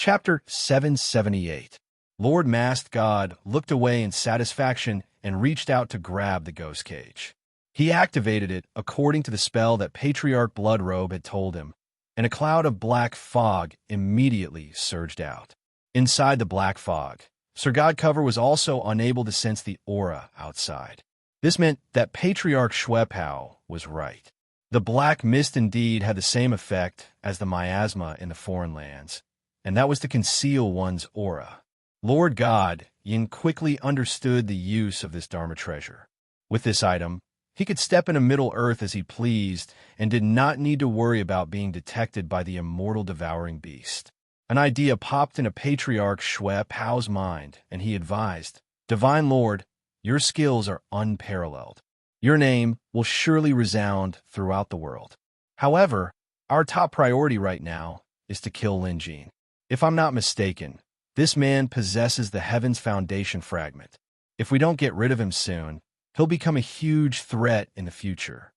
Chapter 778. Lord Masked God looked away in satisfaction and reached out to grab the ghost cage. He activated it according to the spell that Patriarch Bloodrobe had told him, and a cloud of black fog immediately surged out. Inside the black fog, Sir Godcover was also unable to sense the aura outside. This meant that Patriarch Schwepau was right. The black mist indeed had the same effect as the miasma in the foreign lands, and that was to conceal one's aura. Lord God Yin quickly understood the use of this Dharma treasure. With this item, he could step into Middle-earth as he pleased and did not need to worry about being detected by the immortal devouring beast. An idea popped into Patriarch Schwepau's mind, and he advised, "Divine Lord, your skills are unparalleled. Your name will surely resound throughout the world. However, our top priority right now is to kill Lin Jin. If I'm not mistaken, this man possesses the Heaven's Foundation fragment. If we don't get rid of him soon, he'll become a huge threat in the future."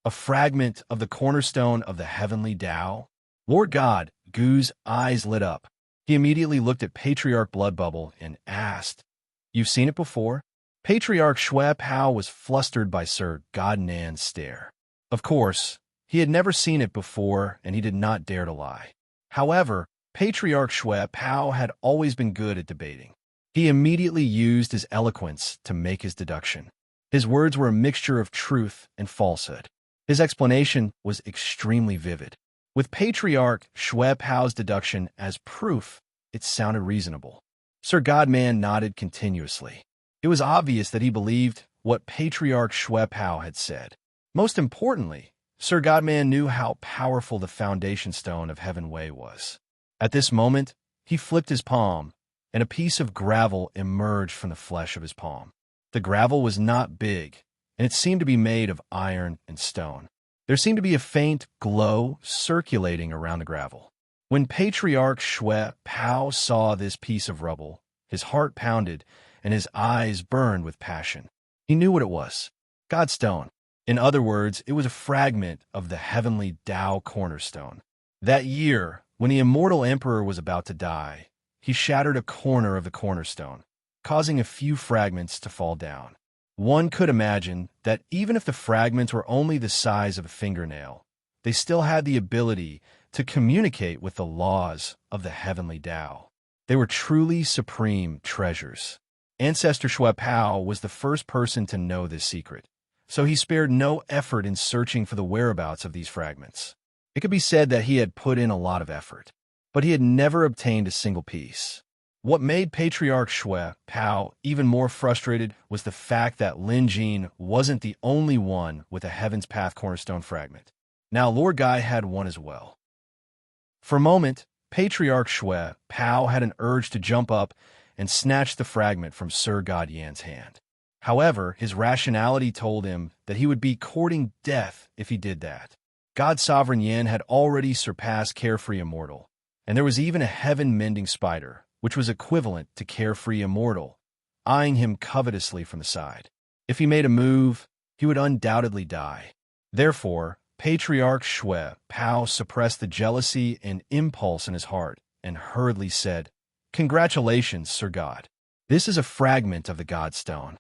A fragment of the cornerstone of the heavenly Tao? Lord God Gu's eyes lit up. He immediately looked at Patriarch Bloodbubble and asked, "You've seen it before?" Patriarch Schwepau was flustered by Sir Godnan's stare. Of course, he had never seen it before, and he did not dare to lie. However, Patriarch Schwepau had always been good at debating. He immediately used his eloquence to make his deduction. His words were a mixture of truth and falsehood. His explanation was extremely vivid. With Patriarch Schwepau's deduction as proof, it sounded reasonable. Sir Godman nodded continuously. It was obvious that he believed what Patriarch Schwepau had said. Most importantly, Sir Godman knew how powerful the foundation stone of Heaven Way was. At this moment, he flipped his palm, and a piece of gravel emerged from the flesh of his palm. The gravel was not big, and it seemed to be made of iron and stone. There seemed to be a faint glow circulating around the gravel. When Patriarch Schwepau saw this piece of rubble, his heart pounded and his eyes burned with passion. He knew what it was. Godstone. In other words, it was a fragment of the heavenly Tao cornerstone. That year, when the immortal emperor was about to die, he shattered a corner of the cornerstone, causing a few fragments to fall down. One could imagine that even if the fragments were only the size of a fingernail, they still had the ability to communicate with the laws of the heavenly Tao. They were truly supreme treasures. Ancestor Schwepau was the first person to know this secret, so he spared no effort in searching for the whereabouts of these fragments. It could be said that he had put in a lot of effort, but he had never obtained a single piece. What made Patriarch Schwepau even more frustrated was the fact that Lin Jin wasn't the only one with a Heaven's Path cornerstone fragment. Now Lord Guy had one as well. For a moment, Patriarch Schwepau had an urge to jump up and snatch the fragment from Sir God Yan's hand. However, his rationality told him that he would be courting death if he did that. God Sovereign Yan had already surpassed Carefree Immortal, and there was even a heaven-mending spider, which was equivalent to Carefree Immortal, eyeing him covetously from the side. If he made a move, he would undoubtedly die. Therefore, Patriarch Schwepau suppressed the jealousy and impulse in his heart and hurriedly said, "Congratulations, Sir God. This is a fragment of the Godstone."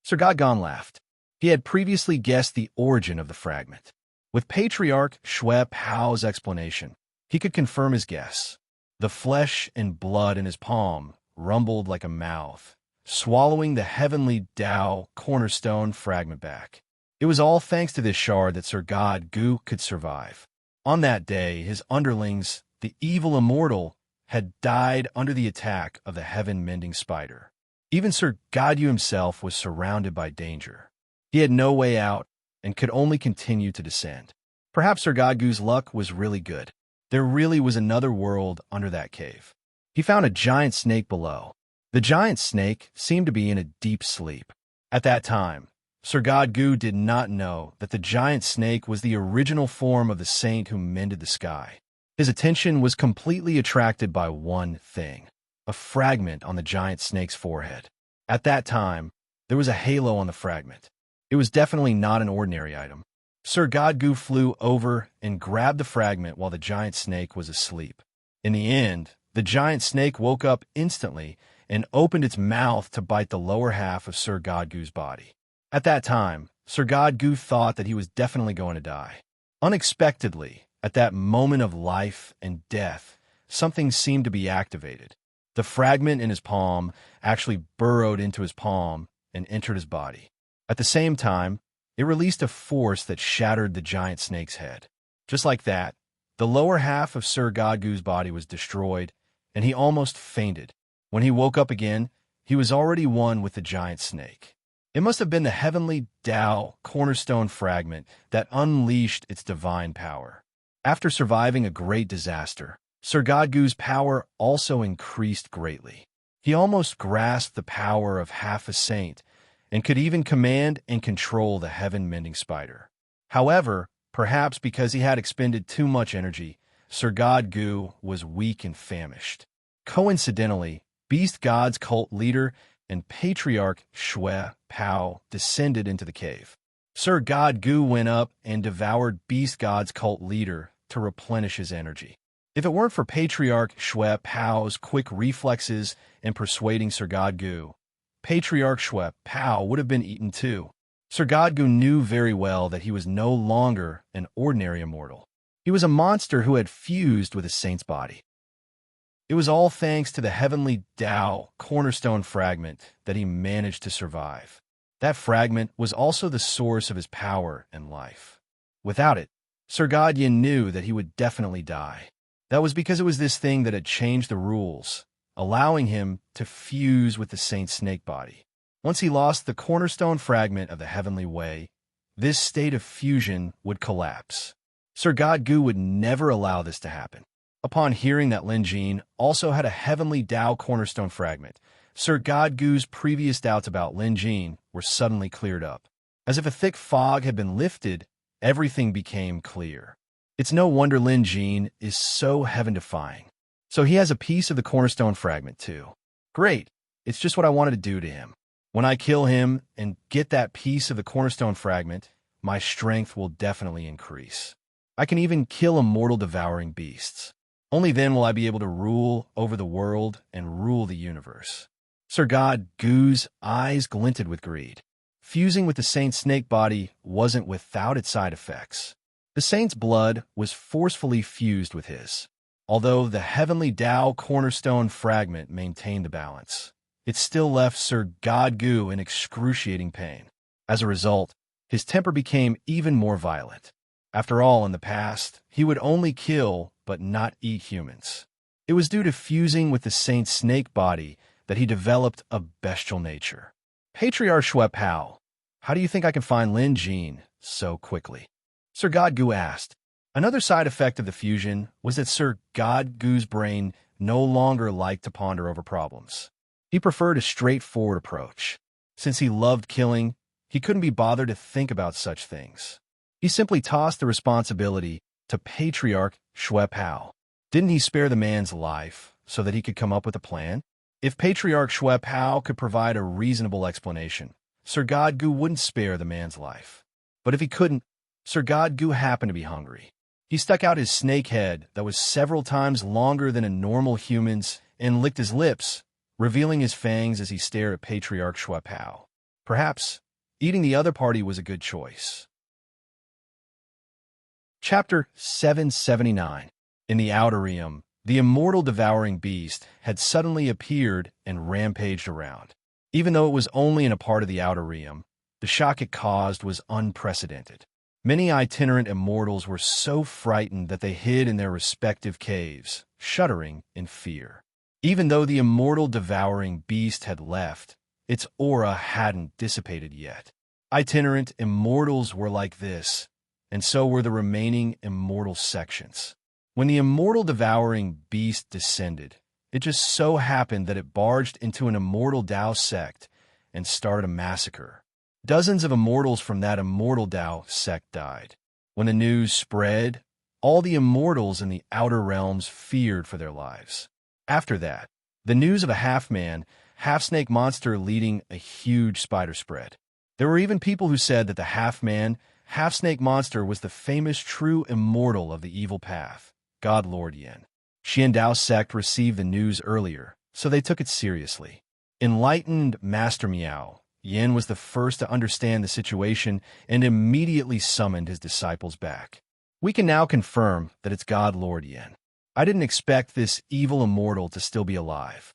Sir Godgon laughed. He had previously guessed the origin of the fragment. With Patriarch Schwepau's explanation, he could confirm his guess. The flesh and blood in his palm rumbled like a mouth, swallowing the heavenly Tao cornerstone fragment back. It was all thanks to this shard that Sir God Gu could survive. On that day, his underlings, the evil immortal, had died under the attack of the heaven-mending spider. Even Sir Godyu himself was surrounded by danger. He had no way out and could only continue to descend. Perhaps Sir Godgu's luck was really good. There really was another world under that cave. He found a giant snake below. The giant snake seemed to be in a deep sleep. At that time, Sir Godgu did not know that the giant snake was the original form of the saint who mended the sky. His attention was completely attracted by one thing, a fragment on the giant snake's forehead. At that time, there was a halo on the fragment. It was definitely not an ordinary item. Sir Godgu flew over and grabbed the fragment while the giant snake was asleep. In the end, The giant snake woke up instantly and opened its mouth to bite the lower half of Sir Godgu's body. At that time, Sir Godgu thought that he was definitely going to die. Unexpectedly, at that moment of life and death, something seemed to be activated. The fragment in his palm actually burrowed into his palm and entered his body. At the same time, it released a force that shattered the giant snake's head. Just like that, the lower half of Sir Godgu's body was destroyed, and he almost fainted. When he woke up again, he was already one with the giant snake. It must have been the heavenly Tao cornerstone fragment that unleashed its divine power. After surviving a great disaster, Sir Godgu's power also increased greatly. He almost grasped the power of half a saint and could even command and control the heaven-mending spider. However, perhaps because he had expended too much energy, Sir Godgu was weak and famished. Coincidentally, Beast God's cult leader and patriarch Shui Pao descended into the cave. Sir Godgu went up and devoured Beast God's cult leader to replenish his energy. If it weren't for Patriarch Shui Pao's quick reflexes in persuading Sir Godgu, Patriarch Shui Pao would have been eaten too. Sir Godgu knew very well that he was no longer an ordinary immortal. He was a monster who had fused with a saint's body. It was all thanks to the heavenly Tao cornerstone fragment that he managed to survive. That fragment was also the source of his power and life. Without it, Sir Godyin knew that he would definitely die. That was because it was this thing that had changed the rules, allowing him to fuse with the saint's snake body. Once he lost the cornerstone fragment of the heavenly way, this state of fusion would collapse. Sir Godgu would never allow this to happen. Upon hearing that Lin Jin also had a heavenly Tao cornerstone fragment, Sir Godgu's previous doubts about Lin Jin were suddenly cleared up. As if a thick fog had been lifted, everything became clear. It's no wonder Lin Jin is so heaven-defying. So he has a piece of the cornerstone fragment too. Great, it's just what I wanted to do to him. When I kill him and get that piece of the cornerstone fragment, my strength will definitely increase. I can even kill immortal devouring beasts. Only then will I be able to rule over the world and rule the universe. Sir Godgu's eyes glinted with greed. Fusing with the saint's snake body wasn't without its side effects. The saint's blood was forcefully fused with his. Although the heavenly Tao cornerstone fragment maintained the balance, it still left Sir Godgu in excruciating pain. As a result, his temper became even more violent. After all, in the past, he would only kill but not eat humans. It was due to fusing with the saint's snake body that he developed a bestial nature. Patriarch Shui Pao, how do you think I can find Lin Jin so quickly? Sir Godgu asked. Another side effect of the fusion was that Sir Godgu's brain no longer liked to ponder over problems. He preferred a straightforward approach. Since he loved killing, he couldn't be bothered to think about such things. He simply tossed the responsibility to Patriarch Shui Pao. Didn't he spare the man's life so that he could come up with a plan? If Patriarch Shui Pao could provide a reasonable explanation, Sir Godgu wouldn't spare the man's life. But if he couldn't, Sir Godgu happened to be hungry. He stuck out his snake head that was several times longer than a normal human's and licked his lips, revealing his fangs as he stared at Patriarch Shui Pao. Perhaps eating the other party was a good choice. Chapter 779. In the Outer Realm, the immortal devouring beast had suddenly appeared and rampaged around. Even though it was only in a part of the Outer Realm, the shock it caused was unprecedented. Many itinerant immortals were so frightened that they hid in their respective caves, shuddering in fear. Even though the immortal devouring beast had left, its aura hadn't dissipated yet. Itinerant immortals were like this, and so were the remaining immortal sections. When the immortal devouring beast descended, it just so happened that it barged into an immortal Tao sect and started a massacre. Dozens of immortals from that immortal Tao sect died. When the news spread, all the immortals in the outer realms feared for their lives. After that, the news of a half-man, half-snake monster leading a huge spider spread. There were even people who said that the half-man, half-snake monster was the famous true immortal of the evil path, God Lord Yin. Xiandao sect received the news earlier, so they took it seriously. Enlightened Master Miao, Yin was the first to understand the situation and immediately summoned his disciples back. We can now confirm that it's God Lord Yin. I didn't expect this evil immortal to still be alive.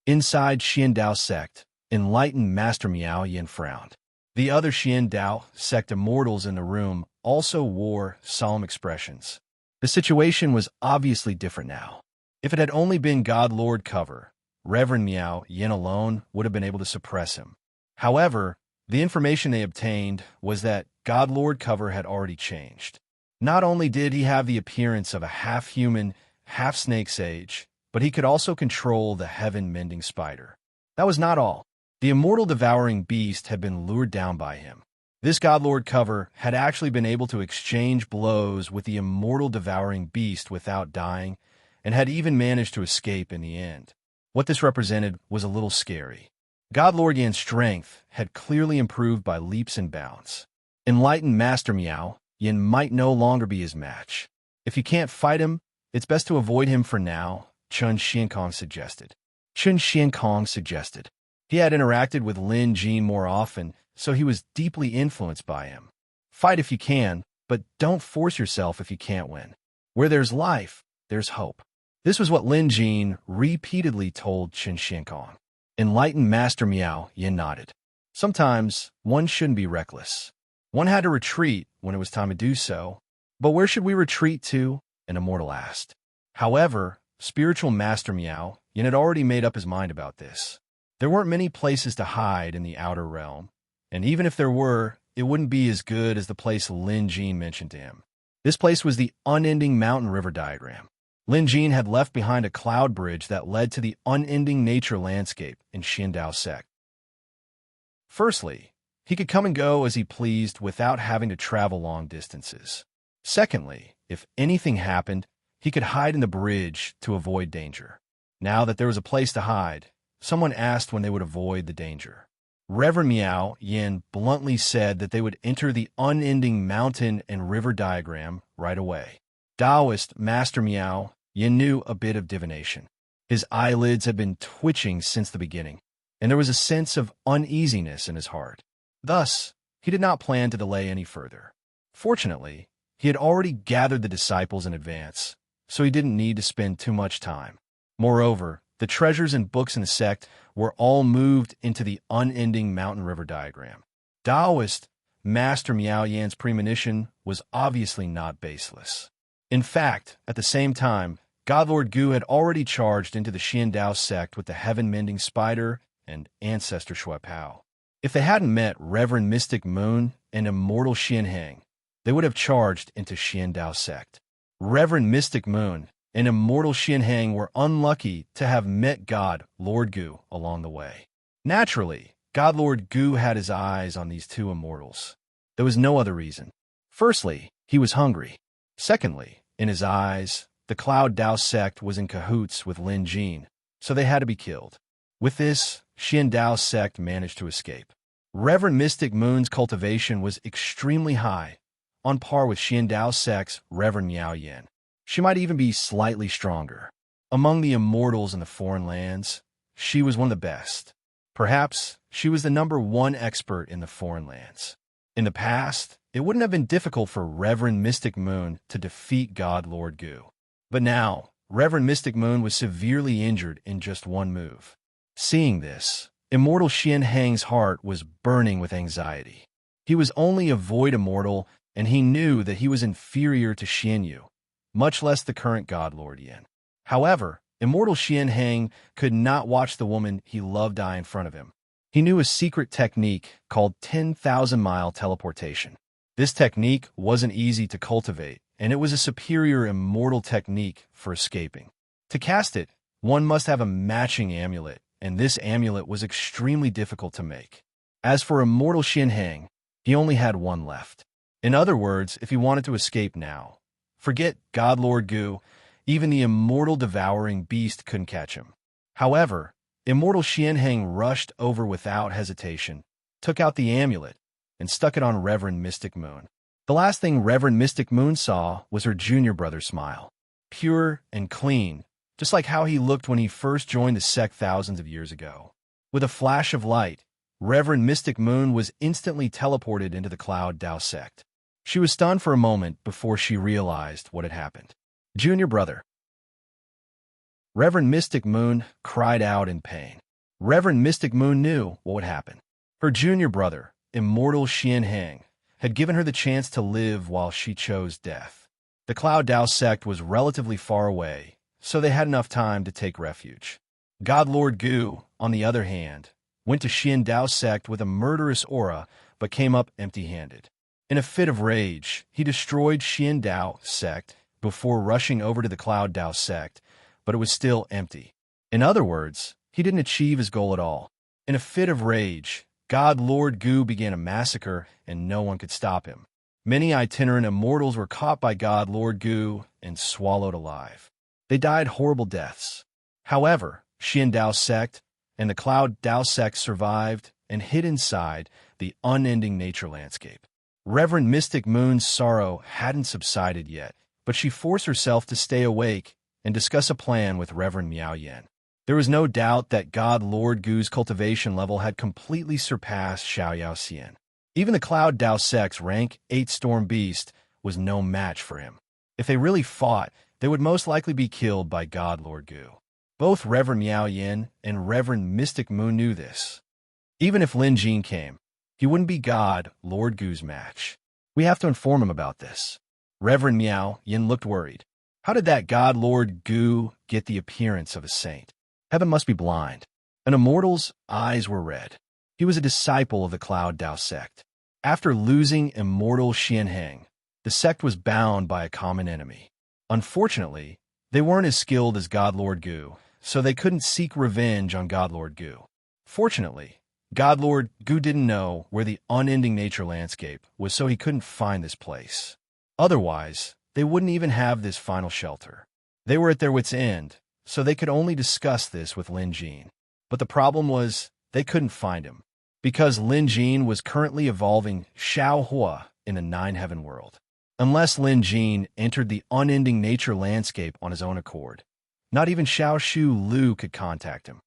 Inside Xiandao sect, enlightened Master Miao Yin frowned. The other Xiandao sect immortals in the room also wore solemn expressions. The situation was obviously different now. If it had only been God Lord Cover, Reverend Miao Yin alone would have been able to suppress him. However, the information they obtained was that God Lord Cover had already changed. Not only did he have the appearance of a half-human, half-snake sage, but he could also control the heaven-mending spider. That was not all. The immortal devouring beast had been lured down by him. This God Lord Cover had actually been able to exchange blows with the immortal devouring beast without dying, and had even managed to escape in the end. What this represented was a little scary. God Lord Yan's strength had clearly improved by leaps and bounds. Enlightened Master Miao Yin might no longer be his match. If you can't fight him, it's best to avoid him for now, Chun Xiankong suggested. He had interacted with Lin Jin more often, so he was deeply influenced by him. Fight if you can, but don't force yourself if you can't win. Where there's life, there's hope. This was what Lin Jin repeatedly told Chen Xiankong. Enlightened Master Miao Yin nodded. Sometimes one shouldn't be reckless. One had to retreat when it was time to do so. But where should we retreat to? An immortal asked. However, spiritual Master Miao Yin had already made up his mind about this. There weren't many places to hide in the outer realm, and even if there were, it wouldn't be as good as the place Lin Jin mentioned to him. This place was the unending mountain river diagram. Lin Jin had left behind a cloud bridge that led to the unending nature landscape in Xiandao sect. Firstly, he could come and go as he pleased without having to travel long distances. Secondly, if anything happened, he could hide in the bridge to avoid danger. Now that there was a place to hide, someone asked when they would avoid the danger. Reverend Miao Yin bluntly said that they would enter the unending mountain and river diagram right away. Taoist Master Miao Yin knew a bit of divination. His eyelids had been twitching since the beginning, and there was a sense of uneasiness in his heart. Thus, he did not plan to delay any further. Fortunately, he had already gathered the disciples in advance, so he didn't need to spend too much time. Moreover, the treasures and books in the sect were all moved into the unending mountain river diagram. Taoist Master Miao Yan's premonition was obviously not baseless. In fact, at the same time, God Lord Gu had already charged into the Xiandao sect with the heaven-mending spider and ancestor Shui Pao. If they hadn't met Reverend Mystic Moon and Immortal Xianheng, they would have charged into Xiandao sect. Reverend Mystic Moon and Immortal Xianheng were unlucky to have met God Lord Gu along the way. Naturally, God Lord Gu had his eyes on these two immortals. There was no other reason. Firstly, he was hungry. Secondly, in his eyes, the Cloud Dao sect was in cahoots with Lin Jin, so they had to be killed. With this, Xiandao sect managed to escape. Reverend Mystic Moon's cultivation was extremely high, on par with Xiandao sect's Reverend Miao Yin. She might even be slightly stronger. Among the immortals in the foreign lands, she was one of the best. Perhaps she was the #1 expert in the foreign lands. In the past, it wouldn't have been difficult for Reverend Mystic Moon to defeat God Lord Gu. But now, Reverend Mystic Moon was severely injured in just one move. Seeing this, Immortal Xianheng's heart was burning with anxiety. He was only a void immortal, and he knew that he was inferior to Xianyu, much less the current God Lord Yin. However, Immortal Xianheng could not watch the woman he loved die in front of him. He knew a secret technique called 10,000-mile teleportation. This technique wasn't easy to cultivate, and it was a superior immortal technique for escaping. To cast it, one must have a matching amulet, and this amulet was extremely difficult to make. As for Immortal Xianheng, he only had one left. In other words, if he wanted to escape now, forget God Lord Gu, even the immortal devouring beast couldn't catch him. However, Immortal Xianheng rushed over without hesitation, took out the amulet, and stuck it on Reverend Mystic Moon. The last thing Reverend Mystic Moon saw was her junior brother's smile. Pure and clean, just like how he looked when he first joined the sect thousands of years ago. With a flash of light, Reverend Mystic Moon was instantly teleported into the Cloud Dao sect. She was stunned for a moment before she realized what had happened. Junior brother. Reverend Mystic Moon cried out in pain. Reverend Mystic Moon knew what would happen. Her junior brother, immortal Xian Heng, had given her the chance to live while she chose death. The Cloud Dao sect was relatively far away, so they had enough time to take refuge. God Lord Gu, on the other hand, went to Xian Dao sect with a murderous aura, but came up empty-handed. In a fit of rage, he destroyed Xian Dao sect before rushing over to the Cloud Dao sect, but it was still empty. In other words, he didn't achieve his goal at all. In a fit of rage, God Lord Gu began a massacre, and no one could stop him. Many itinerant immortals were caught by God Lord Gu and swallowed alive. They died horrible deaths. However, Xian Dao sect and the Cloud Dao sect survived and hid inside the unending nature landscape. Reverend Mystic Moon's sorrow hadn't subsided yet, but she forced herself to stay awake and discuss a plan with Reverend Miao Yen. There was no doubt that God Lord Gu's cultivation level had completely surpassed Xiaoyao Xian. Even the Cloud Dao sect's rank 8 Storm Beast was no match for him. If they really fought, they would most likely be killed by God Lord Gu. Both Reverend Miao Yen and Reverend Mystic Moon knew this. Even if Lin Jin came, he wouldn't be God Lord Gu's match. We have to inform him about this. Reverend Miao Yen looked worried. How did that God Lord Gu get the appearance of a saint? Heaven must be blind. An immortal's eyes were red. He was a disciple of the Cloud Dao sect. After losing immortal Xian Heng, the sect was bound by a common enemy. Unfortunately, they weren't as skilled as God Lord Gu, so they couldn't seek revenge on God Lord Gu. Fortunately, God Lord Gu didn't know where the unending nature landscape was, so he couldn't find this place. Otherwise, they wouldn't even have this final shelter. They were at their wits' end, so they could only discuss this with Lin Jin. But the problem was, they couldn't find him, because Lin Jin was currently evolving Xiao Hua in the Nine-Heaven world. Unless Lin Jin entered the unending nature landscape on his own accord, not even Xiao Shu Lu could contact him.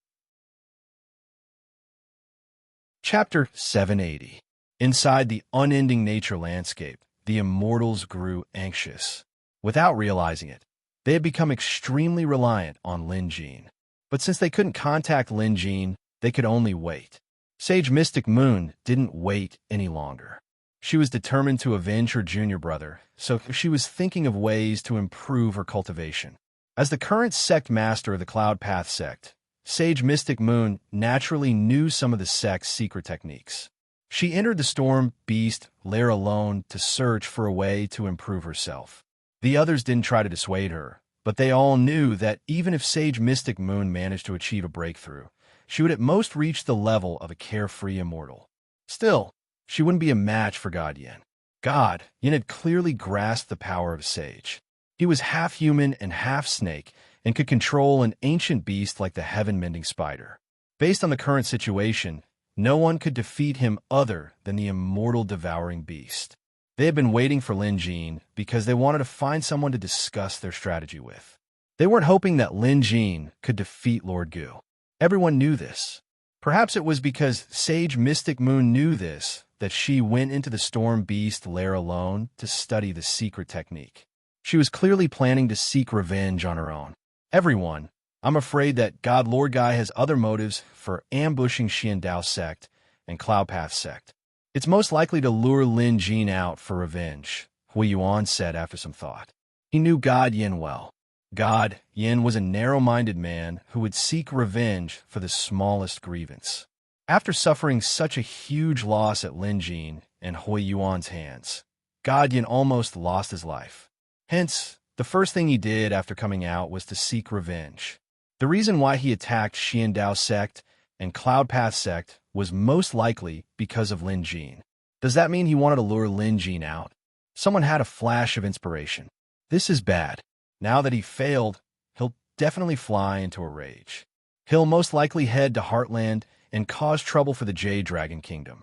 Chapter 780. Inside the unending nature landscape, the immortals grew anxious. Without realizing it, they had become extremely reliant on Lin Jin. But since they couldn't contact Lin Jin, they could only wait. Sage Mystic Moon didn't wait any longer. She was determined to avenge her junior brother, so she was thinking of ways to improve her cultivation. As the current sect master of the Cloud Path sect, Sage Mystic Moon naturally knew some of the sect's secret techniques. She entered the Storm Beast lair alone to search for a way to improve herself. The others didn't try to dissuade her, but they all knew that even if Sage Mystic Moon managed to achieve a breakthrough, she would at most reach the level of a carefree immortal. Still, she wouldn't be a match for God Yen. God Yen had clearly grasped the power of a sage. He was half human and half snake, and could control an ancient beast like the heaven-mending spider. Based on the current situation, no one could defeat him other than the immortal devouring beast. They had been waiting for Lin Jin because they wanted to find someone to discuss their strategy with. They weren't hoping that Lin Jin could defeat Lord Gu. Everyone knew this. Perhaps it was because Sage Mystic Moon knew this that she went into the Storm Beast lair alone to study the secret technique. She was clearly planning to seek revenge on her own. Everyone, I'm afraid that God Lord Guy has other motives for ambushing Xian Dao sect and Cloud Path sect. It's most likely to lure Lin Jin out for revenge, Hui Yuan said after some thought. He knew God Yin well. God Yin was a narrow-minded man who would seek revenge for the smallest grievance. After suffering such a huge loss at Lin Jin and Hui Yuan's hands, God Yin almost lost his life. Hence, the first thing he did after coming out was to seek revenge. The reason why he attacked Xian Dao sect and Cloud Path sect was most likely because of Lin Jin. Does that mean he wanted to lure Lin Jin out? Someone had a flash of inspiration. This is bad. Now that he failed, he'll definitely fly into a rage. He'll most likely head to Heartland and cause trouble for the Jade Dragon Kingdom.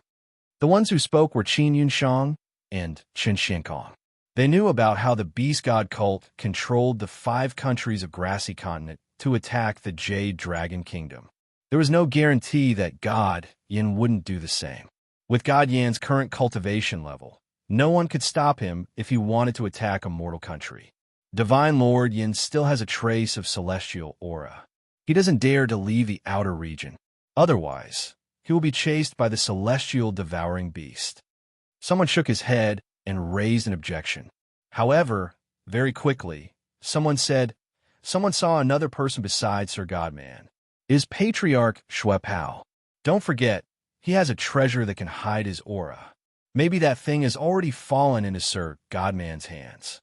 The ones who spoke were Qin Yunshang and Chen Xiankong. They knew about how the Beast God cult controlled the 5 countries of Grassy Continent to attack the Jade Dragon Kingdom. There was no guarantee that God Yin wouldn't do the same. With God Yan's current cultivation level, no one could stop him if he wanted to attack a mortal country. Divine Lord Yin still has a trace of celestial aura. He doesn't dare to leave the outer region. Otherwise, he will be chased by the celestial devouring beast. Someone shook his head and raised an objection. However, very quickly, someone said, someone saw another person besides Sir Godman. Is Patriarch Shui Pao. Don't forget, he has a treasure that can hide his aura. Maybe that thing has already fallen into Sir Godman's hands.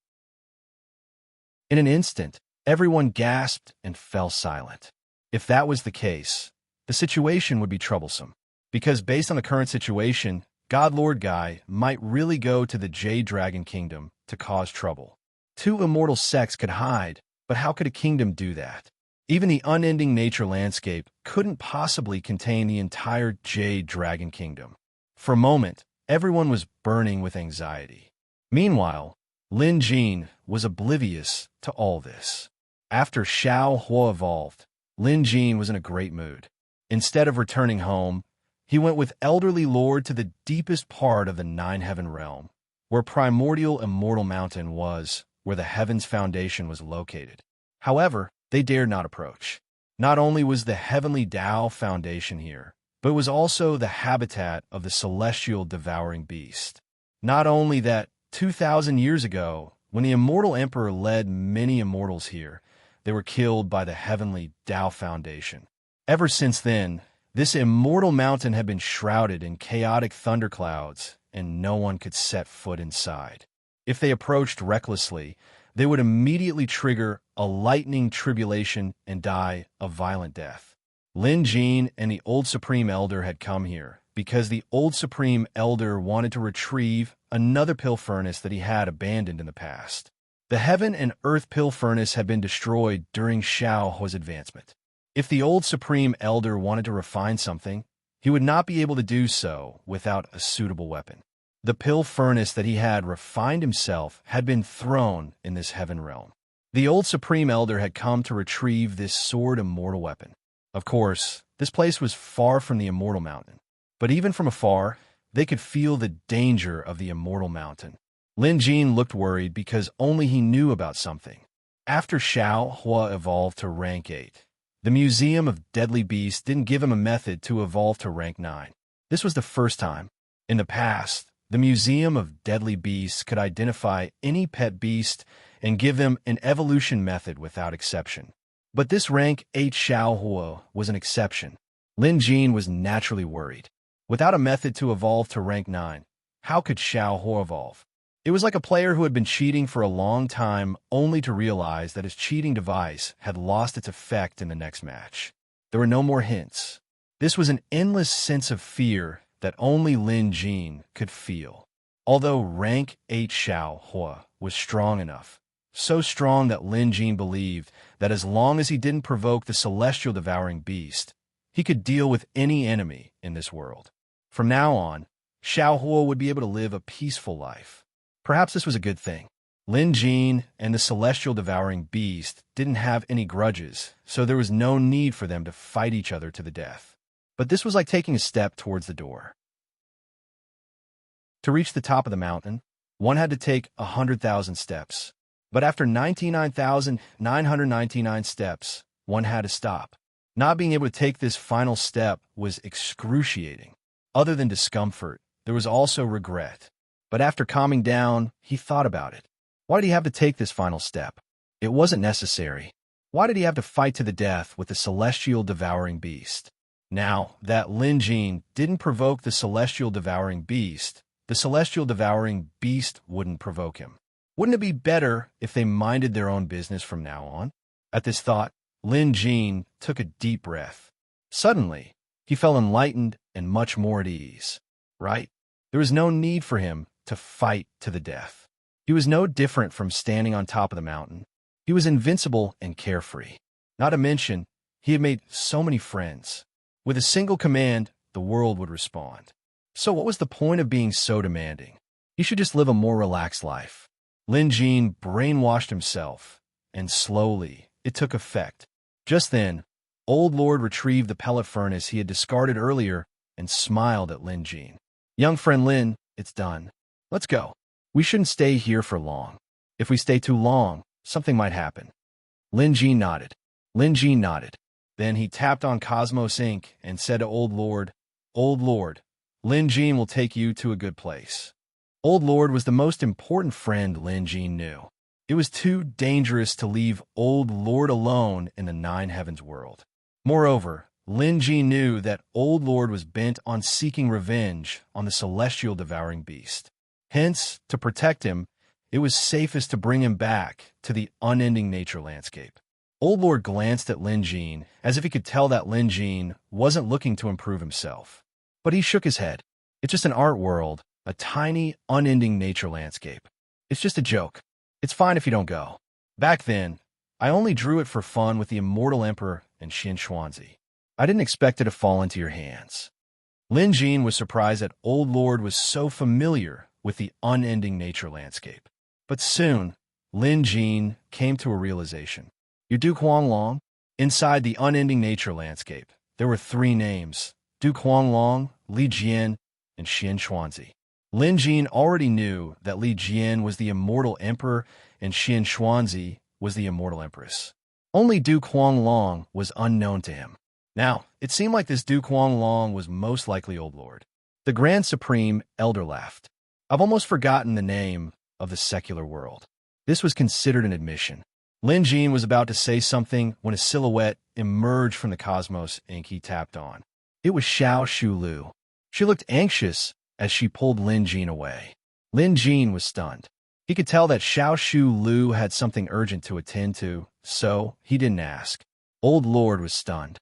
In an instant, everyone gasped and fell silent. If that was the case, the situation would be troublesome. Because based on the current situation, God Lord Guy might really go to the Jade Dragon Kingdom to cause trouble. Two immortal sects could hide, but how could a kingdom do that? Even the unending nature landscape couldn't possibly contain the entire Jade Dragon Kingdom. For a moment, everyone was burning with anxiety. Meanwhile, Lin Jin was oblivious to all this. After Xiao Hua evolved, Lin Jin was in a great mood. Instead of returning home, he went with Elderly Lord to the deepest part of the Nine-Heaven realm, where Primordial Immortal Mountain was, where the Heaven's foundation was located. However, they dared not approach. Not only was the Heavenly Tao foundation here, but it was also the habitat of the celestial devouring beast. Not only that, 2,000 years ago, when the Immortal Emperor led many immortals here, they were killed by the Heavenly Tao foundation. Ever since then, this immortal mountain had been shrouded in chaotic thunderclouds, and no one could set foot inside. If they approached recklessly, they would immediately trigger a lightning tribulation and die a violent death. Lin Jin and the Old Supreme Elder had come here because the Old Supreme Elder wanted to retrieve another pill furnace that he had abandoned in the past. The Heaven and Earth pill furnace had been destroyed during Xiao Hua's advancement. If the Old Supreme Elder wanted to refine something, he would not be able to do so without a suitable weapon. The pill furnace that he had refined himself had been thrown in this heaven realm. The Old Supreme Elder had come to retrieve this sword immortal weapon. Of course, this place was far from the Immortal Mountain, but even from afar, they could feel the danger of the Immortal Mountain. Lin Jin looked worried because only he knew about something. After Xiao Hua evolved to rank 8, the Museum of Deadly Beasts didn't give him a method to evolve to rank 9. This was the first time. In the past, the Museum of Deadly Beasts could identify any pet beast and give them an evolution method without exception. But this rank 8 Xiao Hua was an exception. Lin Jin was naturally worried. Without a method to evolve to rank 9, how could Xiao Hua evolve? It was like a player who had been cheating for a long time only to realize that his cheating device had lost its effect in the next match. There were no more hints. This was an endless sense of fear that only Lin Jin could feel. Although rank 8 Xiao Hua was strong enough, so strong that Lin Jin believed that as long as he didn't provoke the celestial devouring beast, he could deal with any enemy in this world. From now on, Xiao Hua would be able to live a peaceful life. Perhaps this was a good thing. Lin Jin and the celestial devouring beast didn't have any grudges, so there was no need for them to fight each other to the death. But this was like taking a step towards the door. To reach the top of the mountain, one had to take 100,000 steps. But after 99,999 steps, one had to stop. Not being able to take this final step was excruciating. Other than discomfort, there was also regret. But after calming down, he thought about it. Why did he have to take this final step? It wasn't necessary. Why did he have to fight to the death with the celestial devouring beast? Now that Lin Jin didn't provoke the celestial devouring beast, the celestial devouring beast wouldn't provoke him. Wouldn't it be better if they minded their own business from now on? At this thought, Lin Jin took a deep breath. Suddenly, he felt enlightened and much more at ease. Right? There was no need for him to fight to the death. He was no different from standing on top of the mountain. He was invincible and carefree. Not to mention, he had made so many friends. With a single command, the world would respond. So what was the point of being so demanding? He should just live a more relaxed life. Lin Jin brainwashed himself, and slowly, it took effect. Just then, Old Lord retrieved the pellet furnace he had discarded earlier and smiled at Lin Jean. Young friend Lin, it's done. Let's go. We shouldn't stay here for long. If we stay too long, something might happen. Lin Jean nodded. Lin Jean nodded. Then he tapped on Cosmos Inc. and said to Old Lord, Old Lord, Lin Jean will take you to a good place. Old Lord was the most important friend Lin Jean knew. It was too dangerous to leave Old Lord alone in the Nine Heavens world. Moreover, Lin Jean knew that Old Lord was bent on seeking revenge on the celestial devouring beast. Hence, to protect him, it was safest to bring him back to the unending nature landscape. Old Lord glanced at Lin Jean as if he could tell that Lin Jean wasn't looking to improve himself. But he shook his head. It's just an art world, a tiny, unending nature landscape. It's just a joke. It's fine if you don't go. Back then, I only drew it for fun with the immortal emperor and Xin Xuanzi. I didn't expect it to fall into your hands. Lin Jean was surprised that Old Lord was so familiar with the unending nature landscape. But soon, Lin Jean came to a realization. You Duke Huanglong? Inside the unending nature landscape, there were three names: Duke Huanglong, Li Jian, and Xin Xuanzi. Lin Jean already knew that Li Jian was the immortal emperor and Xin Xuanzi was the immortal empress. Only Duke Huanglong was unknown to him. Now, it seemed like this Duke Huanglong was most likely Old Lord. The Grand Supreme Elder laughed. I've almost forgotten the name of the secular world. This was considered an admission. Lin Jean was about to say something when a silhouette emerged from the Cosmos Inc. he tapped on. It was Xiao Shu Lu. She looked anxious as she pulled Lin Jean away. Lin Jean was stunned. He could tell that Xiao Shu Lu had something urgent to attend to, so he didn't ask. Old Lord was stunned.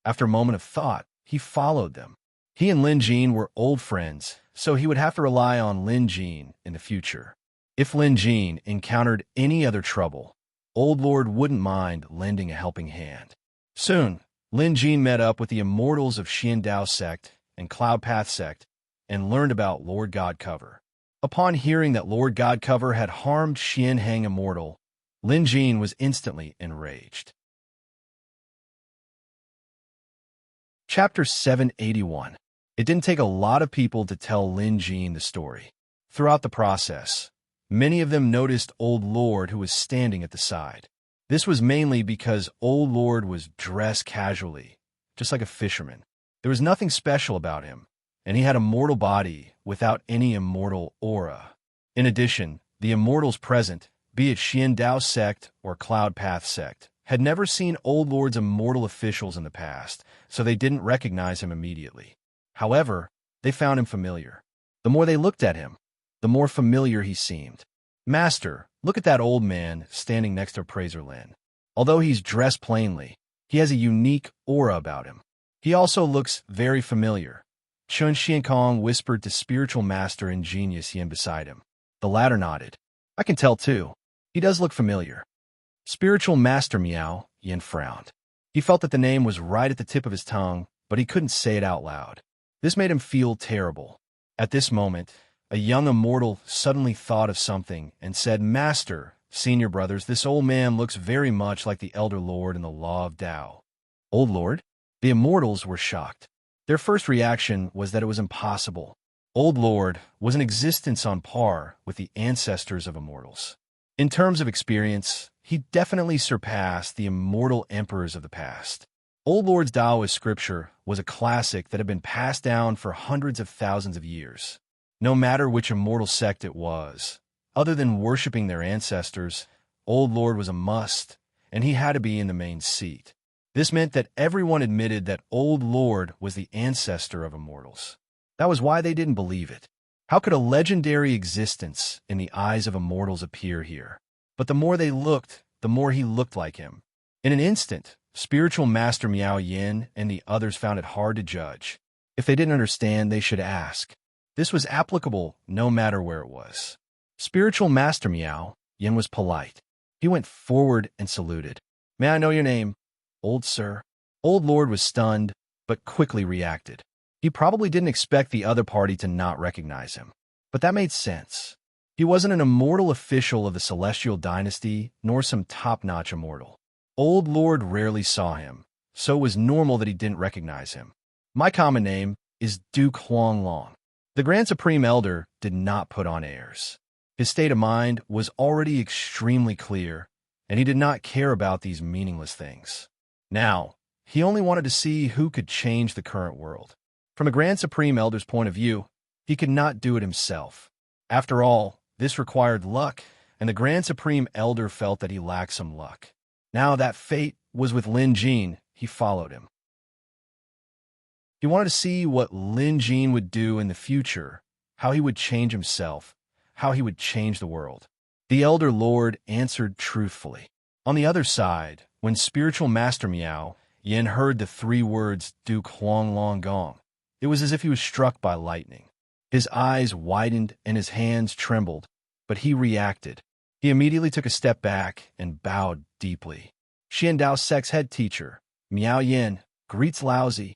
After a moment of thought, he followed them. He and Lin Jean were old friends, so he would have to rely on Lin Jean in the future. If Lin Jean encountered any other trouble, Old Lord wouldn't mind lending a helping hand. Soon, Lin Jean met up with the immortals of Xian Dao sect and Cloud Path sect and learned about Lord God Cover. Upon hearing that Lord God Cover had harmed Xian Hang Immortal, Lin Jean was instantly enraged. Chapter 781. It didn't take a lot of people to tell Lin Jean the story. Throughout the process, many of them noticed Old Lord who was standing at the side. This was mainly because Old Lord was dressed casually, just like a fisherman. There was nothing special about him, and he had a mortal body without any immortal aura. In addition, the immortals present, be it Xian Dao sect or Cloud Path sect, had never seen Old Lord's immortal officials in the past, so they didn't recognize him immediately. However, they found him familiar. The more they looked at him, the more familiar he seemed. Master, look at that old man standing next to Praiser Lin. Although he's dressed plainly, he has a unique aura about him. He also looks very familiar. Chun Xiankong whispered to spiritual master and genius Yin beside him. The latter nodded. I can tell too. He does look familiar. Spiritual master Miao, Yin frowned. He felt that the name was right at the tip of his tongue, but he couldn't say it out loud. This made him feel terrible. At this moment, a young immortal suddenly thought of something and said, Master, senior brothers, this old man looks very much like the Elder Lord in the Law of Tao. Old Lord? The immortals were shocked. Their first reaction was that it was impossible. Old Lord was an existence on par with the ancestors of immortals. In terms of experience, he definitely surpassed the immortal emperors of the past. Old Lord's Taoist scripture was a classic that had been passed down for hundreds of thousands of years. No matter which immortal sect it was, other than worshiping their ancestors, Old Lord was a must, and he had to be in the main seat. This meant that everyone admitted that Old Lord was the ancestor of immortals. That was why they didn't believe it. How could a legendary existence in the eyes of immortals appear here? But the more they looked, the more he looked like him. In an instant, spiritual master Miao Yin and the others found it hard to judge. If they didn't understand, they should ask. This was applicable no matter where it was. Spiritual master Miao Yin was polite. He went forward and saluted. May I know your name? Old sir. Old Lord was stunned, but quickly reacted. He probably didn't expect the other party to not recognize him. But that made sense. He wasn't an immortal official of the Celestial Dynasty, nor some top-notch immortal. Old Lord rarely saw him, so it was normal that he didn't recognize him. My common name is Duke Huang Long. The Grand Supreme Elder did not put on airs. His state of mind was already extremely clear, and he did not care about these meaningless things. Now, he only wanted to see who could change the current world. From a Grand Supreme Elder's point of view, he could not do it himself. After all, this required luck, and the Grand Supreme Elder felt that he lacked some luck. Now that fate was with Lin Jin, he followed him. He wanted to see what Lin Jin would do in the future, how he would change himself, how he would change the world. The Elder Lord answered truthfully. On the other side, when Spiritual Master Miao Yin heard the 3 words Duke Huang Long Gong, it was as if he was struck by lightning. His eyes widened and his hands trembled, but he reacted. He immediately took a step back and bowed deeply. Xian Dao Sect's head teacher, Miao Yin, greets Laozi.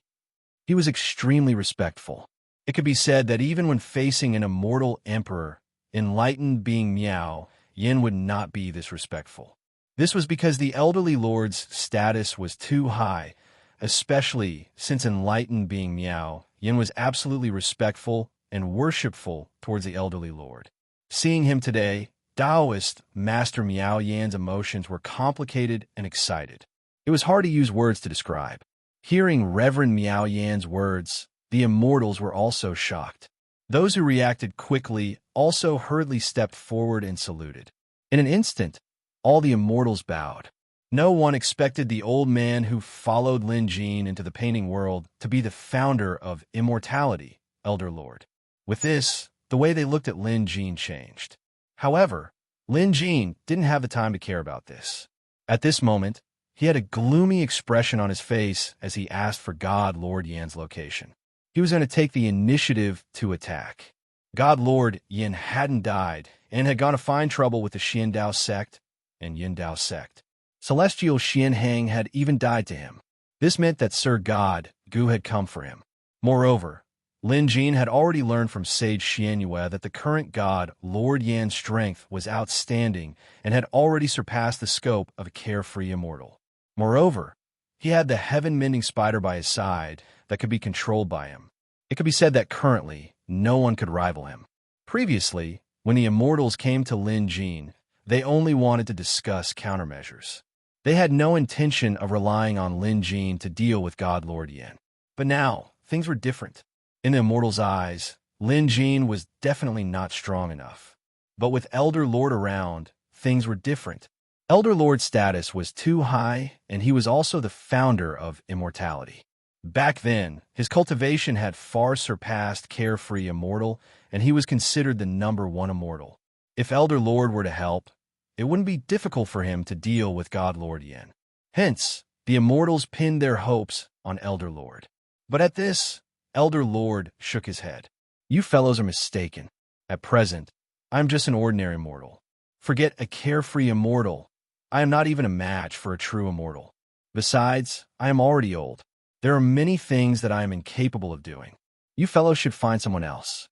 He was extremely respectful. It could be said that even when facing an immortal emperor, enlightened being Miao Yin would not be this respectful. This was because the elderly lord's status was too high, especially since enlightened being Miao Yin was absolutely respectful and worshipful towards the elderly lord. Seeing him today, Taoist Master Miao Yan's emotions were complicated and excited. It was hard to use words to describe. Hearing Reverend Miao Yan's words, the immortals were also shocked. Those who reacted quickly also hurriedly stepped forward and saluted. In an instant, all the immortals bowed. No one expected the old man who followed Lin Jin into the painting world to be the founder of immortality, Elder Lord. With this, the way they looked at Lin Jin changed. However, Lin Jin didn't have the time to care about this. At this moment, he had a gloomy expression on his face as he asked for God Lord Yan's location. He was going to take the initiative to attack. God Lord Yin hadn't died and had gone to find trouble with the Xian Dao sect and Yin Dao sect. Celestial Xian Hang had even died to him. This meant that Sir God Gu had come for him. Moreover, Lin Jin had already learned from Sage Xian Yue that the current god Lord Yan's strength was outstanding and had already surpassed the scope of a carefree immortal. Moreover, he had the heaven-mending spider by his side that could be controlled by him. It could be said that currently, no one could rival him. Previously, when the immortals came to Lin Jin, they only wanted to discuss countermeasures. They had no intention of relying on Lin Jin to deal with God Lord Yin. But now, things were different. In the immortals' eyes, Lin Jin was definitely not strong enough. But with Elder Lord around, things were different. Elder Lord's status was too high, and he was also the founder of immortality. Back then, his cultivation had far surpassed Carefree Immortal, and he was considered the #1 immortal. If Elder Lord were to help, it wouldn't be difficult for him to deal with God Lord Yin. Hence, the immortals pinned their hopes on Elder Lord. But at this, Elder Lord shook his head. You fellows are mistaken. At present, I am just an ordinary mortal. Forget a carefree immortal. I am not even a match for a true immortal. Besides, I am already old. There are many things that I am incapable of doing. You fellows should find someone else.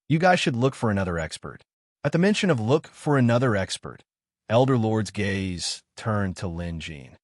You guys should look for another expert. At the mention of look for another expert, Elder Lord's gaze turned to Lin Jin.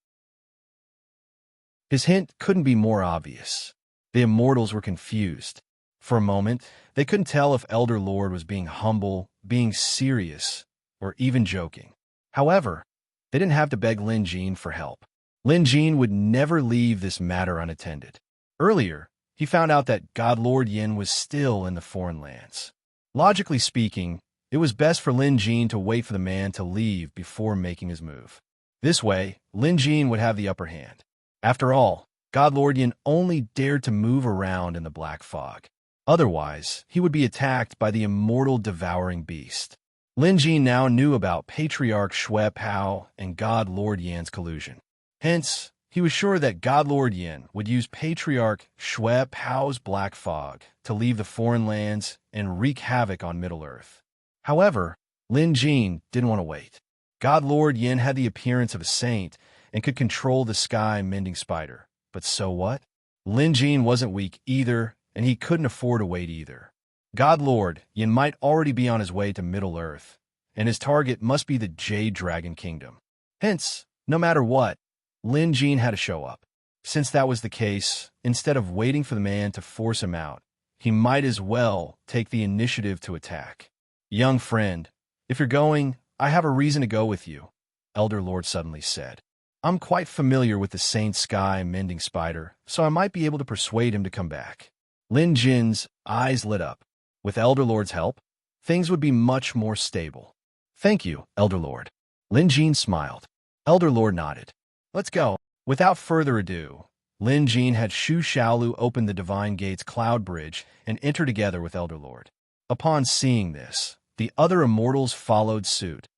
His hint couldn't be more obvious. The immortals were confused. For a moment, they couldn't tell if Elder Lord was being humble, being serious, or even joking. However, they didn't have to beg Lin Jin for help. Lin Jin would never leave this matter unattended. Earlier, he found out that God Lord Yin was still in the foreign lands. Logically speaking, it was best for Lin Jin to wait for the man to leave before making his move. This way, Lin Jin would have the upper hand. After all, God Lord Yin only dared to move around in the black fog. Otherwise, he would be attacked by the immortal devouring beast. Lin Jin now knew about Patriarch Shui Pao and God Lord Yan's collusion. Hence, he was sure that God Lord Yin would use Patriarch Shui Pao's black fog to leave the foreign lands and wreak havoc on Middle-earth. However, Lin Jin didn't want to wait. God Lord Yin had the appearance of a saint and could control the sky-mending spider. But so what? Lin Jin wasn't weak either, and he couldn't afford to wait either. God Lord Yin might already be on his way to Middle-earth, and his target must be the Jade Dragon Kingdom. Hence, no matter what, Lin Jin had to show up. Since that was the case, instead of waiting for the man to force him out, he might as well take the initiative to attack. "Young friend, if you're going, I have a reason to go with you," Elder Lord suddenly said. "I'm quite familiar with the Saint Sky mending spider, so I might be able to persuade him to come back." Lin Jin's eyes lit up. With Elder Lord's help, things would be much more stable. "Thank you, Elder Lord." Lin Jin smiled. Elder Lord nodded. "Let's go." Without further ado, Lin Jin had Shu Xiaolu open the Divine Gate's cloud bridge and enter together with Elder Lord. Upon seeing this, the other immortals followed suit,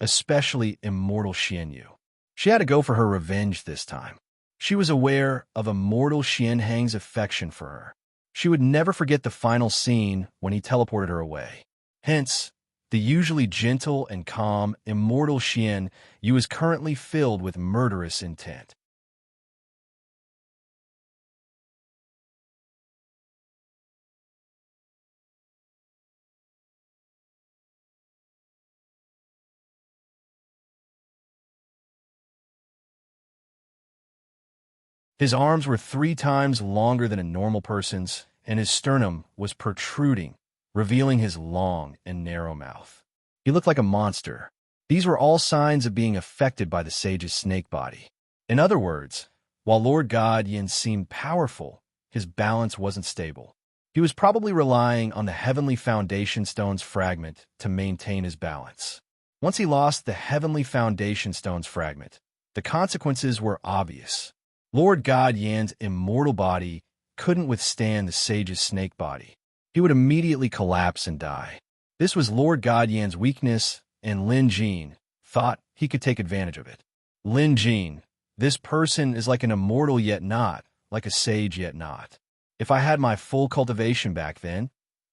especially Immortal Xianyu. She had to go for her revenge this time. She was aware of Immortal Xianhang's affection for her. She would never forget the final scene when he teleported her away. Hence, the usually gentle and calm Immortal Xianyu is currently filled with murderous intent. His arms were 3 times longer than a normal person's, and his sternum was protruding, revealing his long and narrow mouth. He looked like a monster. These were all signs of being affected by the sage's snake body. In other words, while Lord God Yin seemed powerful, his balance wasn't stable. He was probably relying on the Heavenly Foundation Stone's fragment to maintain his balance. Once he lost the Heavenly Foundation Stone's fragment, the consequences were obvious. Lord God Yan's immortal body couldn't withstand the sage's snake body. He would immediately collapse and die. This was Lord God Yan's weakness, and Lin Jin thought he could take advantage of it. Lin Jin, this person is like an immortal yet not, like a sage yet not. If I had my full cultivation back then,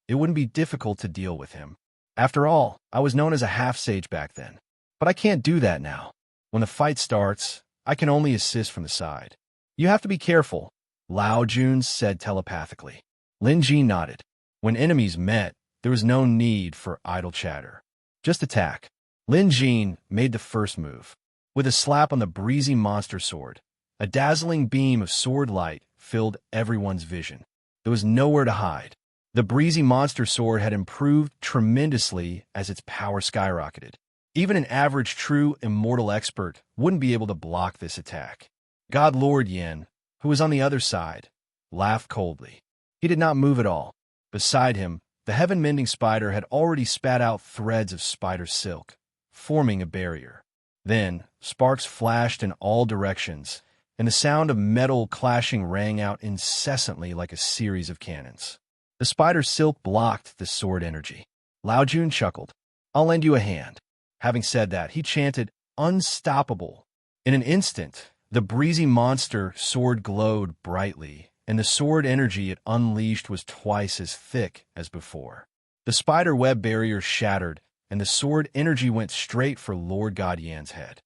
it wouldn't be difficult to deal with him. After all, I was known as a half-sage back then. But I can't do that now. When the fight starts, I can only assist from the side. "You have to be careful," Lao Jun said telepathically. Lin Jin nodded. When enemies met, there was no need for idle chatter. Just attack. Lin Jin made the first move. With a slap on the breezy monster sword, a dazzling beam of sword light filled everyone's vision. There was nowhere to hide. The breezy monster sword had improved tremendously as its power skyrocketed. Even an average true immortal expert wouldn't be able to block this attack. God Lord Yin, who was on the other side, laughed coldly. He did not move at all. Beside him, the heaven-mending spider had already spat out threads of spider silk, forming a barrier. Then, sparks flashed in all directions, and the sound of metal clashing rang out incessantly like a series of cannons. The spider silk blocked the sword energy. Lao Jun chuckled. "I'll lend you a hand." Having said that, he chanted, "Unstoppable." In an instant, the breezy monster sword glowed brightly, and the sword energy it unleashed was twice as thick as before. The spider web barrier shattered, and the sword energy went straight for Lord God Yan's head.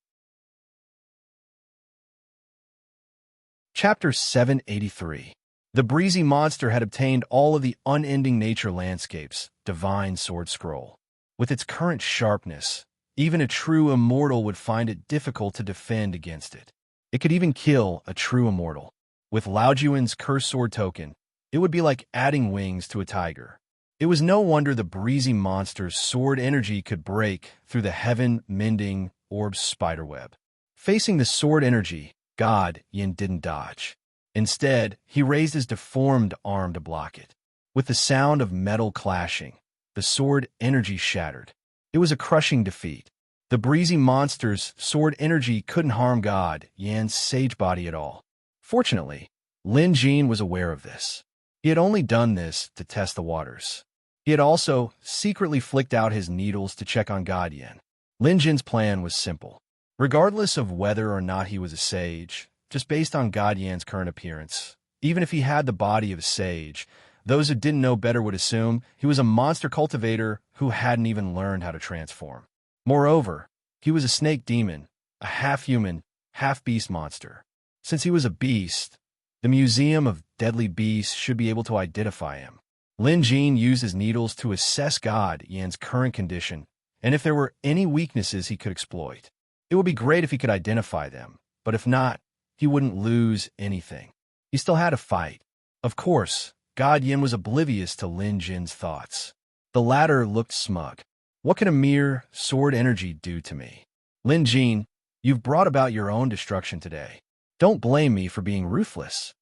Chapter 783. The breezy monster had obtained all of the unending nature landscape's divine sword scroll. With its current sharpness, even a true immortal would find it difficult to defend against it. It could even kill a true immortal. With Lao Juan's cursed sword token, it would be like adding wings to a tiger. It was no wonder the breezy monster's sword energy could break through the heaven-mending orb's spiderweb. Facing the sword energy, God Yin didn't dodge. Instead, he raised his deformed arm to block it. With the sound of metal clashing, the sword energy shattered. It was a crushing defeat. The breezy monster's sword energy couldn't harm God Yan's sage body at all. Fortunately, Lin Jin was aware of this. He had only done this to test the waters. He had also secretly flicked out his needles to check on God Yin. Lin Jin's plan was simple. Regardless of whether or not he was a sage, just based on God Yan's current appearance, even if he had the body of a sage, those who didn't know better would assume he was a monster cultivator who hadn't even learned how to transform. Moreover, he was a snake demon, a half-human, half-beast monster. Since he was a beast, the Museum of Deadly Beasts should be able to identify him. Lin Jin used his needles to assess God Yan's current condition, and if there were any weaknesses he could exploit. It would be great if he could identify them, but if not, he wouldn't lose anything. He still had to fight. Of course, God Yin was oblivious to Lin Jin's thoughts. The latter looked smug. What can a mere sword energy do to me? Lin Jin, you've brought about your own destruction today. Don't blame me for being ruthless.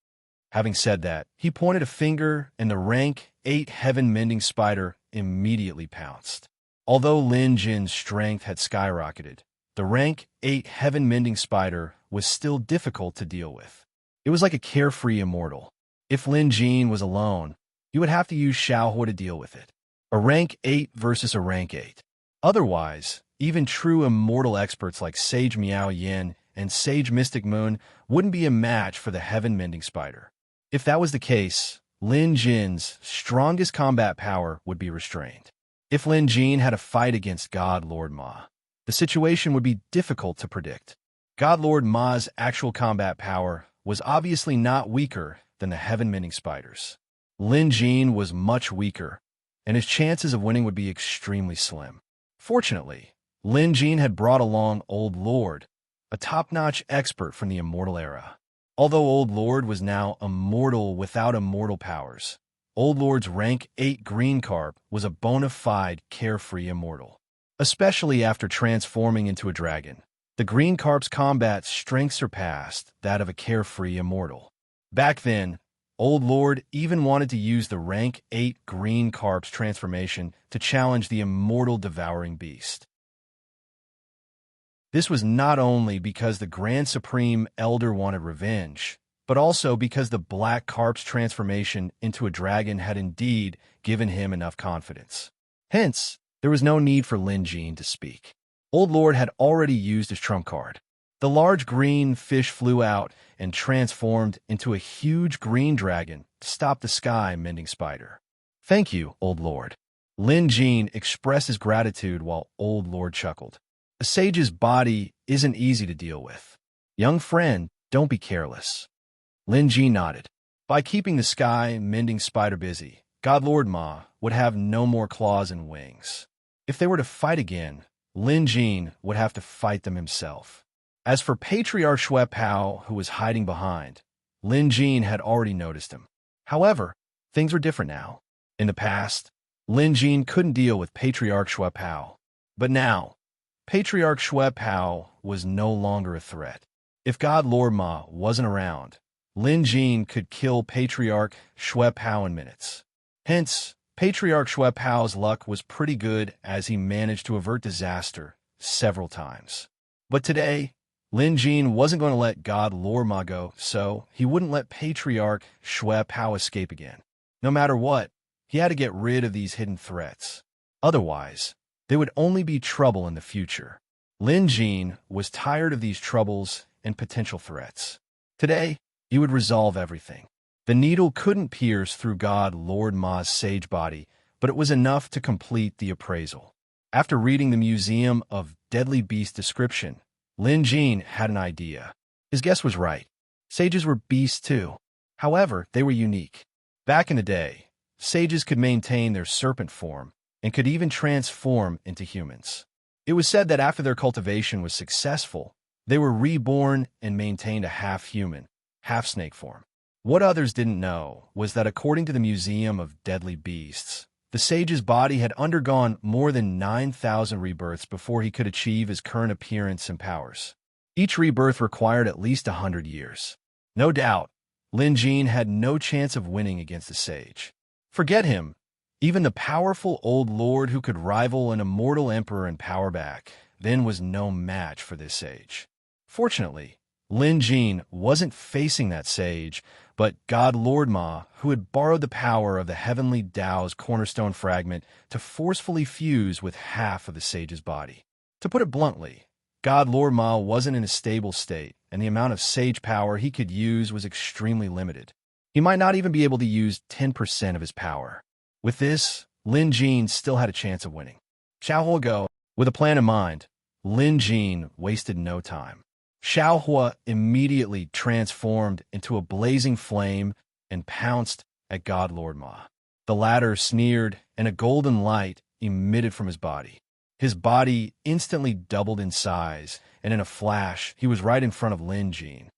Having said that, he pointed a finger, and the rank 8 heaven-mending spider immediately pounced. Although Lin Jin's strength had skyrocketed, the rank 8 heaven-mending spider was still difficult to deal with. It was like a carefree immortal. If Lin Jin was alone, he would have to use Xiaohua to deal with it. A rank 8 versus a rank 8. Otherwise, even true immortal experts like Sage Miao Yin and Sage Mystic Moon wouldn't be a match for the heaven-mending spider. If that was the case, Lin Jin's strongest combat power would be restrained. If Lin Jin had a fight against God Lord Ma, the situation would be difficult to predict. God Lord Ma's actual combat power was obviously not weaker than the heaven-mending spiders. Lin Jin was much weaker, and his chances of winning would be extremely slim. Fortunately, Lin Jin had brought along Old Lord, a top-notch expert from the immortal era. Although Old Lord was now immortal without immortal powers, Old Lord's rank 8 green carp was a bona fide carefree immortal. Especially after transforming into a dragon, the green carp's combat strength surpassed that of a carefree immortal. Back then, Old Lord even wanted to use the rank 8 green carp's transformation to challenge the immortal devouring beast. This was not only because the Grand Supreme Elder wanted revenge, but also because the black carp's transformation into a dragon had indeed given him enough confidence. Hence, there was no need for Lin Jin to speak. Old Lord had already used his trump card. The large green fish flew out and transformed into a huge green dragon to stop the sky-mending spider. Thank you, Old Lord. Lin Jin expressed his gratitude while Old Lord chuckled. A sage's body isn't easy to deal with. Young friend, don't be careless. Lin Jin nodded. By keeping the sky-mending spider busy, God Lord Ma would have no more claws and wings. If they were to fight again, Lin Jin would have to fight them himself. As for Patriarch Xue Pao, who was hiding behind, Lin Jin had already noticed him. However, things were different now. In the past, Lin Jin couldn't deal with Patriarch Xue Pao. But now, Patriarch Xue Pao was no longer a threat. If God Lord Ma wasn't around, Lin Jin could kill Patriarch Xue Pao in minutes. Hence, Patriarch Xue Pao's luck was pretty good as he managed to avert disaster several times. But today, Lin Jin wasn't going to let God Lord Ma go, so he wouldn't let Patriarch Xue Pao escape again. No matter what, he had to get rid of these hidden threats. Otherwise, there would only be trouble in the future. Lin Jin was tired of these troubles and potential threats. Today, he would resolve everything. The needle couldn't pierce through God Lord Ma's sage body, but it was enough to complete the appraisal. After reading the Museum of Deadly Beast description, Lin Jin had an idea. His guess was right. Sages were beasts too. However, they were unique. Back in the day, sages could maintain their serpent form and could even transform into humans. It was said that after their cultivation was successful, they were reborn and maintained a half-human, half-snake form. What others didn't know was that according to the Museum of Deadly Beasts, the sage's body had undergone more than 9,000 rebirths before he could achieve his current appearance and powers. Each rebirth required at least 100 years. No doubt, Lin Jin had no chance of winning against the sage. Forget him. Even the powerful Old Lord who could rival an immortal emperor in power back then was no match for this sage. Fortunately, Lin Jin wasn't facing that sage, but God Lord Ma, who had borrowed the power of the Heavenly Tao's cornerstone fragment to forcefully fuse with half of the sage's body. To put it bluntly, God Lord Ma wasn't in a stable state, and the amount of sage power he could use was extremely limited. He might not even be able to use 10% of his power. With this, Lin Jin still had a chance of winning. Xiaohua go. With a plan in mind, Lin Jin wasted no time. Xiaohua immediately transformed into a blazing flame and pounced at God Lord Ma. The latter sneered, and a golden light emitted from his body. His body instantly doubled in size, and in a flash, he was right in front of Lin Jin.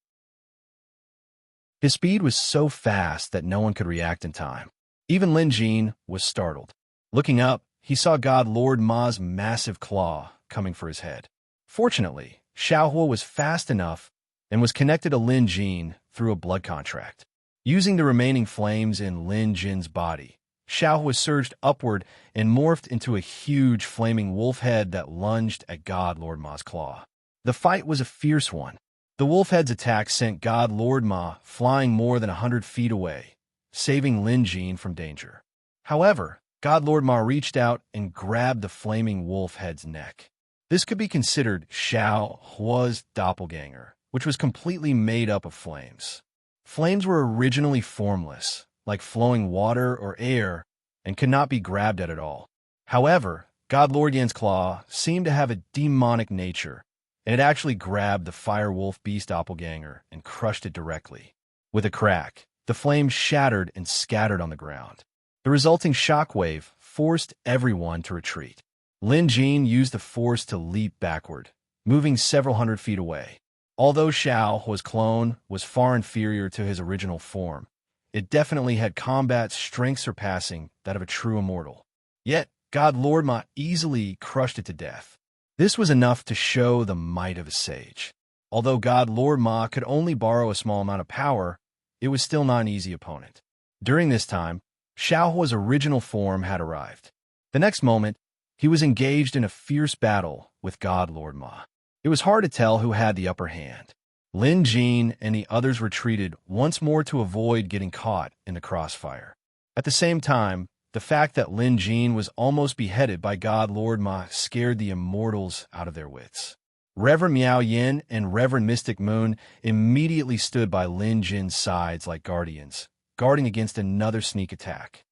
His speed was so fast that no one could react in time. Even Lin Jin was startled. Looking up, he saw God Lord Ma's massive claw coming for his head. Fortunately, Xiaohua was fast enough and was connected to Lin Jin through a blood contract. Using the remaining flames in Lin Jin's body, Xiaohua surged upward and morphed into a huge flaming wolf head that lunged at God Lord Ma's claw. The fight was a fierce one. The wolf head's attack sent God Lord Ma flying more than 100 feet away, saving Lin Jin from danger. However, God Lord Ma reached out and grabbed the flaming wolf head's neck. This could be considered Xiao Hua's doppelganger, which was completely made up of flames. Flames were originally formless, like flowing water or air, and could not be grabbed at all. However, God Lord Yan's claw seemed to have a demonic nature, and it actually grabbed the fire wolf beast doppelganger and crushed it directly. With a crack, the flames shattered and scattered on the ground. The resulting shockwave forced everyone to retreat. Lin Jin used the force to leap backward, moving several hundred feet away. Although Xiao Hua's clone was far inferior to his original form, it definitely had combat strength surpassing that of a true immortal. Yet, God Lord Ma easily crushed it to death. This was enough to show the might of a sage. Although God Lord Ma could only borrow a small amount of power, it was still not an easy opponent. During this time, Xiao Hua's original form had arrived. The next moment, he was engaged in a fierce battle with God Lord Ma. It was hard to tell who had the upper hand. Lin Jin and the others retreated once more to avoid getting caught in the crossfire. At the same time, the fact that Lin Jin was almost beheaded by God Lord Ma scared the immortals out of their wits. Reverend Miao Yin and Reverend Mystic Moon immediately stood by Lin Jin's sides like guardians, guarding against another sneak attack.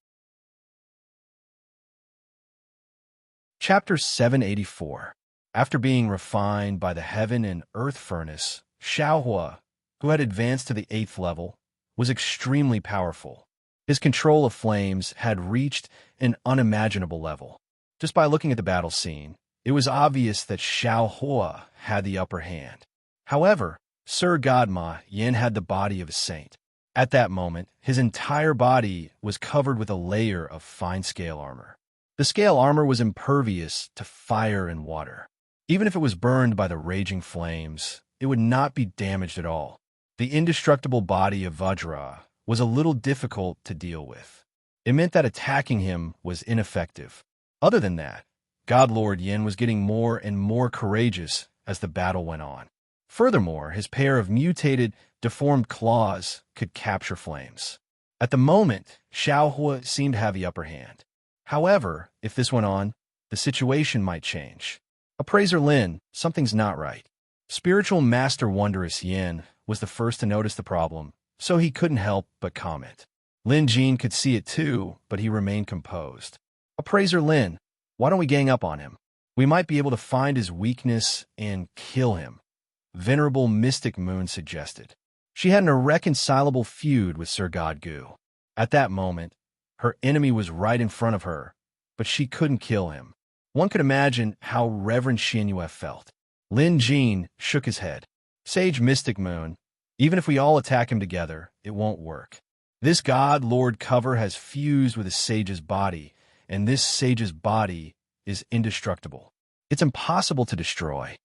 Chapter 784. After being refined by the heaven and earth furnace, Xiaohua, who had advanced to the 8th level, was extremely powerful. His control of flames had reached an unimaginable level. Just by looking at the battle scene, it was obvious that Xiaohua had the upper hand. However, Sir Godma Yin had the body of a saint. At that moment, his entire body was covered with a layer of fine scale armor. The scale armor was impervious to fire and water. Even if it was burned by the raging flames, it would not be damaged at all. The indestructible body of Vajra was a little difficult to deal with. It meant that attacking him was ineffective. Other than that, God Lord Yin was getting more and more courageous as the battle went on. Furthermore, his pair of mutated, deformed claws could capture flames. At the moment, Xiaohua seemed to have the upper hand. However, if this went on, the situation might change. Appraiser Lin, something's not right. Spiritual Master Wondrous Yin was the first to notice the problem, so he couldn't help but comment. Lin Jin could see it too, but he remained composed. Appraiser Lin, why don't we gang up on him? We might be able to find his weakness and kill him, Venerable Mystic Moon suggested. She had an irreconcilable feud with Sir Godgu. At that moment, her enemy was right in front of her, but she couldn't kill him. One could imagine how Reverend Xinyue felt. Lin Jin shook his head. Sage Mystic Moon, even if we all attack him together, it won't work. This God Lord cover has fused with a sage's body, and this sage's body is indestructible. It's impossible to destroy.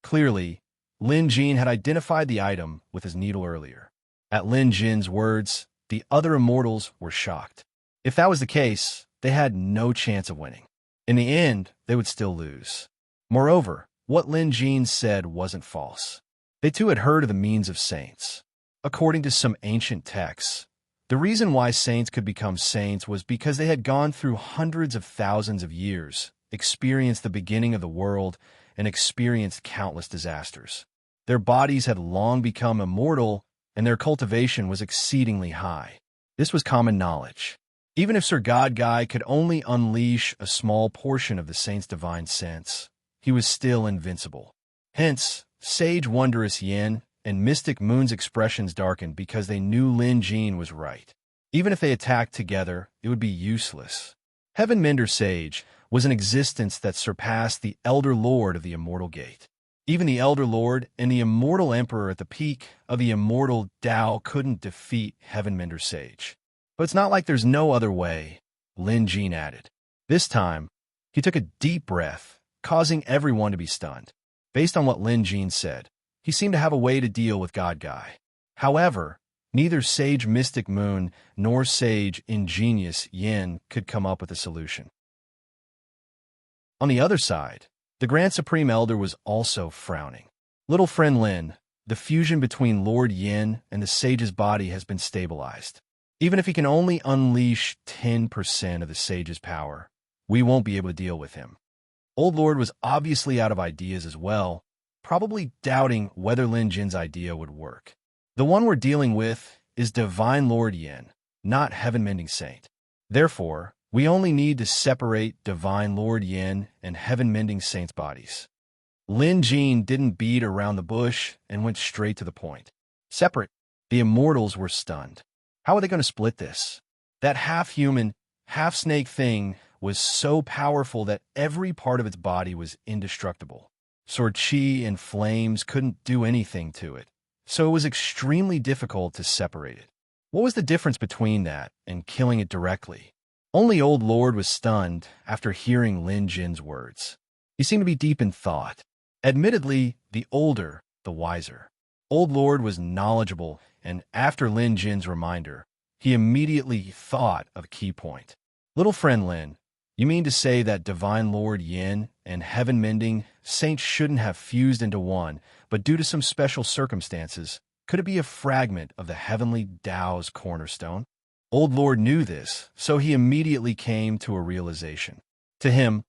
Clearly, Lin Jin had identified the item with his needle earlier. At Lin Jin's words, the other immortals were shocked. If that was the case, they had no chance of winning. In the end, they would still lose. Moreover, what Lin Jin said wasn't false. They too had heard of the means of saints. According to some ancient texts, the reason why saints could become saints was because they had gone through hundreds of thousands of years, experienced the beginning of the world, and experienced countless disasters. Their bodies had long become immortal, and their cultivation was exceedingly high. This was common knowledge. Even if Sir Godguy could only unleash a small portion of the saint's divine sense, he was still invincible. Hence, Sage Wondrous Yin and Mystic Moon's expressions darkened because they knew Lin Jin was right. Even if they attacked together, it would be useless. Heaven Mender Sage was an existence that surpassed the Elder Lord of the Immortal Gate. Even the Elder Lord and the Immortal Emperor at the peak of the immortal Tao couldn't defeat Heavenmender's sage. But it's not like there's no other way, Lin Jin added. This time, he took a deep breath, causing everyone to be stunned. Based on what Lin Jin said, he seemed to have a way to deal with God Guy. However, neither Sage Mystic Moon nor Sage Ingenious Yin could come up with a solution. On the other side, the Grand Supreme Elder was also frowning. Little friend Lin, the fusion between Lord Yin and the sage's body has been stabilized. Even if he can only unleash 10% of the sage's power, we won't be able to deal with him. Old Lord was obviously out of ideas as well, probably doubting whether Lin Jin's idea would work. The one we're dealing with is Divine Lord Yin, not Heaven-Mending Saint. Therefore, we only need to separate Divine Lord Yin and Heaven-Mending Saint's bodies. Lin Jin didn't beat around the bush and went straight to the point. Separate, the immortals were stunned. How are they going to split this? That half-human, half-snake thing was so powerful that every part of its body was indestructible. Sword chi and flames couldn't do anything to it, so it was extremely difficult to separate it. What was the difference between that and killing it directly? Only Old Lord was stunned after hearing Lin Jin's words. He seemed to be deep in thought. Admittedly, the older, the wiser. Old Lord was knowledgeable, and after Lin Jin's reminder, he immediately thought of a key point. Little friend Lin, you mean to say that Divine Lord Yin and Heaven-Mending Saint shouldn't have fused into one, but due to some special circumstances, could it be a fragment of the Heavenly Tao's cornerstone? Old Lord knew this, so he immediately came to a realization. To him,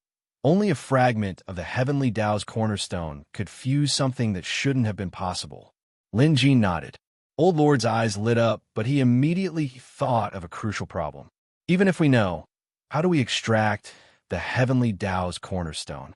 only a fragment of the Heavenly Tao's cornerstone could fuse something that shouldn't have been possible. Lin Jin nodded. Old Lord's eyes lit up, but he immediately thought of a crucial problem. Even if we know, how do we extract the Heavenly Tao's cornerstone?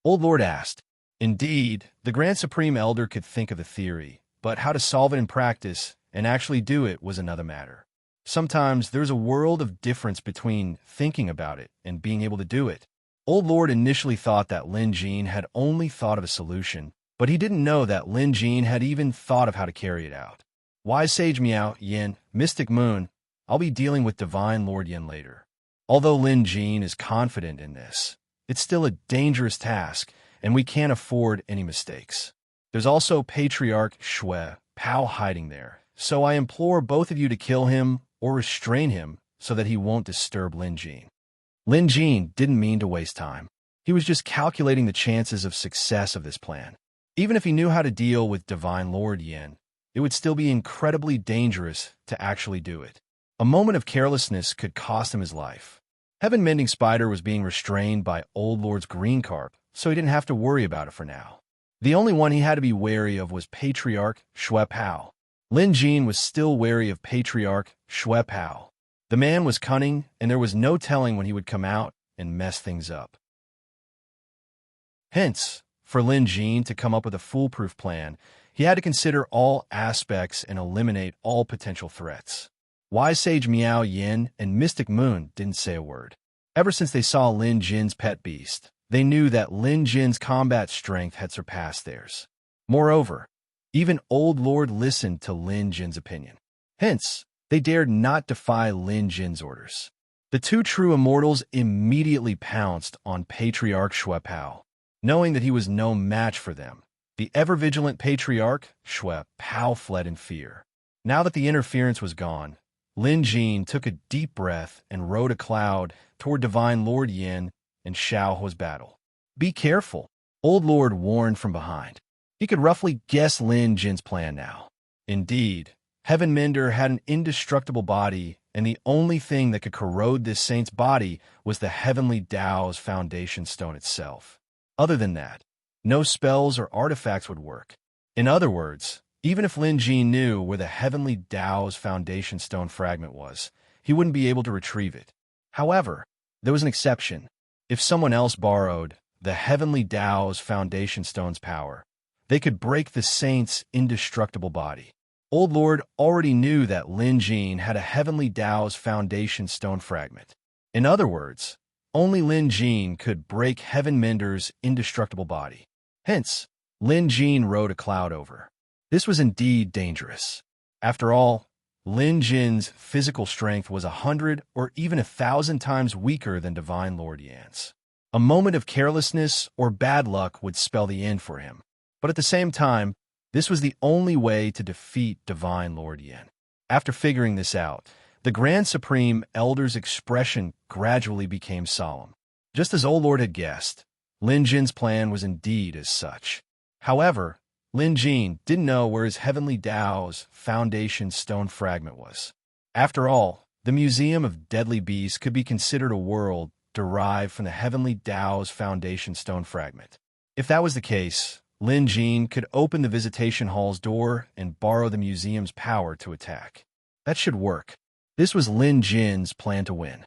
Old Lord asked. Indeed, the Grand Supreme Elder could think of the theory, but how to solve it in practice and actually do it was another matter. Sometimes there's a world of difference between thinking about it and being able to do it. Old Lord initially thought that Lin Jin had only thought of a solution, but he didn't know that Lin Jin had even thought of how to carry it out. Wise Sage Miao Yin, Mystic Moon, I'll be dealing with Divine Lord Yin later. Although Lin Jin is confident in this, it's still a dangerous task, and we can't afford any mistakes. There's also Patriarch Shui Pao hiding there, so I implore both of you to kill him or restrain him so that he won't disturb Lin Jin. Lin Jin didn't mean to waste time. He was just calculating the chances of success of this plan. Even if he knew how to deal with Divine Lord Yin, it would still be incredibly dangerous to actually do it. A moment of carelessness could cost him his life. Heaven-Mending Spider was being restrained by Old Lord's green carp, so he didn't have to worry about it for now. The only one he had to be wary of was Patriarch Shui Pao. Lin Jin was still wary of Patriarch Shui Pao. The man was cunning, and there was no telling when he would come out and mess things up. Hence, for Lin Jin to come up with a foolproof plan, he had to consider all aspects and eliminate all potential threats. Wise Sage Miao Yin and Mystic Moon didn't say a word. Ever since they saw Lin Jin's pet beast, they knew that Lin Jin's combat strength had surpassed theirs. Moreover, even Old Lord listened to Lin Jin's opinion. Hence, they dared not defy Lin Jin's orders. The two true immortals immediately pounced on Patriarch Shui Pao. Knowing that he was no match for them, the ever-vigilant Patriarch Shui Pao fled in fear. Now that the interference was gone, Lin Jin took a deep breath and rode a cloud toward Divine Lord Yin and Xiaohuo's battle. Be careful, Old Lord warned from behind. He could roughly guess Lin Jin's plan now. Indeed, Heaven Mender had an indestructible body, and the only thing that could corrode this saint's body was the Heavenly Tao's foundation stone itself. Other than that, no spells or artifacts would work. In other words, even if Lin Jin knew where the Heavenly Tao's foundation stone fragment was, he wouldn't be able to retrieve it. However, there was an exception. If someone else borrowed the Heavenly Tao's foundation stone's power, they could break the saint's indestructible body. Old Lord already knew that Lin Jin had a Heavenly Tao's foundation stone fragment. In other words, only Lin Jin could break Heaven Mender's indestructible body. Hence, Lin Jin rode a cloud over. This was indeed dangerous. After all, Lin Jin's physical strength was 100 or even 1,000 times weaker than Divine Lord Yan's. A moment of carelessness or bad luck would spell the end for him. But at the same time, this was the only way to defeat Divine Lord Yan. After figuring this out, the Grand Supreme Elder's expression gradually became solemn. Just as Old Lord had guessed, Lin Jin's plan was indeed as such. However, Lin Jin didn't know where his Heavenly Tao's foundation stone fragment was. After all, the Museum of Deadly Beasts could be considered a world derived from the Heavenly Tao's foundation stone fragment. If that was the case, Lin Jin could open the visitation hall's door and borrow the museum's power to attack. That should work. This was Lin Jin's plan to win.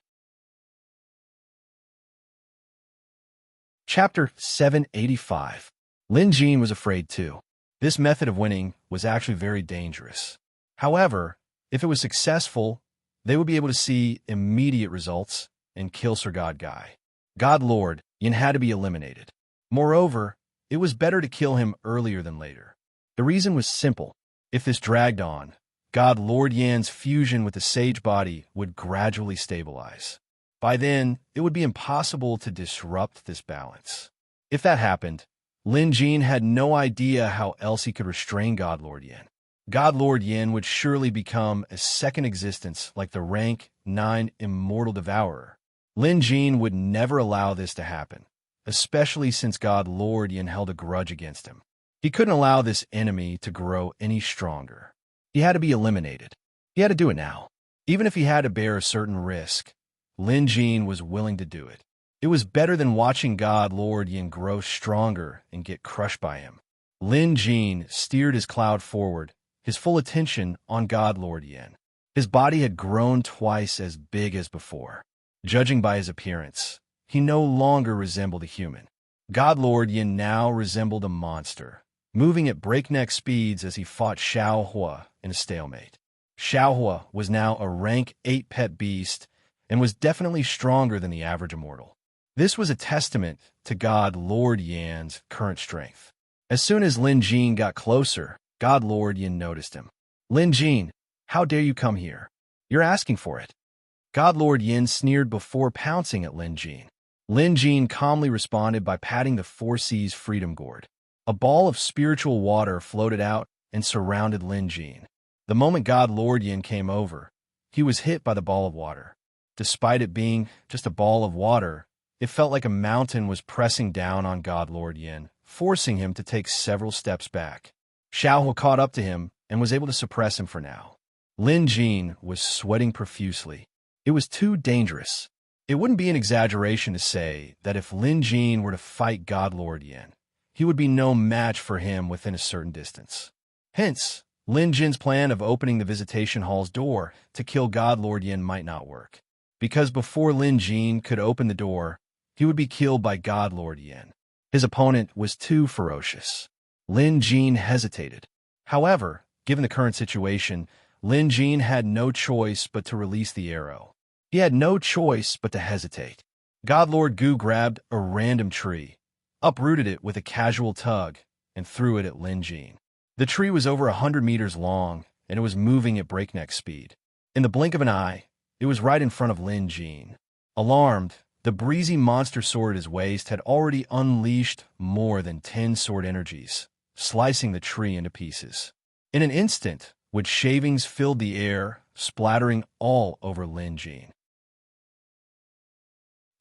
Chapter 785. Lin Jin was afraid too. This method of winning was actually very dangerous. However, if it was successful, they would be able to see immediate results and kill Sir God Guy. God Lord Yin had to be eliminated. Moreover, it was better to kill him earlier than later. The reason was simple. If this dragged on, God Lord Yan's fusion with the sage body would gradually stabilize. By then, it would be impossible to disrupt this balance. If that happened, Lin Jin had no idea how else he could restrain God Lord Yin. God Lord Yin would surely become a second existence like the rank 9 immortal devourer. Lin Jin would never allow this to happen, especially since God Lord Yin held a grudge against him. He couldn't allow this enemy to grow any stronger. He had to be eliminated. He had to do it now. Even if he had to bear a certain risk, Lin Jin was willing to do it. It was better than watching God Lord Yin grow stronger and get crushed by him. Lin Jin steered his cloud forward, his full attention on God Lord Yin. His body had grown twice as big as before. Judging by his appearance, he no longer resembled a human. God Lord Yin now resembled a monster, moving at breakneck speeds as he fought Xiao Hua in a stalemate. Xiao Hua was now a rank 8 pet beast and was definitely stronger than the average immortal. This was a testament to God Lord Yan's current strength. As soon as Lin Jin got closer, God Lord Yin noticed him. Lin Jin, how dare you come here? You're asking for it. God Lord Yin sneered before pouncing at Lin Jin. Lin Jin calmly responded by patting the Four Seas Freedom Gourd. A ball of spiritual water floated out and surrounded Lin Jin. The moment God Lord Yin came over, he was hit by the ball of water. Despite it being just a ball of water, it felt like a mountain was pressing down on God Lord Yin, forcing him to take several steps back. Xiao Hua caught up to him and was able to suppress him for now. Lin Jin was sweating profusely. It was too dangerous. It wouldn't be an exaggeration to say that if Lin Jin were to fight God Lord Yin, he would be no match for him within a certain distance. Hence, Lin Jin's plan of opening the visitation hall's door to kill God Lord Yin might not work. Because before Lin Jin could open the door, he would be killed by God Lord Yin. His opponent was too ferocious. Lin Jin hesitated. However, given the current situation, Lin Jin had no choice but to release the arrow. He had no choice but to hesitate. God Lord Gu grabbed a random tree, uprooted it with a casual tug, and threw it at Lin Jin. The tree was over 100 meters long, and it was moving at breakneck speed. In the blink of an eye, it was right in front of Lin Jin. Alarmed, the breezy monster sword at his waist had already unleashed more than 10 sword energies, slicing the tree into pieces. In an instant, wood shavings filled the air, splattering all over Lin Jin.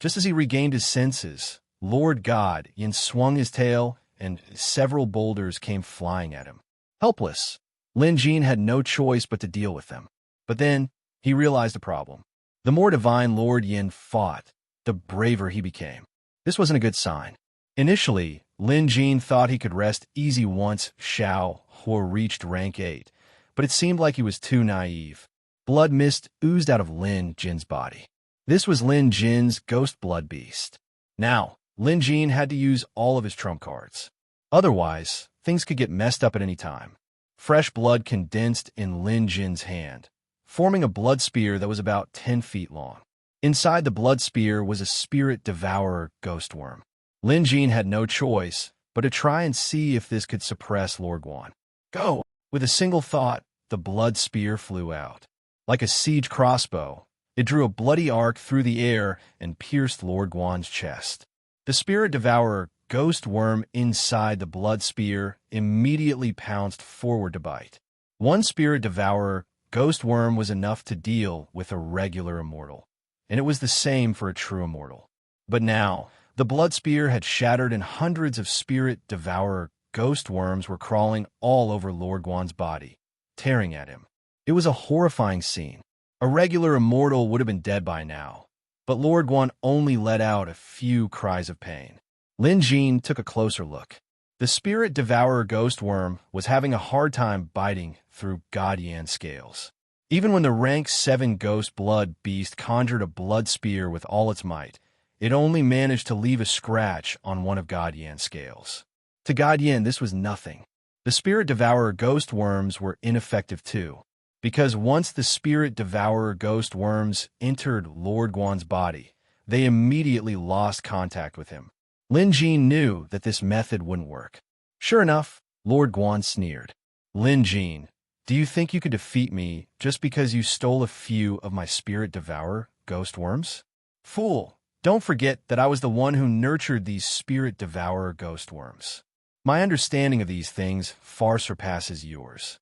Just as he regained his senses, Lord God Yin swung his tail, and several boulders came flying at him. Helpless, Lin Jin had no choice but to deal with them. But then, he realized the problem. The more Divine Lord Yin fought, the braver he became. This wasn't a good sign. Initially, Lin Jin thought he could rest easy once Xiao Hua reached rank 8, but it seemed like he was too naive. Blood mist oozed out of Lin Jin's body. This was Lin Jin's ghost blood beast. Now, Lin Jin had to use all of his trump cards. Otherwise, things could get messed up at any time. Fresh blood condensed in Lin Jin's hand, forming a blood spear that was about 10 feet long. Inside the blood spear was a spirit devourer ghost worm. Lin Jin had no choice but to try and see if this could suppress Lord Guan. Go! With a single thought, the blood spear flew out. Like a siege crossbow, it drew a bloody arc through the air and pierced Lord Guan's chest. The spirit devourer, ghost worm inside the blood spear, immediately pounced forward to bite. One spirit devourer, ghost worm, was enough to deal with a regular immortal, and it was the same for a true immortal. But now, the blood spear had shattered and hundreds of spirit devourer ghost worms were crawling all over Lord Guan's body, tearing at him. It was a horrifying scene. A regular immortal would have been dead by now, but Lord Guan only let out a few cries of pain. Lin Jin took a closer look. The spirit devourer ghost worm was having a hard time biting through God Yan scales. Even when the rank 7 ghost blood beast conjured a blood spear with all its might, it only managed to leave a scratch on one of God Yan's scales. To God Yan, this was nothing. The spirit devourer ghost worms were ineffective too, because once the spirit devourer ghost worms entered Lord Guan's body, they immediately lost contact with him. Lin Jin knew that this method wouldn't work. Sure enough, Lord Guan sneered. Lin Jin, do you think you could defeat me just because you stole a few of my spirit devourer ghost worms? Fool, don't forget that I was the one who nurtured these spirit devourer ghost worms. My understanding of these things far surpasses yours.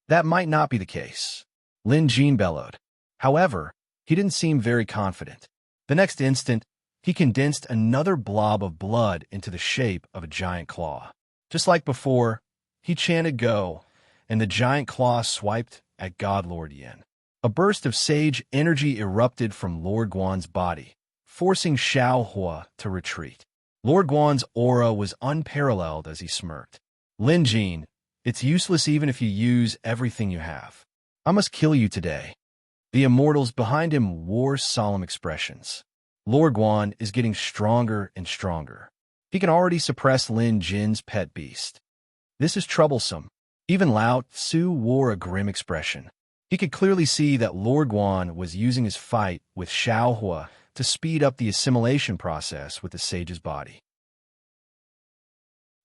That might not be the case, Lin Jin bellowed. However, he didn't seem very confident. The next instant, he condensed another blob of blood into the shape of a giant claw. Just like before, he chanted go, and the giant claw swiped at God Lord Yan. A burst of sage energy erupted from Lord Guan's body, forcing Xiao Hua to retreat. Lord Guan's aura was unparalleled as he smirked. Lin Jin, it's useless even if you use everything you have. I must kill you today. The immortals behind him wore solemn expressions. Lord Guan is getting stronger and stronger. He can already suppress Lin Jin's pet beast. This is troublesome. Even Lao Tzu wore a grim expression. He could clearly see that Lord Guan was using his fight with Xiao Hua to speed up the assimilation process with the sage's body.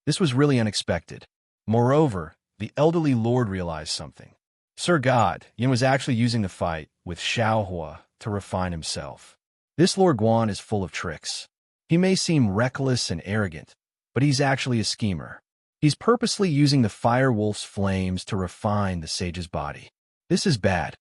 This was really unexpected. Moreover, the elderly lord realized something. Sir God Yan was actually using the fight with Xiao Hua to refine himself. This Lord Guan is full of tricks. He may seem reckless and arrogant, but he's actually a schemer. He's purposely using the fire wolf's flames to refine the sage's body. This is bad.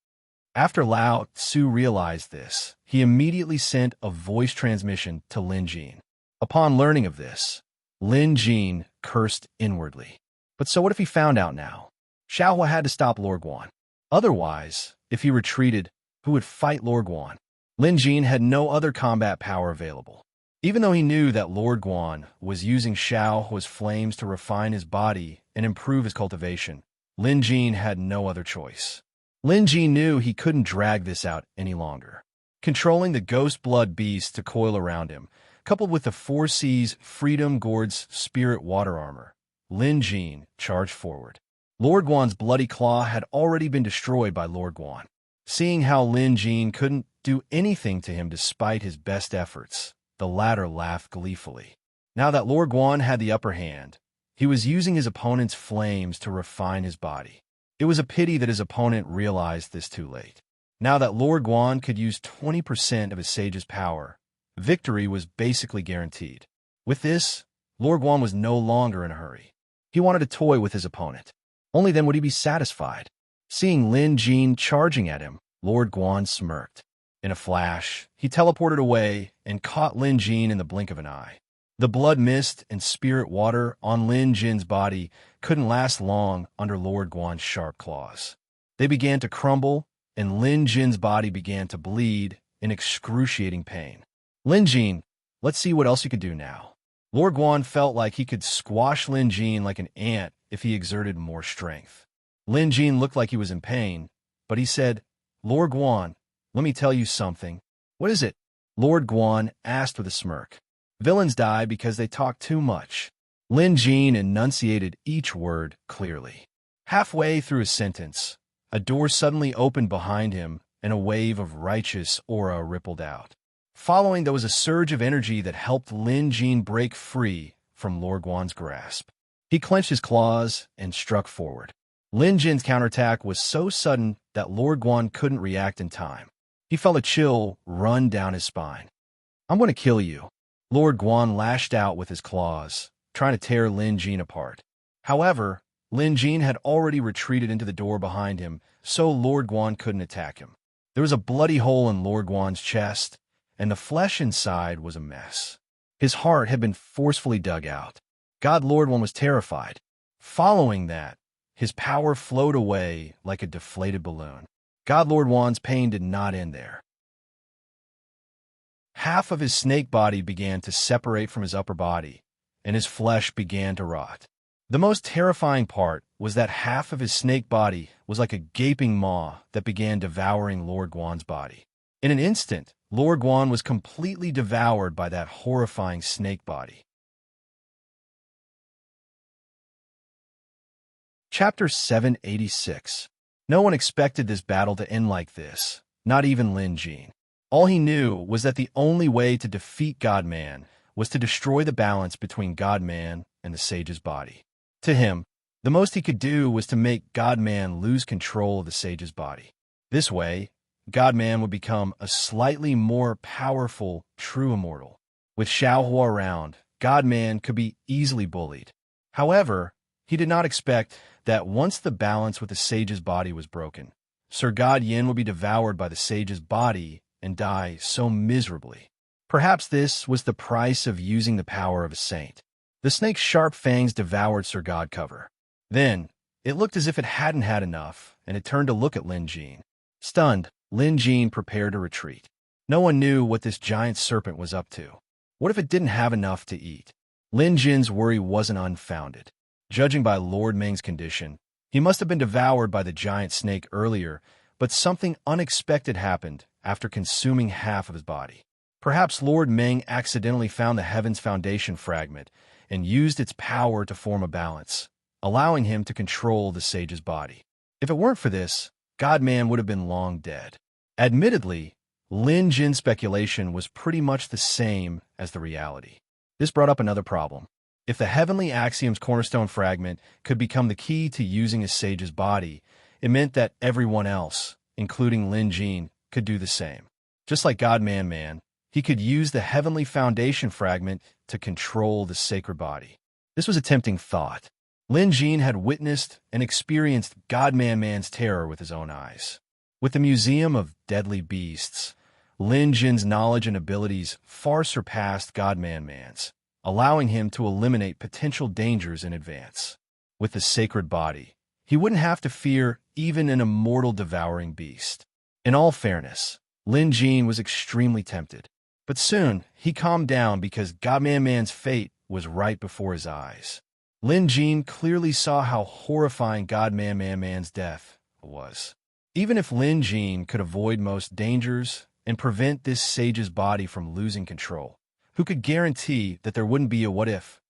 After Lao Tzu realized this, he immediately sent a voice transmission to Lin Jin. Upon learning of this, Lin Jin cursed inwardly. But so what if he found out now? Xiao Hua had to stop Lord Guan. Otherwise, if he retreated, who would fight Lord Guan? Lin Jin had no other combat power available. Even though he knew that Lord Guan was using Xiao Hua's flames to refine his body and improve his cultivation, Lin Jin had no other choice. Lin Jin knew he couldn't drag this out any longer. Controlling the ghost blood beast to coil around him, coupled with the Four Seas Freedom Gourd's spirit water armor, Lin Jin charged forward. Lord Guan's bloody claw had already been destroyed by Lord Guan. Seeing how Lin Jin couldn't do anything to him despite his best efforts, the latter laughed gleefully. Now that Lord Guan had the upper hand, he was using his opponent's flames to refine his body. It was a pity that his opponent realized this too late. Now that Lord Guan could use 20% of his sage's power, victory was basically guaranteed. With this, Lord Guan was no longer in a hurry. He wanted to toy with his opponent. Only then would he be satisfied. Seeing Lin Jin charging at him, Lord Guan smirked. In a flash, he teleported away and caught Lin Jin in the blink of an eye. The blood mist and spirit water on Lin Jin's body couldn't last long under Lord Guan's sharp claws. They began to crumble, and Lin Jin's body began to bleed in excruciating pain. Lin Jin, let's see what else you can do now. Lord Guan felt like he could squash Lin Jin like an ant if he exerted more strength. Lin Jin looked like he was in pain, but he said, Lord Guan, let me tell you something. What is it? Lord Guan asked with a smirk. Villains die because they talk too much. Lin Jin enunciated each word clearly. Halfway through his sentence, a door suddenly opened behind him and a wave of righteous aura rippled out. Following, there was a surge of energy that helped Lin Jin break free from Lord Guan's grasp. He clenched his claws and struck forward. Lin Jin's counterattack was so sudden that Lord Guan couldn't react in time. He felt a chill run down his spine. "I'm going to kill you." Lord Guan lashed out with his claws, trying to tear Lin Jin apart. However, Lin Jin had already retreated into the door behind him, so Lord Guan couldn't attack him. There was a bloody hole in Lord Guan's chest, and the flesh inside was a mess. His heart had been forcefully dug out. God Lord Guan was terrified. Following that, his power flowed away like a deflated balloon. God Lord Guan's pain did not end there. Half of his snake body began to separate from his upper body, and his flesh began to rot. The most terrifying part was that half of his snake body was like a gaping maw that began devouring Lord Guan's body. In an instant, Lord Guan was completely devoured by that horrifying snake body. Chapter 786. No one expected this battle to end like this, not even Lin Jin. All he knew was that the only way to defeat God-Man was to destroy the balance between God-Man and the sage's body. To him, the most he could do was to make God-Man lose control of the sage's body. This way, God-Man would become a slightly more powerful, true immortal. With Xiaohua around, God-Man could be easily bullied. However, he did not expect that once the balance with the sage's body was broken, Sir God Yin would be devoured by the sage's body and die so miserably. Perhaps this was the price of using the power of a saint. The snake's sharp fangs devoured Sir God cover. Then, it looked as if it hadn't had enough, and it turned to look at Lin Jin. Stunned, Lin Jin prepared to retreat. No one knew what this giant serpent was up to. What if it didn't have enough to eat? Lin Jin's worry wasn't unfounded. Judging by Lord Meng's condition, he must have been devoured by the giant snake earlier, but something unexpected happened after consuming half of his body. Perhaps Lord Meng accidentally found the Heaven's Foundation fragment and used its power to form a balance, allowing him to control the sage's body. If it weren't for this, God-Man would have been long dead. Admittedly, Lin Jin's speculation was pretty much the same as the reality. This brought up another problem. If the Heavenly Axiom's cornerstone fragment could become the key to using a sage's body, it meant that everyone else, including Lin Jin, could do the same. Just like God-Man, he could use the Heavenly Foundation fragment to control the sacred body. This was a tempting thought. Lin Jin had witnessed and experienced God-Man's terror with his own eyes. With the Museum of Deadly Beasts, Lin Jin's knowledge and abilities far surpassed God-Man's, allowing him to eliminate potential dangers in advance. With the sacred body, he wouldn't have to fear even an immortal devouring beast. In all fairness, Lin Jin was extremely tempted. But soon, he calmed down because God-Man's fate was right before his eyes. Lin Jin clearly saw how horrifying God-Man's death was. Even if Lin Jin could avoid most dangers and prevent this sage's body from losing control, who could guarantee that there wouldn't be a what-if?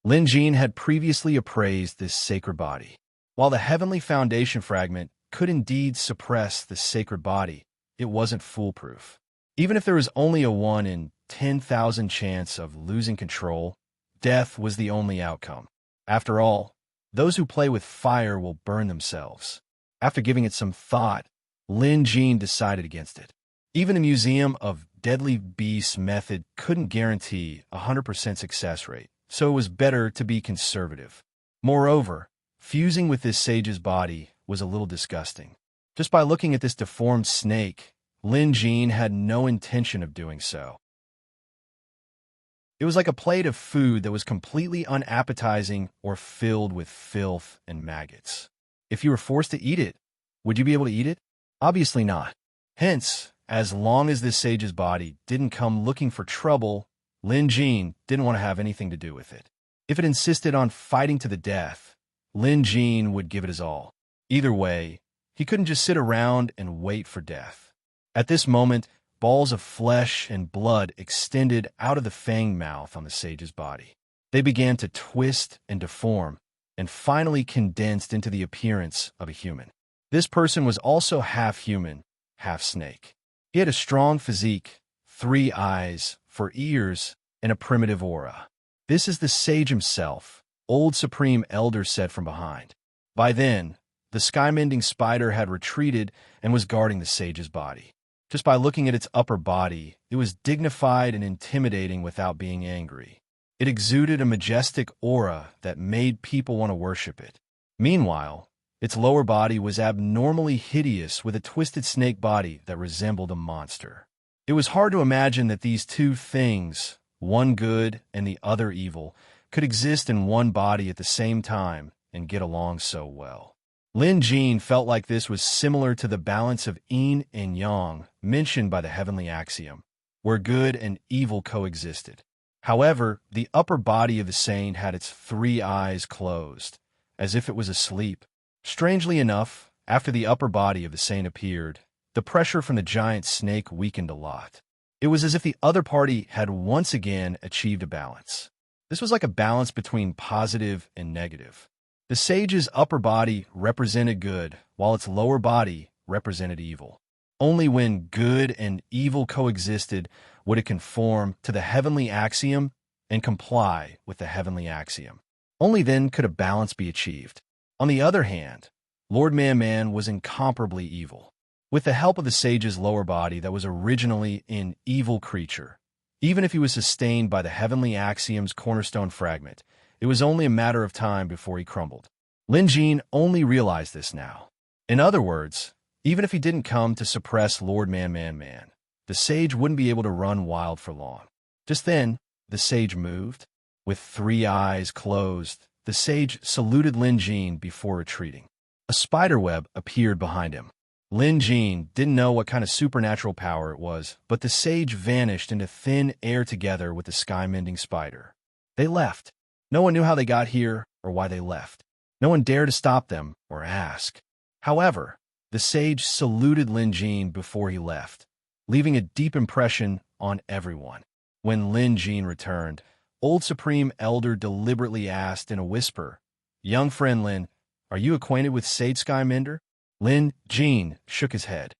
Lin Jin had previously appraised this sacred body. While the Heavenly Foundation fragment could indeed suppress the sacred body, it wasn't foolproof. Even if there was only a 1 in 10,000 chance of losing control, death was the only outcome. After all, those who play with fire will burn themselves. After giving it some thought, Lin Jin decided against it. Even the Museum of Deadly Beasts method couldn't guarantee a 100% success rate, so it was better to be conservative. Moreover, fusing with this sage's body was a little disgusting. Just by looking at this deformed snake, Lin Jin had no intention of doing so. It was like a plate of food that was completely unappetizing or filled with filth and maggots. If you were forced to eat it, would you be able to eat it? Obviously not. Hence, as long as this sage's body didn't come looking for trouble, Lin Jin didn't want to have anything to do with it. If it insisted on fighting to the death, Lin Jin would give it his all. Either way, he couldn't just sit around and wait for death. At this moment, balls of flesh and blood extended out of the fanged mouth on the sage's body. They began to twist and deform, and finally condensed into the appearance of a human. This person was also half human, half snake. He had a strong physique, 3 eyes, 4 ears, and a primitive aura. "This is the sage himself," old Supreme Elder said from behind. By then, the sky-mending spider had retreated and was guarding the sage's body. Just by looking at its upper body, it was dignified and intimidating without being angry. It exuded a majestic aura that made people want to worship it. Meanwhile, its lower body was abnormally hideous with a twisted snake body that resembled a monster. It was hard to imagine that these two things, one good and the other evil, could exist in one body at the same time and get along so well. Lin Jin felt like this was similar to the balance of yin and yang mentioned by the heavenly axiom, where good and evil coexisted. However, the upper body of the saint had its 3 eyes closed, as if it was asleep. Strangely enough, after the upper body of the saint appeared, the pressure from the giant snake weakened a lot. It was as if the other party had once again achieved a balance. This was like a balance between positive and negative. The sage's upper body represented good, while its lower body represented evil. Only when good and evil coexisted would it conform to the heavenly axiom and comply with the heavenly axiom. Only then could a balance be achieved. On the other hand, Lord Man-Man was incomparably evil. With the help of the sage's lower body that was originally an evil creature, even if he was sustained by the heavenly axiom's cornerstone fragment, it was only a matter of time before he crumbled. Lin Jin only realized this now. In other words, even if he didn't come to suppress Lord Man-Man-Man, the sage wouldn't be able to run wild for long. Just then, the sage moved. With 3 eyes closed, the sage saluted Lin Jin before retreating. A spiderweb appeared behind him. Lin Jin didn't know what kind of supernatural power it was, but the sage vanished into thin air together with the sky-mending spider. They left. No one knew how they got here or why they left. No one dared to stop them or ask. However, the sage saluted Lin Jin before he left, leaving a deep impression on everyone. When Lin Jin returned, old Supreme Elder deliberately asked in a whisper, "Young friend Lin, are you acquainted with Sage Skymender?" Lin Jin shook his head.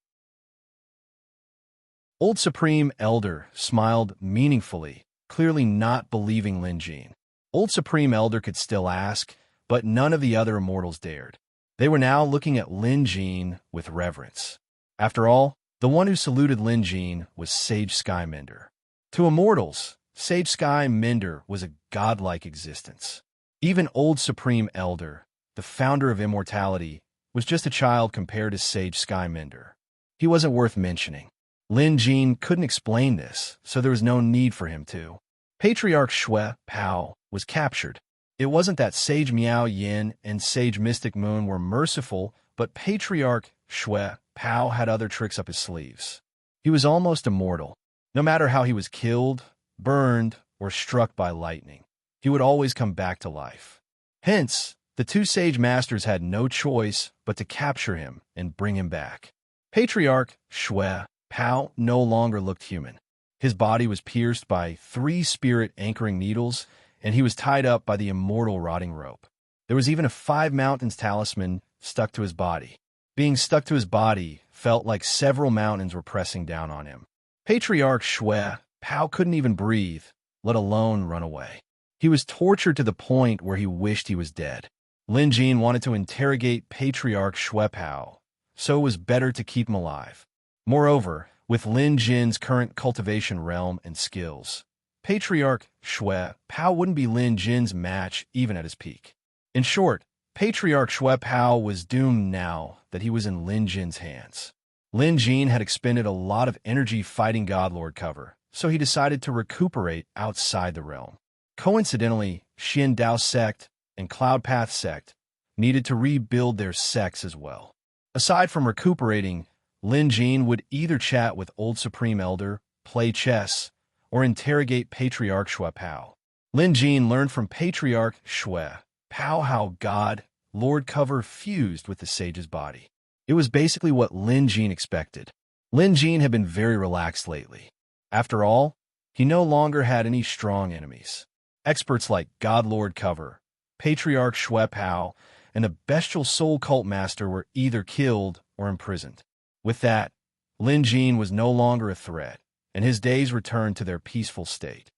Old Supreme Elder smiled meaningfully, clearly not believing Lin Jin. Old Supreme Elder could still ask, but none of the other immortals dared. They were now looking at Lin Jin with reverence. After all, the one who saluted Lin Jin was Sage Skymender. To immortals, Sage Skymender was a godlike existence. Even Old Supreme Elder, the founder of immortality, was just a child compared to Sage Skymender. He wasn't worth mentioning. Lin Jin couldn't explain this, so there was no need for him to. Patriarch Shui Pao was captured. It wasn't that Sage Miao Yin and Sage Mystic Moon were merciful, but Patriarch Shui Pao had other tricks up his sleeves. He was almost immortal. No matter how he was killed, burned, or struck by lightning, he would always come back to life. Hence, the 2 sage masters had no choice but to capture him and bring him back. Patriarch Shui Pao no longer looked human. His body was pierced by 3 spirit anchoring needles, and he was tied up by the immortal rotting rope. There was even a 5 mountains talisman stuck to his body. Being stuck to his body felt like several mountains were pressing down on him. Patriarch Shui Pao couldn't even breathe, let alone run away. He was tortured to the point where he wished he was dead. Lin Jin wanted to interrogate Patriarch Shui Pao, so it was better to keep him alive. Moreover, with Lin Jin's current cultivation realm and skills, Patriarch Shui Pao wouldn't be Lin Jin's match even at his peak. In short, Patriarch Shui Pao was doomed now that he was in Lin Jin's hands. Lin Jin had expended a lot of energy fighting Godlord cover, so he decided to recuperate outside the realm. Coincidentally, Xin Dao Sect and Cloud Path Sect needed to rebuild their sects as well. Aside from recuperating, Lin Jin would either chat with Old Supreme Elder, play chess, or interrogate Patriarch Shui Pao. Lin Jin learned from Patriarch Shui Pao how God, Lord Cover fused with the sage's body. It was basically what Lin Jin expected. Lin Jin had been very relaxed lately. After all, he no longer had any strong enemies. Experts like God Lord Cover, Patriarch Shui Pao, and the bestial soul cult master were either killed or imprisoned. With that, Lin Jin was no longer a threat, and his days returned to their peaceful state.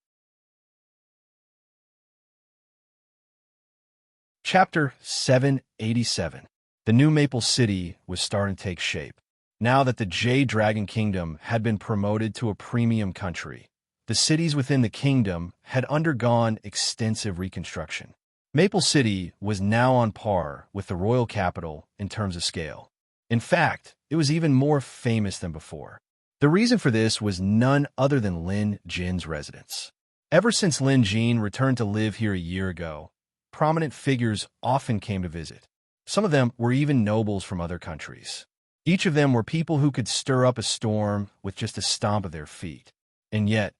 Chapter 787. The new Maple City was starting to take shape. Now that the Jade Dragon Kingdom had been promoted to a premium country, the cities within the kingdom had undergone extensive reconstruction. Maple City was now on par with the royal capital in terms of scale. In fact, it was even more famous than before. The reason for this was none other than Lin Jin's residence. Ever since Lin Jin returned to live here a year ago, prominent figures often came to visit. Some of them were even nobles from other countries. Each of them were people who could stir up a storm with just a stomp of their feet. And yet,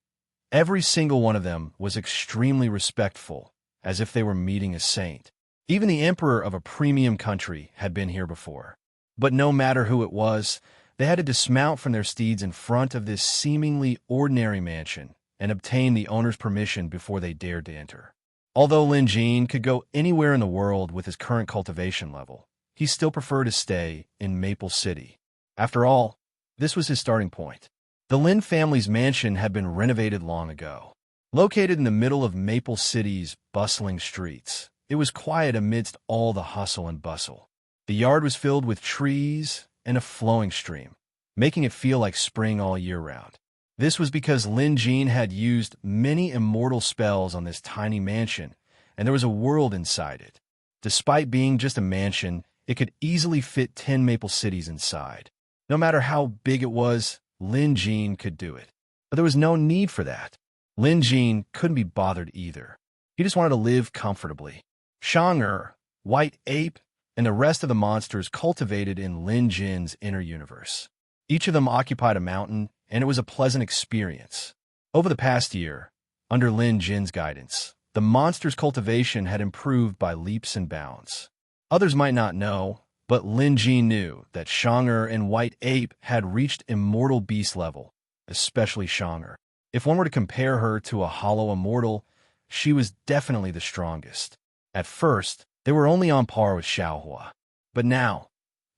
every single one of them was extremely respectful, as if they were meeting a saint. Even the emperor of a premium country had been here before. But no matter who it was, they had to dismount from their steeds in front of this seemingly ordinary mansion and obtain the owner's permission before they dared to enter. Although Lin Jin could go anywhere in the world with his current cultivation level, he still preferred to stay in Maple City. After all, this was his starting point. The Lin family's mansion had been renovated long ago. Located in the middle of Maple City's bustling streets, it was quiet amidst all the hustle and bustle. The yard was filled with trees and a flowing stream, making it feel like spring all year round. This was because Lin Jin had used many immortal spells on this tiny mansion, and there was a world inside it. Despite being just a mansion, it could easily fit 10 Maple Cities inside. No matter how big it was, Lin Jin could do it. But there was no need for that. Lin Jin couldn't be bothered either. He just wanted to live comfortably. Shang-Er, White Ape, and the rest of the monsters cultivated in Lin Jin's inner universe. Each of them occupied a mountain, and it was a pleasant experience. Over the past year, under Lin Jin's guidance, the monsters' cultivation had improved by leaps and bounds. Others might not know, but Lin Jin knew that Shang-Er and White Ape had reached immortal beast level, especially Shang-Er. If one were to compare her to a hollow immortal, she was definitely the strongest. At first, they were only on par with Xiaohua. But now,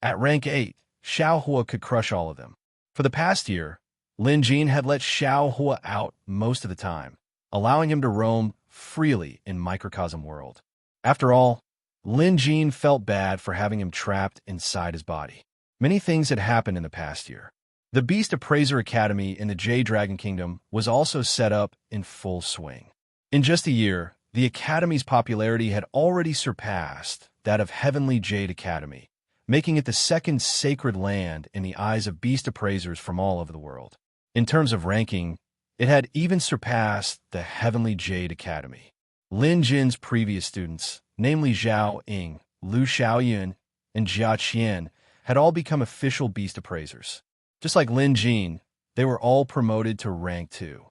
at rank 8, Xiaohua could crush all of them. For the past year, Lin Jin had let Xiaohua out most of the time, allowing him to roam freely in Microcosm World. After all, Lin Jin felt bad for having him trapped inside his body. Many things had happened in the past year. The Beast Appraiser Academy in the Jade Dragon Kingdom was also set up in full swing. In just a year, the Academy's popularity had already surpassed that of Heavenly Jade Academy, making it the second sacred land in the eyes of beast appraisers from all over the world. In terms of ranking, it had even surpassed the Heavenly Jade Academy. Lin Jin's previous students, namely Zhao Ying, Lu Xiaoyun, and Jia Qian, had all become official beast appraisers. Just like Lin Jin, they were all promoted to rank 2.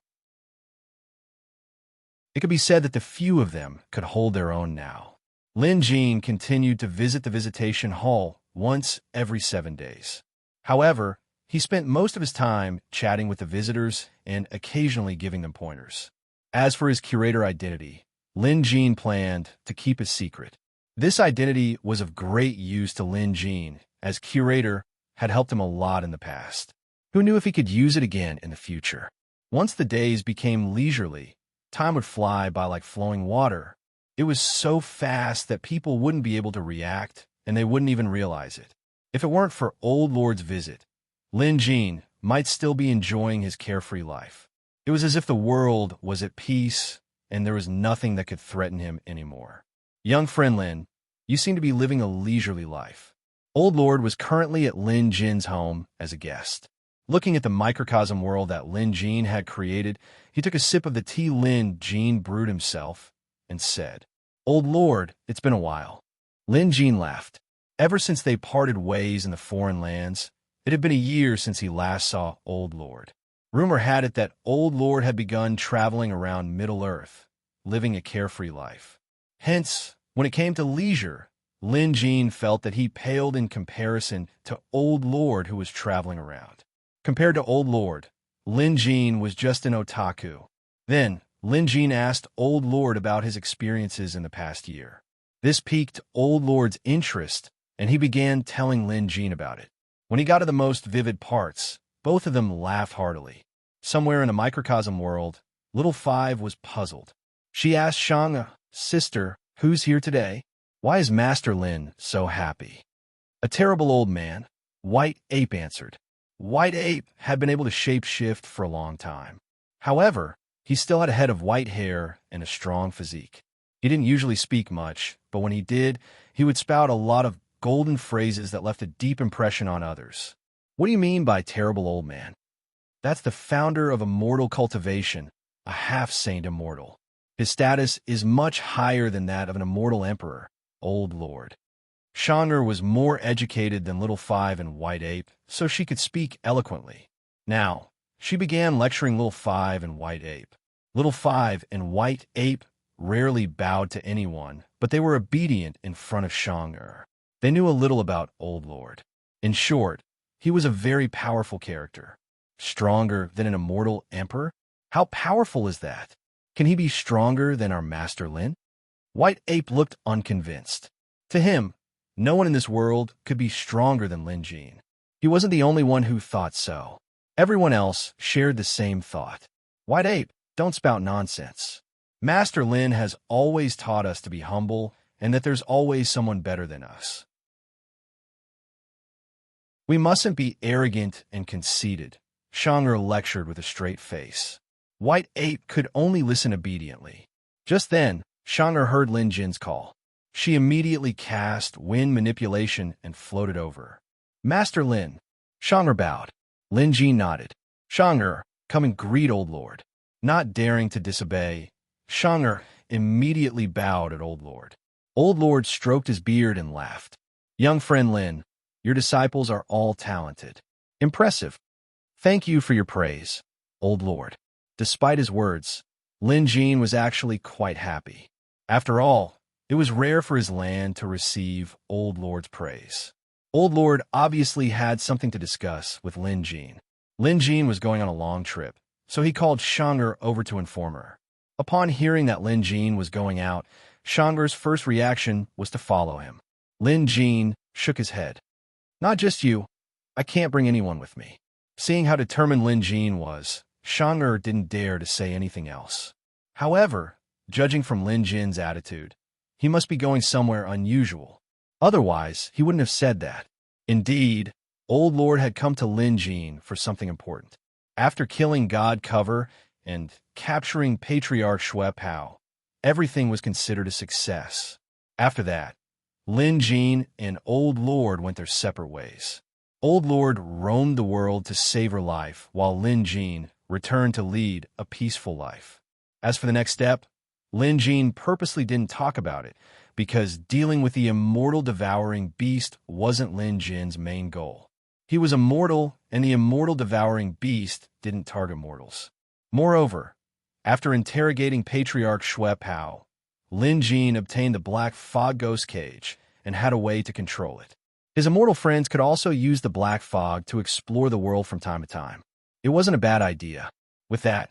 It could be said that the few of them could hold their own now. Lin Jin continued to visit the visitation hall once every 7 days. However, he spent most of his time chatting with the visitors and occasionally giving them pointers. As for his curator identity, Lin Jin planned to keep it secret. This identity was of great use to Lin Jin, as curator had helped him a lot in the past. Who knew if he could use it again in the future? Once the days became leisurely, time would fly by like flowing water. It was so fast that people wouldn't be able to react, and they wouldn't even realize it. If it weren't for Old Lord's visit, Lin Jin might still be enjoying his carefree life. It was as if the world was at peace, and there was nothing that could threaten him anymore. Young friend Lin, you seem to be living a leisurely life. Old Lord was currently at Lin Jin's home as a guest. Looking at the microcosm world that Lin Jin had created, he took a sip of the tea Lin Jin brewed himself and said, "Old Lord, it's been a while." Lin Jin laughed. Ever since they parted ways in the foreign lands, it had been a year since he last saw Old Lord. Rumor had it that Old Lord had begun traveling around Middle-earth, living a carefree life. Hence, when it came to leisure, Lin Jin felt that he paled in comparison to Old Lord who was traveling around. Compared to Old Lord, Lin Jin was just an otaku. Then, Lin Jin asked Old Lord about his experiences in the past year. This piqued Old Lord's interest, and he began telling Lin Jin about it. When he got to the most vivid parts, both of them laughed heartily. Somewhere in the microcosm world, Little Five was puzzled. She asked Shang, "Sister, who's here today?" Why is Master Lin so happy? A terrible old man, White Ape answered. White Ape had been able to shape-shift for a long time. However, he still had a head of white hair and a strong physique. He didn't usually speak much, but when he did, he would spout a lot of golden phrases that left a deep impression on others. What do you mean by terrible old man? That's the founder of Immortal Cultivation, a half-saint immortal. His status is much higher than that of an immortal emperor, Old Lord. Shanger was more educated than Little Five and White Ape, so she could speak eloquently. Now, she began lecturing Little Five and White Ape. Little Five and White Ape rarely bowed to anyone, but they were obedient in front of Shanger. They knew a little about Old Lord. In short, he was a very powerful character. Stronger than an immortal emperor? How powerful is that? Can he be stronger than our Master Lin? White Ape looked unconvinced. To him, no one in this world could be stronger than Lin Jin. He wasn't the only one who thought so. Everyone else shared the same thought. White Ape, don't spout nonsense. Master Lin has always taught us to be humble and that there's always someone better than us. We mustn't be arrogant and conceited, Shanger lectured with a straight face. White Ape could only listen obediently. Just then, Shanger heard Lin Jin's call. She immediately cast wind manipulation and floated over. Master Lin. Shanger bowed. Lin Jin nodded. Shanger, come and greet Old Lord. Not daring to disobey, Shanger immediately bowed at Old Lord. Old Lord stroked his beard and laughed. Young friend Lin, your disciples are all talented. Impressive. Thank you for your praise, Old Lord. Despite his words, Lin Jin was actually quite happy. After all, it was rare for his land to receive Old Lord's praise. Old Lord obviously had something to discuss with Lin Jin. Lin Jin was going on a long trip, so he called Shanger over to inform her. Upon hearing that Lin Jin was going out, Shanger's first reaction was to follow him. Lin Jin shook his head. Not just you. I can't bring anyone with me. Seeing how determined Lin Jin was, Shanger didn't dare to say anything else. However, judging from Lin Jin's attitude, he must be going somewhere unusual. Otherwise, he wouldn't have said that. Indeed, Old Lord had come to Lin Jin for something important. After killing God Cover and capturing Patriarch Xue Pao, everything was considered a success. After that, Lin Jin and Old Lord went their separate ways. Old Lord roamed the world to save her life, while Lin Jin returned to lead a peaceful life. As for the next step, Lin Jin purposely didn't talk about it, because dealing with the immortal devouring beast wasn't Lin Jin's main goal. He was immortal, and the immortal devouring beast didn't target mortals. Moreover, after interrogating Patriarch Xue Pao, Lin Jin obtained the Black Fog Ghost Cage and had a way to control it. His immortal friends could also use the Black Fog to explore the world from time to time. It wasn't a bad idea. With that,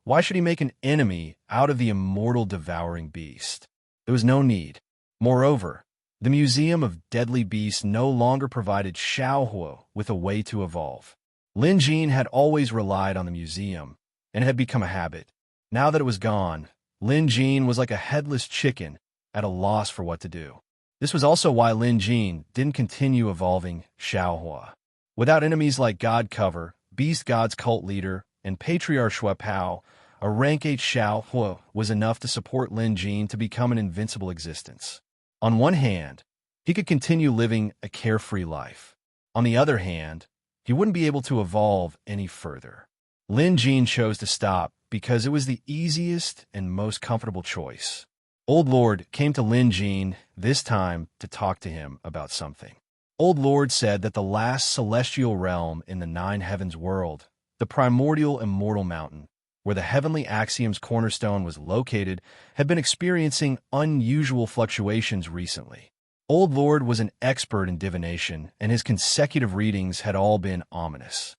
why should he make an enemy out of the immortal devouring beast? There was no need. Moreover, the Museum of Deadly Beasts no longer provided Xiaohuo with a way to evolve. Lin Jin had always relied on the museum, and it had become a habit. Now that it was gone, Lin Jin was like a headless chicken at a loss for what to do. This was also why Lin Jin didn't continue evolving Xiaohua. Without enemies like God Cover, Beast God's cult leader, and Patriarch Xue Pao, a rank 8 Xiaohua was enough to support Lin Jin to become an invincible existence. On one hand, he could continue living a carefree life. On the other hand, he wouldn't be able to evolve any further. Lin Jin chose to stop because it was the easiest and most comfortable choice. Old Lord came to Lin Jin this time to talk to him about something. Old Lord said that the last celestial realm in the Nine Heavens world, the primordial immortal mountain, where the heavenly axiom's cornerstone was located, had been experiencing unusual fluctuations recently. Old Lord was an expert in divination, and his consecutive readings had all been ominous.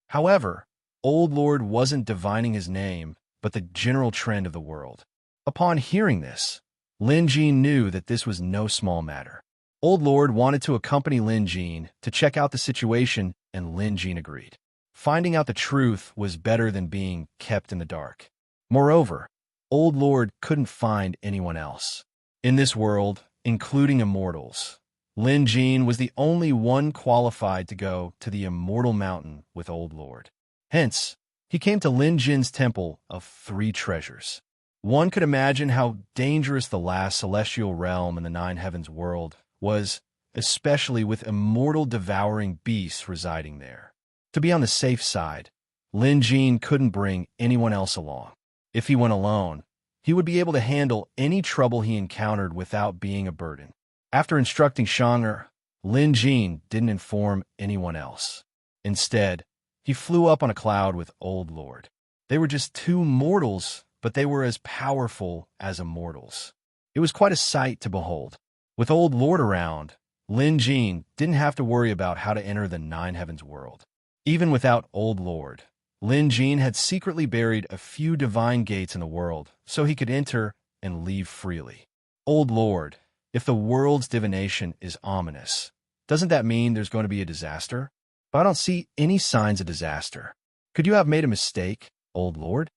However, Old Lord wasn't divining his name, but the general trend of the world. Upon hearing this, Lin Jin knew that this was no small matter. Old Lord wanted to accompany Lin Jin to check out the situation, and Lin Jin agreed. Finding out the truth was better than being kept in the dark. Moreover, Old Lord couldn't find anyone else. In this world, including immortals, Lin Jin was the only one qualified to go to the immortal mountain with Old Lord. Hence, he came to Lin Jin's temple of 3 treasures. One could imagine how dangerous the last celestial realm in the 9 heavens world was, especially with immortal devouring beasts residing there. To be on the safe side, Lin Jin couldn't bring anyone else along. If he went alone, he would be able to handle any trouble he encountered without being a burden. After instructing Shang'er, Lin Jin didn't inform anyone else. Instead, he flew up on a cloud with Old Lord. They were just 2 mortals, but they were as powerful as immortals. It was quite a sight to behold. With Old Lord around, Lin Jin didn't have to worry about how to enter the 9 heavens world. Even without Old Lord, Lin Jin had secretly buried a few divine gates in the world so he could enter and leave freely. Old Lord, if the world's divination is ominous, doesn't that mean there's going to be a disaster? But I don't see any signs of disaster. Could you have made a mistake, Old Lord?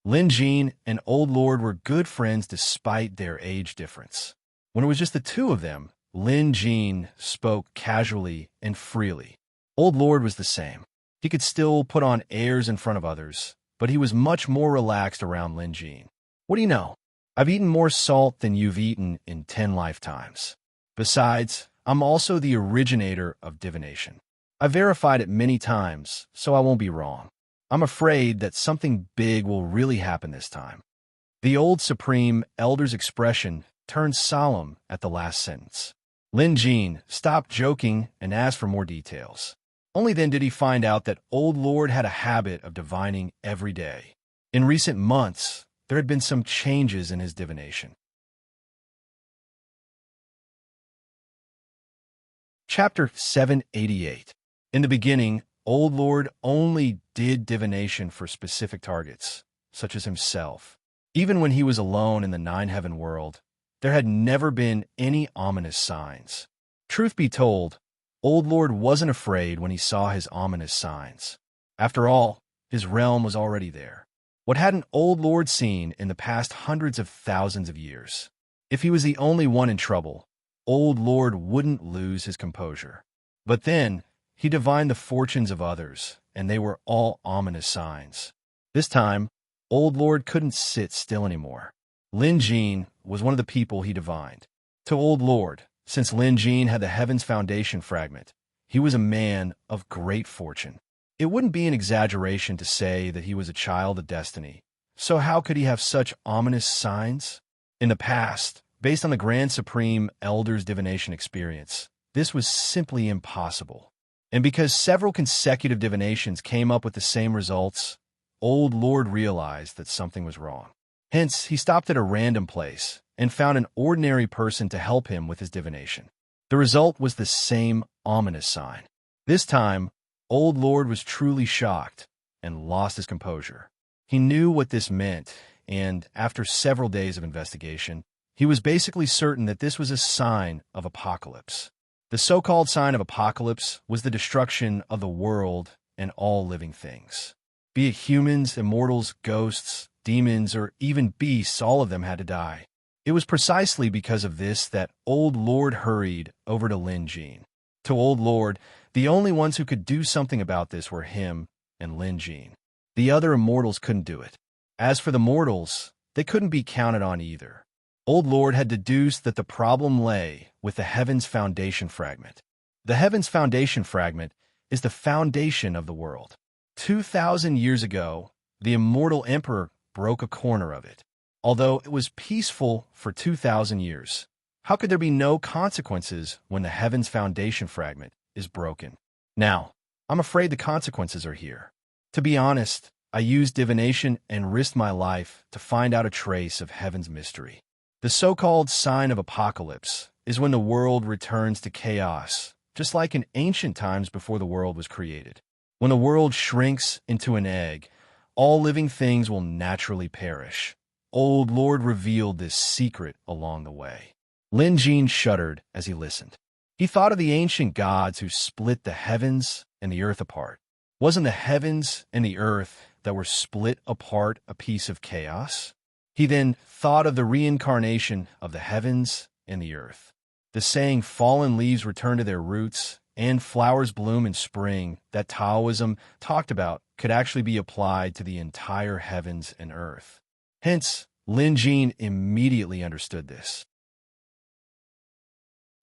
Lin Jin and Old Lord were good friends despite their age difference. When it was just the 2 of them, Lin Jin spoke casually and freely. Old Lord was the same. He could still put on airs in front of others, but he was much more relaxed around Lin Jin. What do you know? I've eaten more salt than you've eaten in 10 lifetimes. Besides, I'm also the originator of divination. I verified it many times, so I won't be wrong. I'm afraid that something big will really happen this time. The old Supreme Elder's expression turned solemn at the last sentence. Lin Jin stopped joking and asked for more details. Only then did he find out that Old Lord had a habit of divining every day. In recent months, there had been some changes in his divination. Chapter 788. In the beginning, Old Lord only did divination for specific targets, such as himself. Even when he was alone in the 9 heaven world, there had never been any ominous signs. Truth be told, Old Lord wasn't afraid when he saw his ominous signs. After all, his realm was already there. What hadn't Old Lord seen in the past hundreds of thousands of years? If he was the only one in trouble, Old Lord wouldn't lose his composure. But then, he divined the fortunes of others, and they were all ominous signs. This time, Old Lord couldn't sit still anymore. Lin Jin was one of the people he divined. To Old Lord, since Lin Jin had the Heaven's Foundation fragment, he was a man of great fortune. It wouldn't be an exaggeration to say that he was a child of destiny. So how could he have such ominous signs? In the past, based on the Grand Supreme Elder's divination experience, this was simply impossible. And because several consecutive divinations came up with the same results, Old Lord realized that something was wrong. Hence, he stopped at a random place and found an ordinary person to help him with his divination. The result was the same ominous sign. This time, Old Lord was truly shocked and lost his composure. He knew what this meant, and after several days of investigation, he was basically certain that this was a sign of apocalypse. The so-called sign of apocalypse was the destruction of the world and all living things. Be it humans, immortals, ghosts, demons, or even beasts, all of them had to die. It was precisely because of this that Old Lord hurried over to Lin Jin. To Old Lord, the only ones who could do something about this were him and Lin Jin. The other immortals couldn't do it. As for the mortals, they couldn't be counted on either. Old Lord had deduced that the problem lay with the Heaven's Foundation fragment. The Heaven's Foundation fragment is the foundation of the world. 2,000 years ago, the immortal emperor broke a corner of it. Although it was peaceful for 2,000 years, how could there be no consequences when the Heaven's Foundation fragment is broken? Now, I'm afraid the consequences are here. To be honest, I used divination and risked my life to find out a trace of Heaven's mystery. The so-called sign of apocalypse is when the world returns to chaos, just like in ancient times before the world was created. When the world shrinks into an egg, all living things will naturally perish. Old Lord revealed this secret along the way. Lin Jin shuddered as he listened. He thought of the ancient gods who split the heavens and the earth apart. Wasn't the heavens and the earth that were split apart a piece of chaos? He then thought of the reincarnation of the heavens and the earth. The saying, fallen leaves return to their roots and flowers bloom in spring, that Taoism talked about, could actually be applied to the entire heavens and earth. Hence, Lin Jin immediately understood this.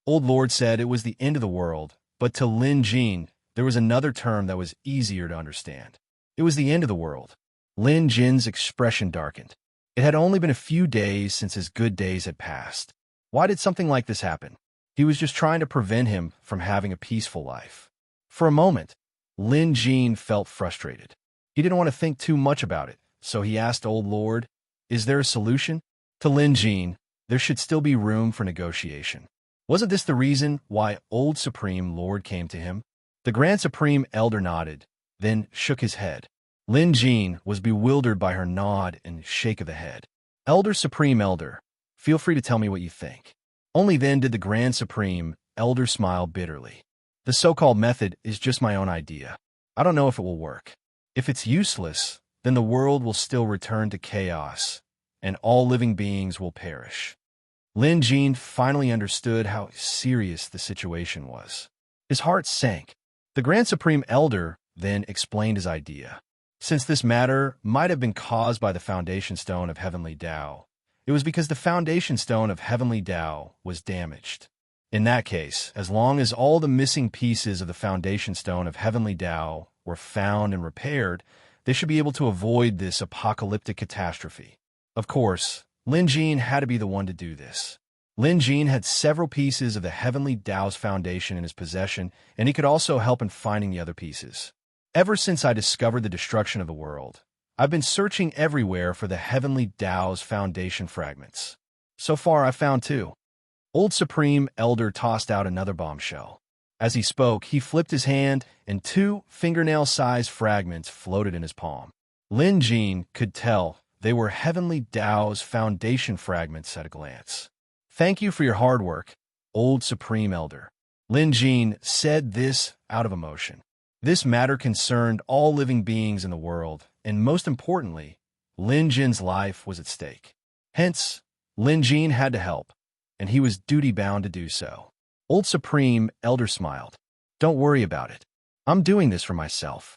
Old Lord said it was the end of the world, but to Lin Jin, there was another term that was easier to understand. It was the end of the world. Lin Jin's expression darkened. It had only been a few days since his good days had passed. Why did something like this happen? He was just trying to prevent him from having a peaceful life. For a moment, Lin Jin felt frustrated. He didn't want to think too much about it, so he asked Old Lord, "Is there a solution?" To Lin Jin, there should still be room for negotiation. Wasn't this the reason why Old Supreme Lord came to him? The Grand Supreme Elder nodded, then shook his head. Lin Jin was bewildered by her nod and shake of the head. Elder Supreme Elder, feel free to tell me what you think. Only then did the Grand Supreme Elder smile bitterly. The so-called method is just my own idea. I don't know if it will work. If it's useless, then the world will still return to chaos, and all living beings will perish. Lin Jin finally understood how serious the situation was. His heart sank. The Grand Supreme Elder then explained his idea. Since this matter might have been caused by the foundation stone of Heavenly Tao, it was because the foundation stone of Heavenly Tao was damaged. In that case, as long as all the missing pieces of the foundation stone of Heavenly Tao were found and repaired, they should be able to avoid this apocalyptic catastrophe. Of course, Lin Jin had to be the one to do this. Lin Jin had several pieces of the Heavenly Tao's foundation in his possession, and he could also help in finding the other pieces. Ever since I discovered the destruction of the world, I've been searching everywhere for the Heavenly Tao's foundation fragments. So far, I've found two. Old Supreme Elder tossed out another bombshell. As he spoke, he flipped his hand, and two fingernail-sized fragments floated in his palm. Lin Jin could tell they were Heavenly Tao's foundation fragments at a glance. Thank you for your hard work, Old Supreme Elder. Lin Jin said this out of emotion. This matter concerned all living beings in the world, and most importantly, Lin Jin's life was at stake. Hence, Lin Jin had to help, and he was duty-bound to do so. Old Supreme Elder smiled. Don't worry about it. I'm doing this for myself.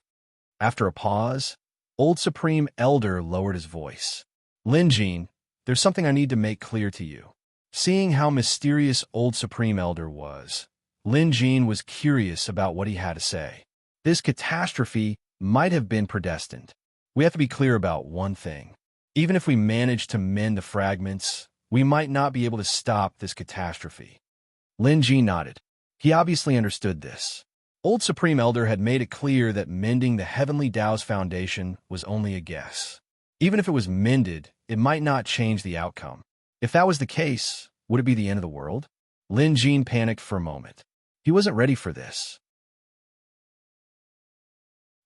After a pause, Old Supreme Elder lowered his voice. Lin Jin, there's something I need to make clear to you. Seeing how mysterious Old Supreme Elder was, Lin Jin was curious about what he had to say. This catastrophe might have been predestined. We have to be clear about one thing. Even if we manage to mend the fragments, we might not be able to stop this catastrophe. Lin Jin nodded. He obviously understood this. Old Supreme Elder had made it clear that mending the Heavenly Tao's foundation was only a guess. Even if it was mended, it might not change the outcome. If that was the case, would it be the end of the world? Lin Jin panicked for a moment. He wasn't ready for this.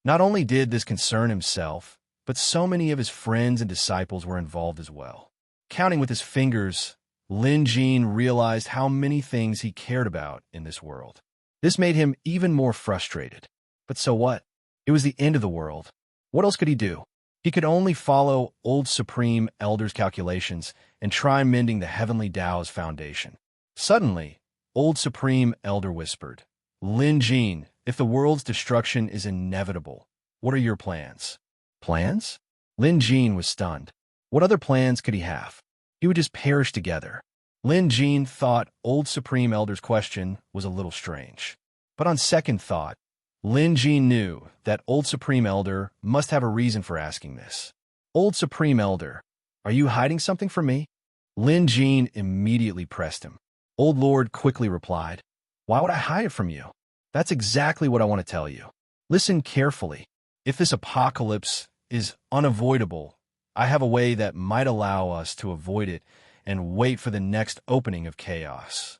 Not only did this concern himself, but so many of his friends and disciples were involved as well. Counting with his fingers, Lin Jin realized how many things he cared about in this world. This made him even more frustrated. But so what? It was the end of the world. What else could he do? He could only follow Old Supreme Elder's calculations and try mending the Heavenly Tao's foundation. Suddenly, Old Supreme Elder whispered, Lin Jin, if the world's destruction is inevitable, what are your plans? Plans? Lin Jin was stunned. What other plans could he have? He would just perish together. Lin Jin thought Old Supreme Elder's question was a little strange. But on second thought, Lin Jin knew that Old Supreme Elder must have a reason for asking this. Old Supreme Elder, are you hiding something from me? Lin Jin immediately pressed him. Old Lord quickly replied, Why would I hide it from you? That's exactly what I want to tell you. Listen carefully. If this apocalypse is unavoidable, I have a way that might allow us to avoid it and wait for the next opening of chaos.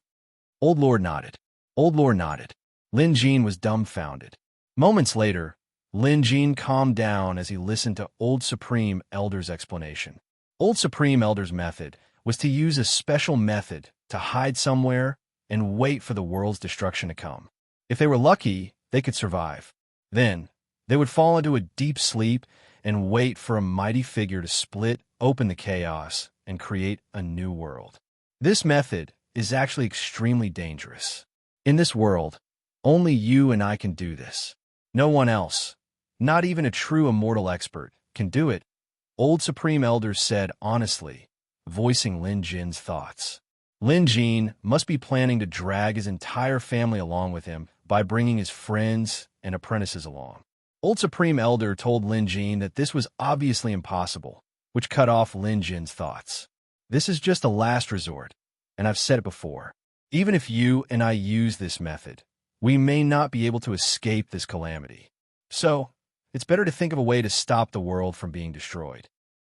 Old Lord nodded. Old Lord nodded. Lin Jin was dumbfounded. Moments later, Lin Jin calmed down as he listened to Old Supreme Elder's explanation. Old Supreme Elder's method was to use a special method to hide somewhere and wait for the world's destruction to come. If they were lucky, they could survive. Then, they would fall into a deep sleep and wait for a mighty figure to split open the chaos and create a new world. This method is actually extremely dangerous. In this world, only you and I can do this. No one else, not even a true immortal expert, can do it, Old Supreme Elder said honestly, voicing Lin Jin's thoughts. Lin Jin must be planning to drag his entire family along with him by bringing his friends and apprentices along. Old Supreme Elder told Lin Jin that this was obviously impossible, which cut off Lin Jin's thoughts. This is just a last resort, and I've said it before. Even if you and I use this method, we may not be able to escape this calamity. So, it's better to think of a way to stop the world from being destroyed.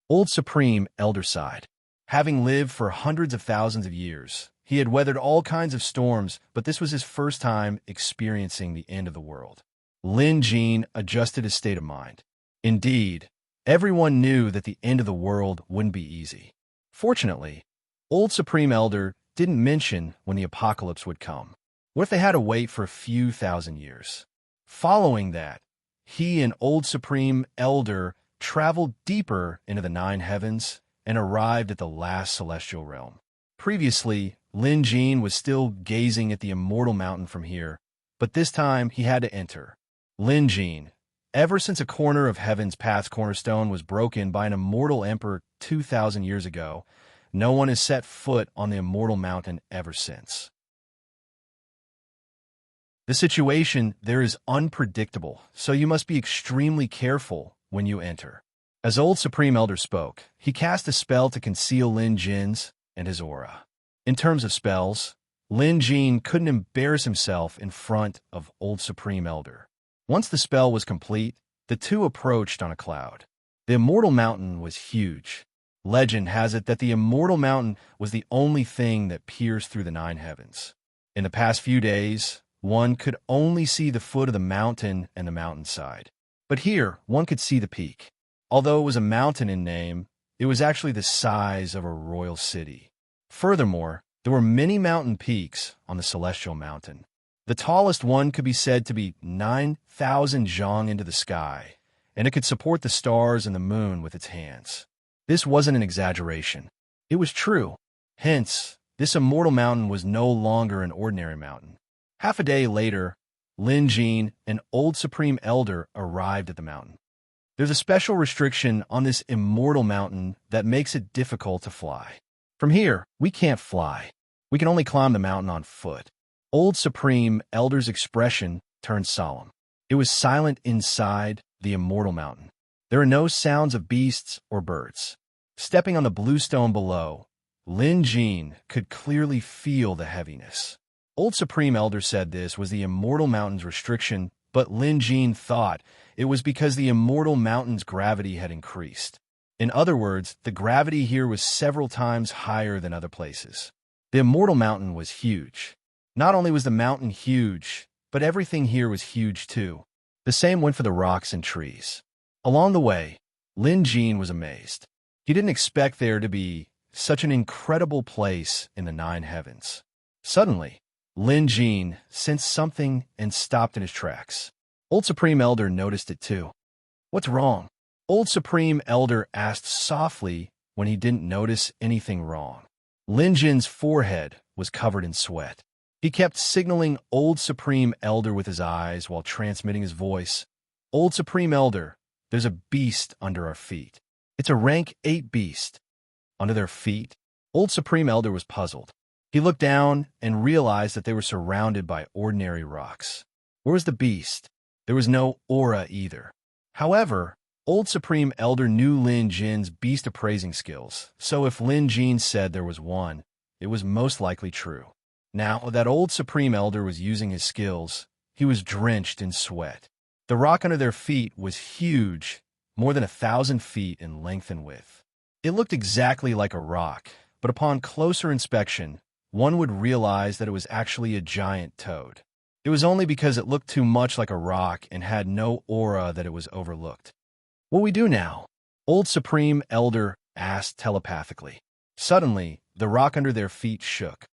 Old Supreme Elder sighed. Having lived for hundreds of thousands of years, he had weathered all kinds of storms, but this was his first time experiencing the end of the world. Lin Jin adjusted his state of mind. Indeed, everyone knew that the end of the world wouldn't be easy. Fortunately, Old Supreme Elder didn't mention when the apocalypse would come. What if they had to wait for a few thousand years? Following that, he and Old Supreme Elder traveled deeper into the nine heavens and arrived at the last celestial realm. Previously, Lin Jin was still gazing at the immortal mountain from here, but this time he had to enter. Lin Jin, ever since a corner of heaven's path's cornerstone was broken by an immortal emperor 2,000 years ago, no one has set foot on the immortal mountain ever since. The situation there is unpredictable, so you must be extremely careful when you enter. As Old Supreme Elder spoke, he cast a spell to conceal Lin Jin's and his aura. In terms of spells, Lin Jin couldn't embarrass himself in front of Old Supreme Elder. Once the spell was complete, the two approached on a cloud. The immortal mountain was huge. Legend has it that the immortal mountain was the only thing that pierced through the nine heavens. In the past few days, one could only see the foot of the mountain and the mountainside. But here, one could see the peak. Although it was a mountain in name, it was actually the size of a royal city. Furthermore, there were many mountain peaks on the celestial mountain. The tallest one could be said to be 9,000 zhang into the sky, and it could support the stars and the moon with its hands. This wasn't an exaggeration. It was true. Hence, this immortal mountain was no longer an ordinary mountain. Half a day later, Lin Jin and Old Supreme Elder arrived at the mountain. There's a special restriction on this immortal mountain that makes it difficult to fly. From here, we can't fly. We can only climb the mountain on foot. Old Supreme Elder's expression turned solemn. It was silent inside the immortal mountain. There are no sounds of beasts or birds. Stepping on the blue stone below, Lin Jin could clearly feel the heaviness. Old Supreme Elder said this was the immortal mountain's restriction, but Lin Jin thought it was because the immortal mountain's gravity had increased. In other words, the gravity here was several times higher than other places. The immortal mountain was huge. Not only was the mountain huge, but everything here was huge too. The same went for the rocks and trees. Along the way, Lin Jin was amazed. He didn't expect there to be such an incredible place in the nine heavens. Suddenly, Lin Jin sensed something and stopped in his tracks. Old Supreme Elder noticed it too. "What's wrong?" Old Supreme Elder asked softly when he didn't notice anything wrong. Lin Jin's forehead was covered in sweat. He kept signaling Old Supreme Elder with his eyes while transmitting his voice. "Old Supreme Elder, there's a beast under our feet. It's a rank 8 beast." Under their feet? Old Supreme Elder was puzzled. He looked down and realized that they were surrounded by ordinary rocks. Where was the beast? There was no aura either. However, Old Supreme Elder knew Lin Jin's beast appraising skills, so if Lin Jin said there was one, it was most likely true. Now that Old Supreme Elder was using his skills, he was drenched in sweat. The rock under their feet was huge, more than 1,000 feet in length and width. It looked exactly like a rock, but upon closer inspection, one would realize that it was actually a giant toad. It was only because it looked too much like a rock and had no aura that it was overlooked. "What we do now?" Old Supreme Elder asked telepathically. Suddenly, the rock under their feet shook.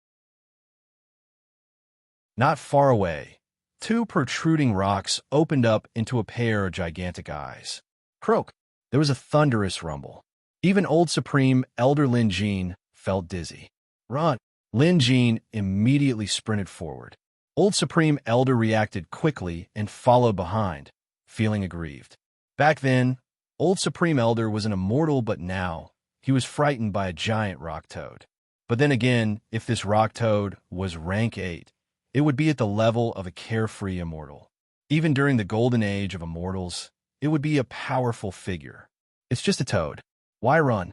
Not far away, 2 protruding rocks opened up into a pair of gigantic eyes. Croak! There was a thunderous rumble. Even old Supreme Elder Lin Jin felt dizzy. Run! Lin Jin immediately sprinted forward. Old Supreme Elder reacted quickly and followed behind, feeling aggrieved. Back then, Old Supreme Elder was an immortal, but now he was frightened by a giant rock toad. But then again, if this rock toad was rank 8, it would be at the level of a carefree immortal. Even during the golden age of immortals, it would be a powerful figure. It's just a toad. Why run?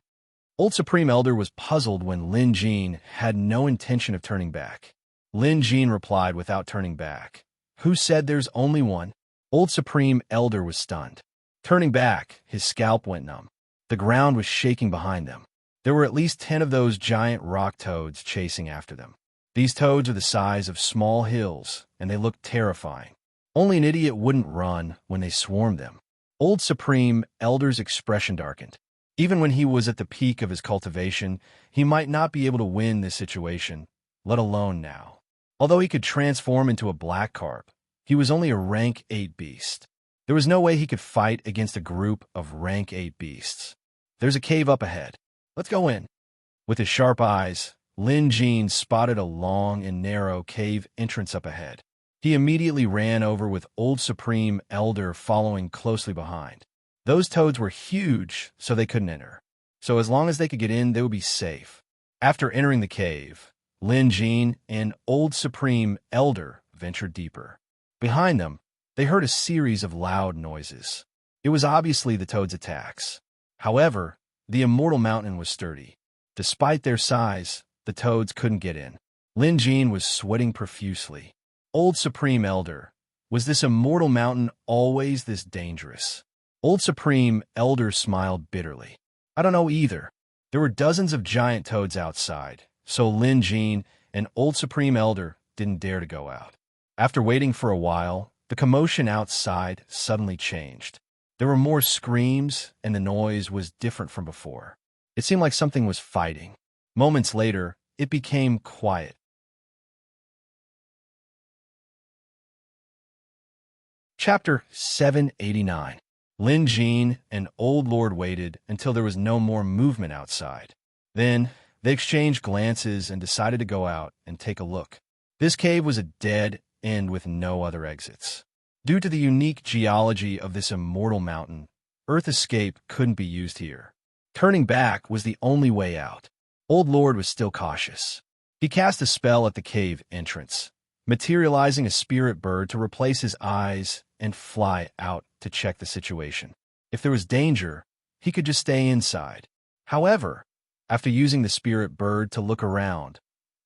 Old Supreme Elder was puzzled when Lin Jin had no intention of turning back. Lin Jin replied without turning back. Who said there's only one? Old Supreme Elder was stunned. Turning back, his scalp went numb. The ground was shaking behind them. There were at least 10 of those giant rock toads chasing after them. These toads are the size of small hills, and they looked terrifying. Only an idiot wouldn't run when they swarmed them. Old Supreme Elder's expression darkened. Even when he was at the peak of his cultivation, he might not be able to win this situation, let alone now. Although he could transform into a black carp, he was only a rank 8 beast. There was no way he could fight against a group of rank 8 beasts. There's a cave up ahead. Let's go in. With his sharp eyes, Lin Jin spotted a long and narrow cave entrance up ahead. He immediately ran over with Old Supreme Elder following closely behind. Those toads were huge, so they couldn't enter. So as long as they could get in, they would be safe. After entering the cave, Lin Jin and Old Supreme Elder ventured deeper. Behind them, they heard a series of loud noises. It was obviously the toads' attacks. However, the immortal mountain was sturdy. Despite their size, the toads couldn't get in. Lin Jin was sweating profusely. Old Supreme Elder, was this immortal mountain always this dangerous? Old Supreme Elder smiled bitterly. I don't know either. There were dozens of giant toads outside, so Lin Jin and Old Supreme Elder didn't dare to go out. After waiting for a while, the commotion outside suddenly changed. There were more screams, and the noise was different from before. It seemed like something was fighting. Moments later, it became quiet. Chapter 789. Lin Jin and Old Lord waited until there was no more movement outside. Then, they exchanged glances and decided to go out and take a look. This cave was a dead end with no other exits. Due to the unique geology of this immortal mountain, Earth escape couldn't be used here. Turning back was the only way out. Old Lord was still cautious. He cast a spell at the cave entrance, materializing a spirit bird to replace his eyes and fly out to check the situation. If there was danger, he could just stay inside. However, after using the spirit bird to look around,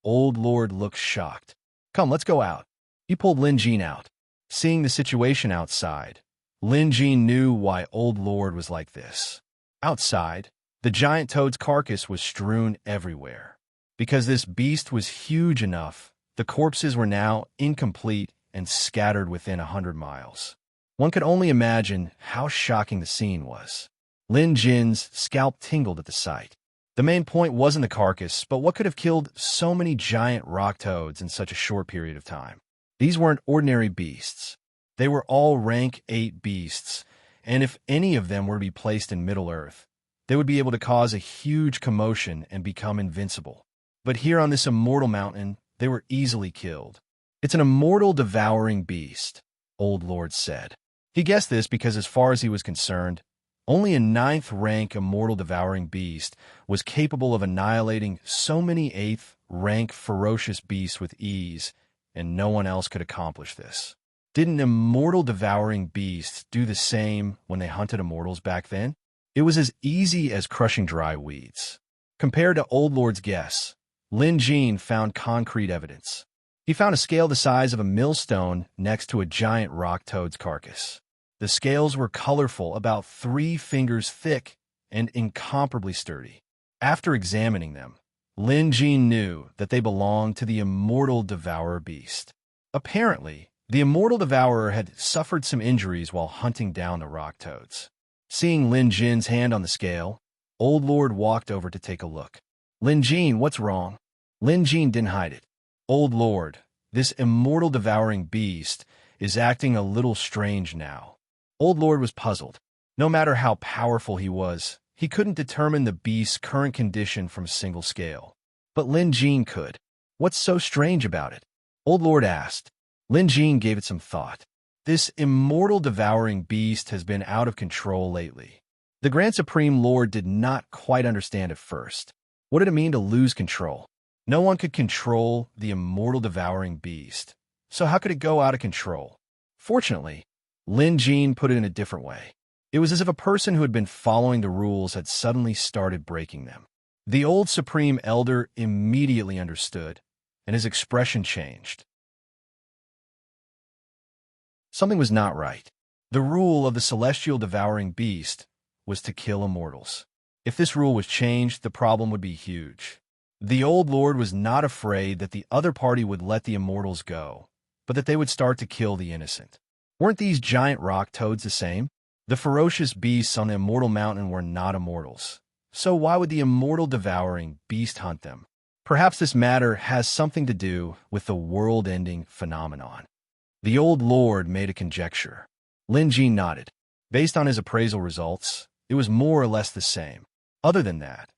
Old Lord looked shocked. Come, let's go out. He pulled Lin Jin out. Seeing the situation outside, Lin Jin knew why Old Lord was like this. Outside, the giant toad's carcass was strewn everywhere. Because this beast was huge enough, the corpses were now incomplete and scattered within 100 miles. One could only imagine how shocking the scene was. Lin Jin's scalp tingled at the sight. The main point wasn't the carcass, but what could have killed so many giant rock toads in such a short period of time. These weren't ordinary beasts. They were all rank 8 beasts, and if any of them were to be placed in Middle-earth, they would be able to cause a huge commotion and become invincible. But here on this immortal mountain, they were easily killed. It's an immortal devouring beast, Old Lord said. He guessed this because as far as he was concerned, only a 9th rank immortal devouring beast was capable of annihilating so many 8th rank ferocious beasts with ease, and no one else could accomplish this. Didn't immortal devouring beasts do the same when they hunted immortals back then? It was as easy as crushing dry weeds. Compared to Old Lord's guess, Lin Jin found concrete evidence. He found a scale the size of a millstone next to a giant rock toad's carcass. The scales were colorful, about 3 fingers thick, and incomparably sturdy. After examining them, Lin Jin knew that they belonged to the immortal devourer beast. Apparently, the immortal devourer had suffered some injuries while hunting down the rock toads. Seeing Lin Jin's hand on the scale, Old Lord walked over to take a look. Lin Jin, what's wrong? Lin Jin didn't hide it. Old Lord, this immortal devouring beast is acting a little strange now. Old Lord was puzzled. No matter how powerful he was, he couldn't determine the beast's current condition from a single scale. But Lin Jin could. What's so strange about it? Old Lord asked. Lin Jin gave it some thought. This immortal devouring beast has been out of control lately. The Grand Supreme Lord did not quite understand at first. What did it mean to lose control? No one could control the immortal devouring beast. So how could it go out of control? Fortunately, Lin Jin put it in a different way. It was as if a person who had been following the rules had suddenly started breaking them. The old Supreme Elder immediately understood, and his expression changed. Something was not right. The rule of the celestial devouring beast was to kill immortals. If this rule was changed, the problem would be huge. The old lord was not afraid that the other party would let the immortals go, but that they would start to kill the innocent. Weren't these giant rock toads the same? The ferocious beasts on the immortal mountain were not immortals. So why would the immortal devouring beast hunt them? Perhaps this matter has something to do with the world-ending phenomenon. The old lord made a conjecture. Lin Jin nodded. Based on his appraisal results, it was more or less the same. Other than that,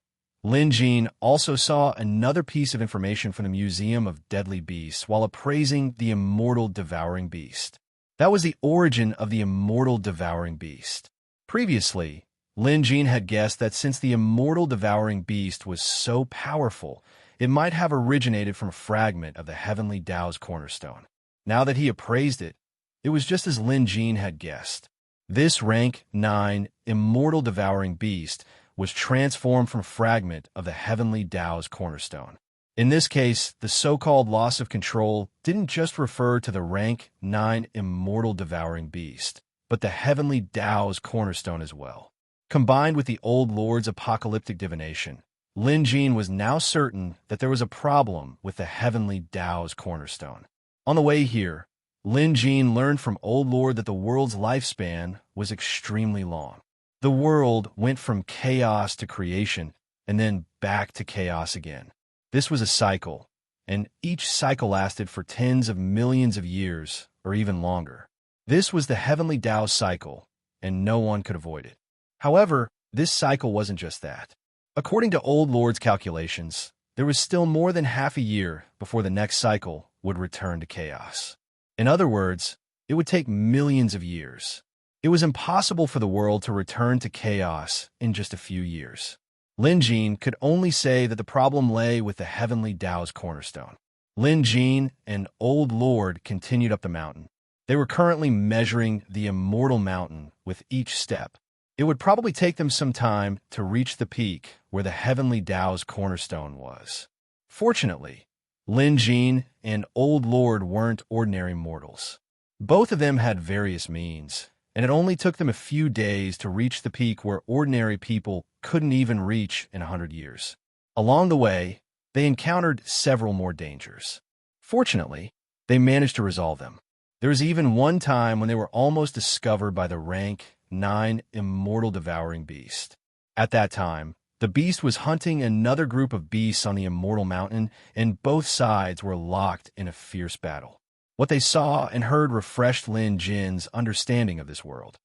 Lin Jin also saw another piece of information from the Museum of Deadly Beasts while appraising the immortal devouring beast. That was the origin of the immortal devouring beast. Previously, Lin Jin had guessed that since the immortal devouring beast was so powerful, it might have originated from a fragment of the heavenly Tao's cornerstone. Now that he appraised it, it was just as Lin Jin had guessed. This rank 9 immortal devouring beast was transformed from a fragment of the heavenly Tao's cornerstone. In this case, the so-called loss of control didn't just refer to the rank 9 immortal devouring beast, but the heavenly Tao's cornerstone as well. Combined with the old lord's apocalyptic divination, Lin Jin was now certain that there was a problem with the heavenly Tao's cornerstone. On the way here, Lin Jin learned from old lord that the world's lifespan was extremely long. The world went from chaos to creation and then back to chaos again. This was a cycle, and each cycle lasted for tens of millions of years or even longer. This was the heavenly Tao cycle, and no one could avoid it. However, this cycle wasn't just that. According to Old Lord's calculations, there was still more than half a year before the next cycle would return to chaos. In other words, it would take millions of years. It was impossible for the world to return to chaos in just a few years. Lin Jin could only say that the problem lay with the heavenly Tao's cornerstone. Lin Jin and Old Lord continued up the mountain. They were currently measuring the immortal mountain with each step. It would probably take them some time to reach the peak where the heavenly Tao's cornerstone was. Fortunately, Lin Jin and Old Lord weren't ordinary mortals. Both of them had various means, and it only took them a few days to reach the peak where ordinary people couldn't even reach in 100 years. Along the way, they encountered several more dangers. Fortunately, they managed to resolve them. There was even one time when they were almost discovered by the rank 9 immortal devouring beast. At that time, the beast was hunting another group of beasts on the immortal mountain, and both sides were locked in a fierce battle. What they saw and heard refreshed Lin Jin's understanding of this world.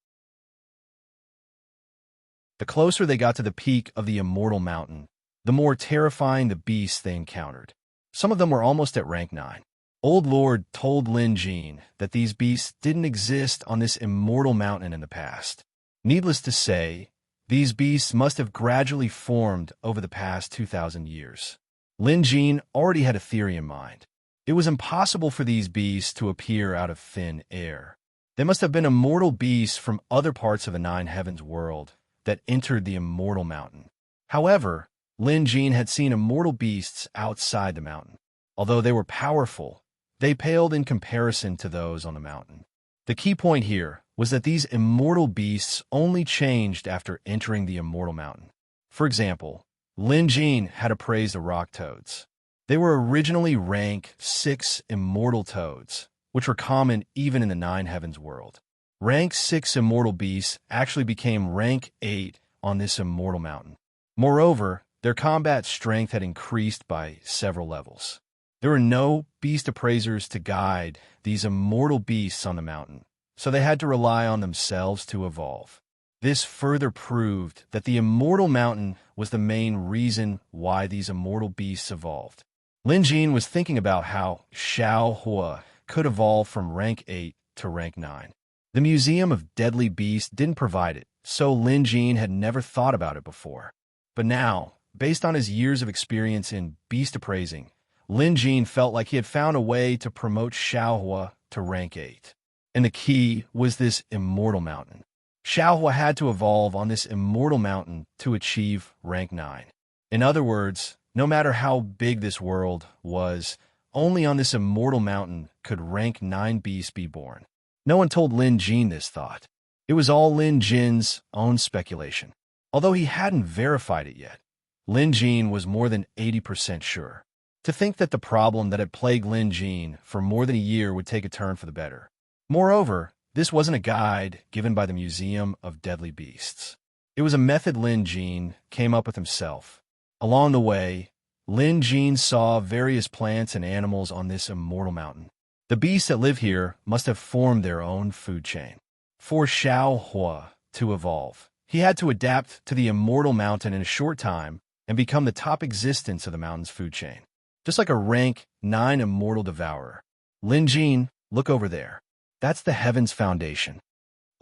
The closer they got to the peak of the immortal mountain, the more terrifying the beasts they encountered. Some of them were almost at rank 9. Old Lord told Lin Jin that these beasts didn't exist on this immortal mountain in the past. Needless to say, these beasts must have gradually formed over the past 2,000 years. Lin Jin already had a theory in mind. It was impossible for these beasts to appear out of thin air. They must have been immortal beasts from other parts of the Nine Heavens world that entered the immortal mountain. However, Lin Jin had seen immortal beasts outside the mountain. Although they were powerful, they paled in comparison to those on the mountain. The key point here was that these immortal beasts only changed after entering the immortal mountain. For example, Lin Jin had appraised the rock toads. They were originally rank 6 immortal toads, which were common even in the Nine Heavens world. Rank 6 immortal beasts actually became rank 8 on this immortal mountain. Moreover, their combat strength had increased by several levels. There were no beast appraisers to guide these immortal beasts on the mountain, so they had to rely on themselves to evolve. This further proved that the immortal mountain was the main reason why these immortal beasts evolved. Lin Jin was thinking about how Xiao Hua could evolve from rank 8 to rank 9. The Museum of Deadly Beasts didn't provide it, so Lin Jin had never thought about it before. But now, based on his years of experience in beast appraising, Lin Jin felt like he had found a way to promote Xiao Hua to rank 8. And the key was this immortal mountain. Xiao Hua had to evolve on this immortal mountain to achieve rank 9. In other words, no matter how big this world was, only on this immortal mountain could rank 9 beasts be born. No one told Lin Jin this thought. It was all Lin Jin's own speculation. Although he hadn't verified it yet, Lin Jin was more than 80% sure. To think that the problem that had plagued Lin Jin for more than a year would take a turn for the better. Moreover, this wasn't a guide given by the Museum of Deadly Beasts. It was a method Lin Jin came up with himself. Along the way, Lin Jin saw various plants and animals on this immortal mountain. The beasts that live here must have formed their own food chain. For Xiao Hua to evolve, he had to adapt to the immortal mountain in a short time and become the top existence of the mountain's food chain. Just like a rank 9 immortal devourer. Lin Jin, look over there. That's the heaven's foundation.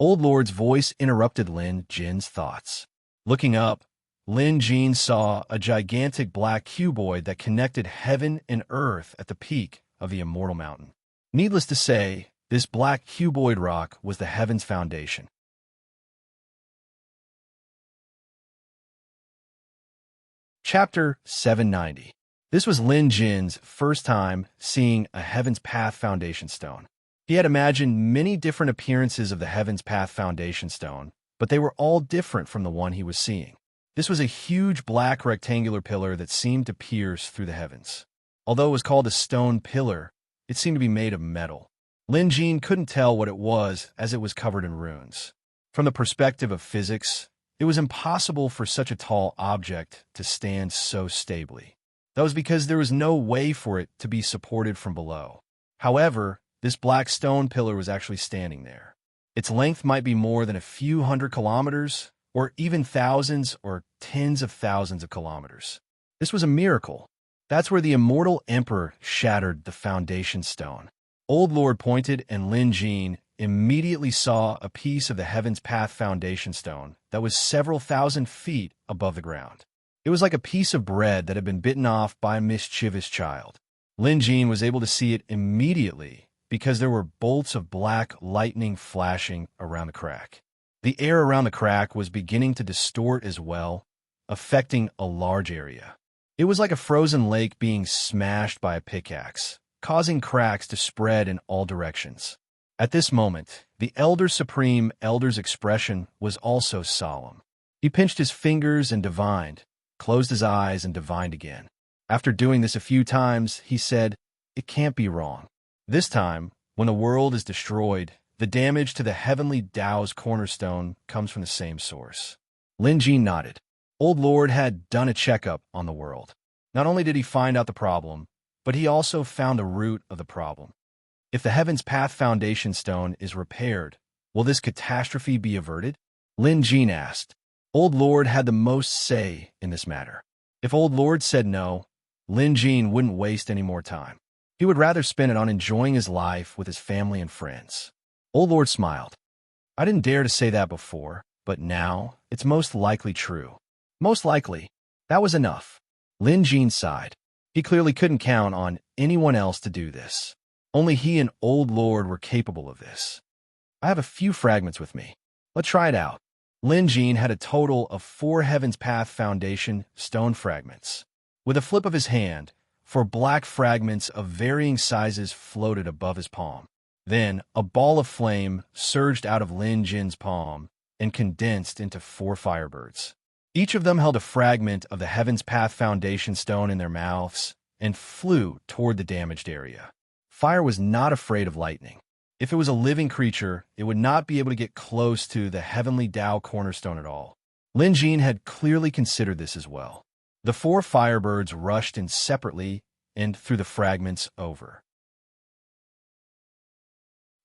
Old Lord's voice interrupted Lin Jin's thoughts. Looking up, Lin Jin saw a gigantic black cuboid that connected heaven and earth at the peak of the immortal mountain. Needless to say, this black cuboid rock was the heaven's foundation. Chapter 790. This was Lin Jin's first time seeing a Heaven's Path Foundation Stone. He had imagined many different appearances of the Heaven's Path Foundation Stone, but they were all different from the one he was seeing. This was a huge black rectangular pillar that seemed to pierce through the heavens. Although it was called a stone pillar, it seemed to be made of metal. Lin Jin couldn't tell what it was as it was covered in runes. From the perspective of physics, it was impossible for such a tall object to stand so stably. That was because there was no way for it to be supported from below. However, this black stone pillar was actually standing there. Its length might be more than a few hundred kilometers, or even thousands or tens of thousands of kilometers. This was a miracle. That's where the immortal emperor shattered the foundation stone. Old Lord pointed, and Lin Jin immediately saw a piece of the Heaven's Path Foundation Stone that was several thousand feet above the ground. It was like a piece of bread that had been bitten off by a mischievous child. Lin Jin was able to see it immediately because there were bolts of black lightning flashing around the crack. The air around the crack was beginning to distort as well, affecting a large area. It was like a frozen lake being smashed by a pickaxe, causing cracks to spread in all directions. At this moment, the Elder Supreme Elder's expression was also solemn. He pinched his fingers and divined, closed his eyes and divined again. After doing this a few times, he said, "It can't be wrong." This time, when the world is destroyed, the damage to the heavenly Tao's cornerstone comes from the same source. Lin Jin nodded. Old Lord had done a checkup on the world. Not only did he find out the problem, but he also found the root of the problem. If the Heaven's Path Foundation Stone is repaired, will this catastrophe be averted? Lin Jin asked. Old Lord had the most say in this matter. If Old Lord said no, Lin Jin wouldn't waste any more time. He would rather spend it on enjoying his life with his family and friends. Old Lord smiled. I didn't dare to say that before, but now it's most likely true. Most likely. That was enough. Lin Jin sighed. He clearly couldn't count on anyone else to do this. Only he and Old Lord were capable of this. I have a few fragments with me. Let's try it out. Lin Jin had a total of 4 Heaven's Path Foundation stone fragments. With a flip of his hand, 4 black fragments of varying sizes floated above his palm. Then, a ball of flame surged out of Lin Jin's palm and condensed into 4 firebirds. Each of them held a fragment of the Heaven's Path Foundation Stone in their mouths and flew toward the damaged area. Fire was not afraid of lightning. If it was a living creature, it would not be able to get close to the Heavenly Tao cornerstone at all. Lin Jin had clearly considered this as well. The 4 firebirds rushed in separately and threw the fragments over.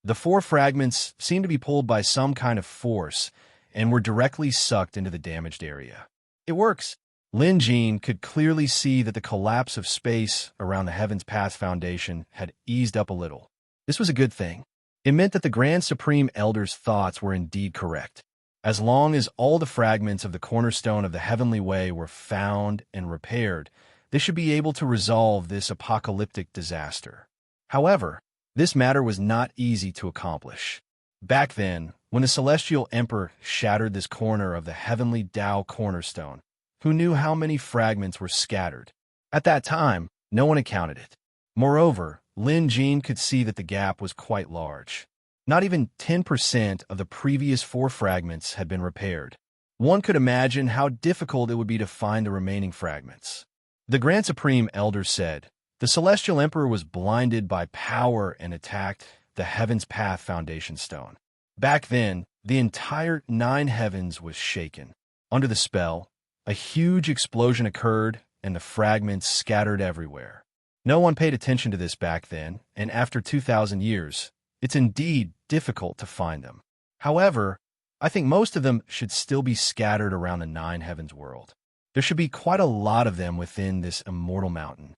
The 4 fragments seemed to be pulled by some kind of force, and were directly sucked into the damaged area. It works. Lin Jin could clearly see that the collapse of space around the Heaven's Path Foundation had eased up a little. This was a good thing. It meant that the Grand Supreme Elder's thoughts were indeed correct. As long as all the fragments of the cornerstone of the Heavenly Way were found and repaired, they should be able to resolve this apocalyptic disaster. However, this matter was not easy to accomplish. Back then, when the Celestial Emperor shattered this corner of the Heavenly Tao cornerstone, who knew how many fragments were scattered? At that time, no one had counted it. Moreover, Lin Jin could see that the gap was quite large. Not even 10% of the previous 4 fragments had been repaired. One could imagine how difficult it would be to find the remaining fragments. The Grand Supreme Elder said, the Celestial Emperor was blinded by power and attacked the Heaven's Path Foundation Stone. Back then, the entire 9 heavens was shaken. Under the spell, a huge explosion occurred and the fragments scattered everywhere. No one paid attention to this back then, and after 2,000 years, it's indeed difficult to find them. However, I think most of them should still be scattered around the 9 heavens world. There should be quite a lot of them within this immortal mountain.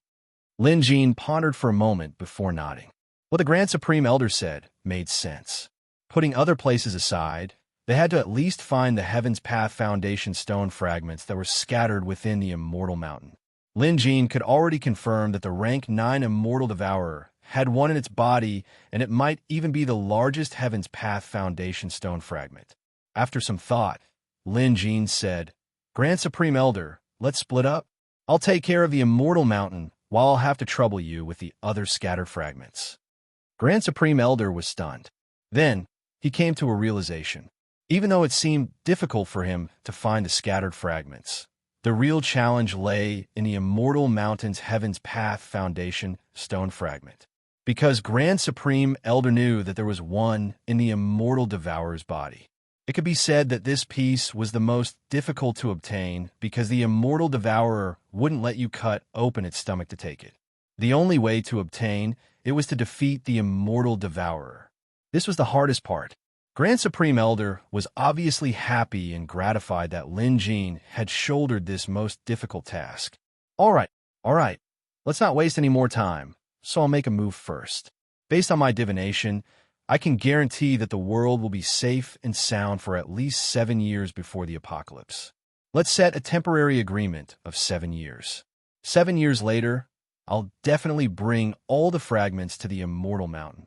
Lin Jin pondered for a moment before nodding. What the Grand Supreme Elder said made sense. Putting other places aside, they had to at least find the Heaven's Path Foundation stone fragments that were scattered within the immortal mountain. Lin Jin could already confirm that the rank 9 Immortal Devourer had one in its body, and it might even be the largest Heaven's Path Foundation stone fragment. After some thought, Lin Jin said, Grand Supreme Elder, let's split up. I'll take care of the Immortal Mountain, while I'll have to trouble you with the other scattered fragments. Grand Supreme Elder was stunned. Then, he came to a realization. Even though it seemed difficult for him to find the scattered fragments, the real challenge lay in the Immortal Mountain's Heaven's Path Foundation stone fragment. Because Grand Supreme Elder knew that there was one in the Immortal Devourer's body. It could be said that this piece was the most difficult to obtain because the Immortal Devourer wouldn't let you cut open its stomach to take it. The only way to obtain it was to defeat the Immortal Devourer. This was the hardest part. Grand Supreme Elder was obviously happy and gratified that Lin Jin had shouldered this most difficult task. All right, let's not waste any more time, so I'll make a move first. Based on my divination, I can guarantee that the world will be safe and sound for at least 7 years before the apocalypse. Let's set a temporary agreement of 7 years. 7 years later, I'll definitely bring all the fragments to the Immortal Mountain.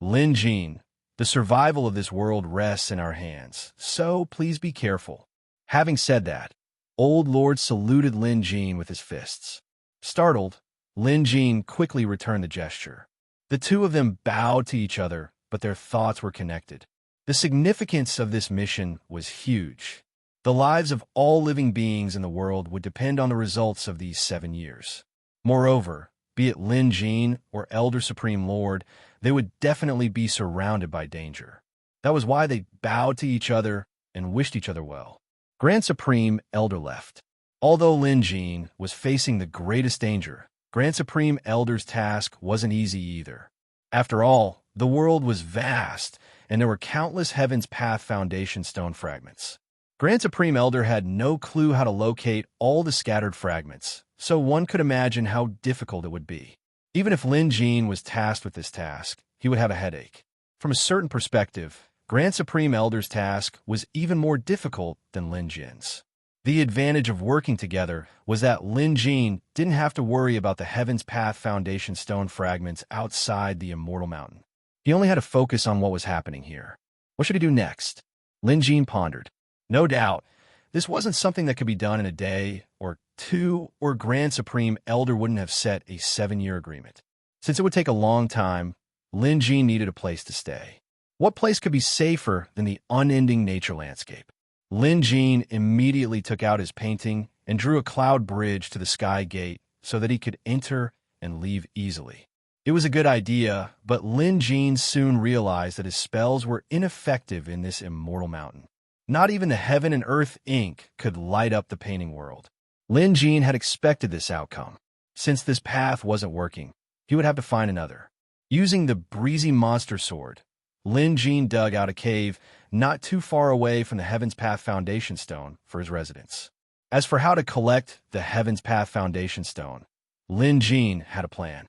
Lin Jin, the survival of this world rests in our hands, so please be careful. Having said that, Old Lord saluted Lin Jin with his fists. Startled, Lin Jin quickly returned the gesture. The two of them bowed to each other, but their thoughts were connected. The significance of this mission was huge. The lives of all living beings in the world would depend on the results of these 7 years. Moreover, be it Lin Jin or Elder Supreme Lord, they would definitely be surrounded by danger. That was why they bowed to each other and wished each other well. Grand Supreme Elder left. Although Lin Jin was facing the greatest danger, Grand Supreme Elder's task wasn't easy either. After all, the world was vast, and there were countless Heaven's Path Foundation stone fragments. Grand Supreme Elder had no clue how to locate all the scattered fragments, so one could imagine how difficult it would be. Even if Lin Jin was tasked with this task, he would have a headache. From a certain perspective, Grand Supreme Elder's task was even more difficult than Lin Jin's. The advantage of working together was that Lin Jin didn't have to worry about the Heaven's Path Foundation stone fragments outside the Immortal Mountain. He only had to focus on what was happening here. What should he do next? Lin Jin pondered. No doubt, this wasn't something that could be done in a day or two, or Grand Supreme Elder wouldn't have set a 7-year agreement. Since it would take a long time, Lin Jin needed a place to stay. What place could be safer than the unending nature landscape? Lin Jin immediately took out his painting and drew a cloud bridge to the sky gate so that he could enter and leave easily. It was a good idea, but Lin Jin soon realized that his spells were ineffective in this immortal mountain. Not even the Heaven and Earth ink could light up the painting world. Lin Jin had expected this outcome. Since this path wasn't working, he would have to find another. Using the breezy monster sword, Lin Jin dug out a cave not too far away from the Heaven's Path Foundation Stone for his residence. As for how to collect the Heaven's Path Foundation Stone, Lin Jin had a plan.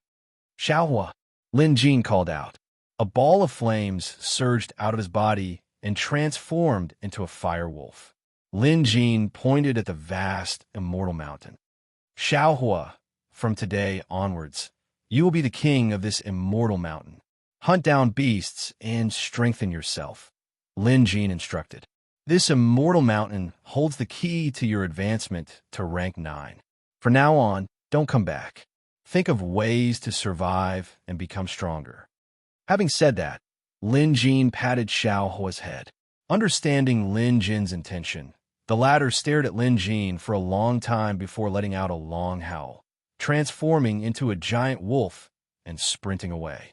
Xiaohua, Lin Jin called out. A ball of flames surged out of his body and transformed into a fire wolf. Lin Jin pointed at the vast, immortal mountain. Xiaohua, from today onwards, you will be the king of this immortal mountain. Hunt down beasts and strengthen yourself, Lin Jin instructed. This immortal mountain holds the key to your advancement to rank 9. From now on, don't come back. Think of ways to survive and become stronger. Having said that, Lin Jin patted Xiaohua's head. Understanding Lin Jin's intention, the latter stared at Lin Jin for a long time before letting out a long howl, transforming into a giant wolf and sprinting away.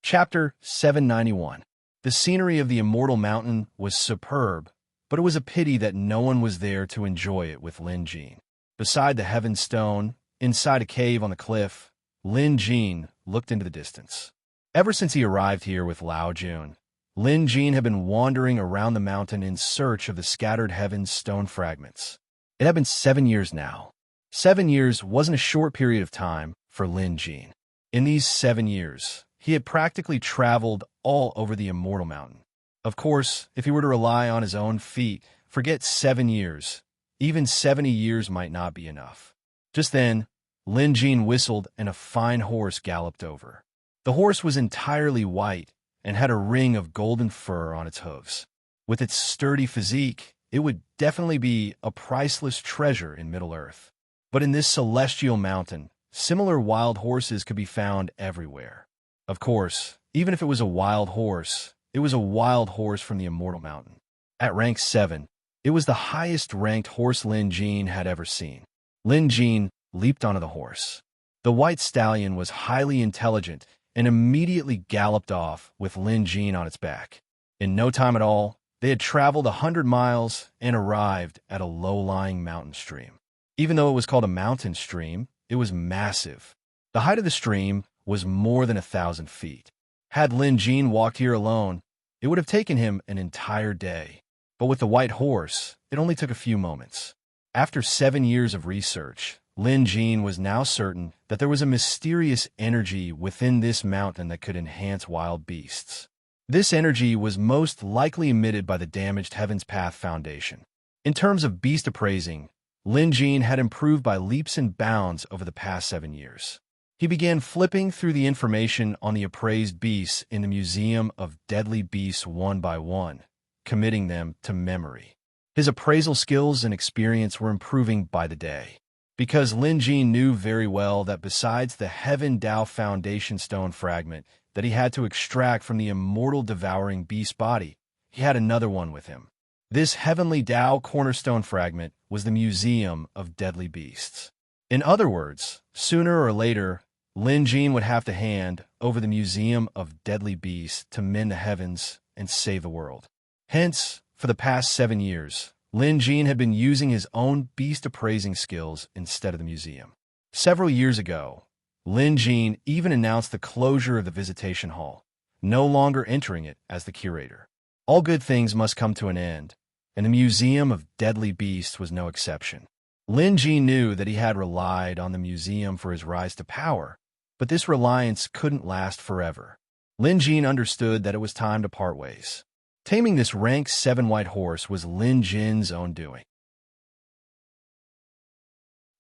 Chapter 791. The scenery of the immortal mountain was superb, but it was a pity that no one was there to enjoy it with Lin Jin. Beside the Heaven Stone, inside a cave on the cliff, Lin Jin looked into the distance. Ever since he arrived here with Lao Jun, Lin Jin had been wandering around the mountain in search of the scattered Heaven's Stone fragments. It had been 7 years now. 7 years wasn't a short period of time for Lin Jin. In these 7 years, he had practically traveled all over the immortal mountain. Of course, if he were to rely on his own feet, forget 7 years. Even 70 years might not be enough. Just then, Lin Jin whistled and a fine horse galloped over. The horse was entirely white and had a ring of golden fur on its hooves. With its sturdy physique, it would definitely be a priceless treasure in Middle-earth. But in this celestial mountain, similar wild horses could be found everywhere. Of course, even if it was a wild horse, it was a wild horse from the immortal mountain. At rank 7, it was the highest-ranked horse Lin Jin had ever seen. Lin Jin leaped onto the horse. The white stallion was highly intelligent and immediately galloped off with Lin Jin on its back. In no time at all, they had traveled 100 miles and arrived at a low-lying mountain stream. Even though it was called a mountain stream, it was massive. The height of the stream was more than 1,000 feet. Had Lin Jin walked here alone, it would have taken him an entire day. But with the white horse, it only took a few moments. After 7 years of research, Lin Jin was now certain that there was a mysterious energy within this mountain that could enhance wild beasts. This energy was most likely emitted by the damaged Heaven's Path Foundation. In terms of beast appraising, Lin Jin had improved by leaps and bounds over the past 7 years. He began flipping through the information on the appraised beasts in the Museum of Deadly Beasts one by one, committing them to memory. His appraisal skills and experience were improving by the day. Because Lin Jin knew very well that besides the Heaven Dao Foundation Stone fragment that he had to extract from the immortal devouring beast body, he had another one with him. This Heavenly Dao Cornerstone fragment was the Museum of Deadly Beasts. In other words, sooner or later, Lin Jin would have to hand over the Museum of Deadly Beasts to mend the heavens and save the world. Hence, for the past 7 years, Lin Jin had been using his own beast appraising skills instead of the museum. Several years ago, Lin Jin even announced the closure of the visitation hall, no longer entering it as the curator. All good things must come to an end, and the Museum of Deadly Beasts was no exception. Lin Jin knew that he had relied on the museum for his rise to power, but this reliance couldn't last forever. Lin Jin understood that it was time to part ways. Taming this rank 7 white horse was Lin Jin's own doing.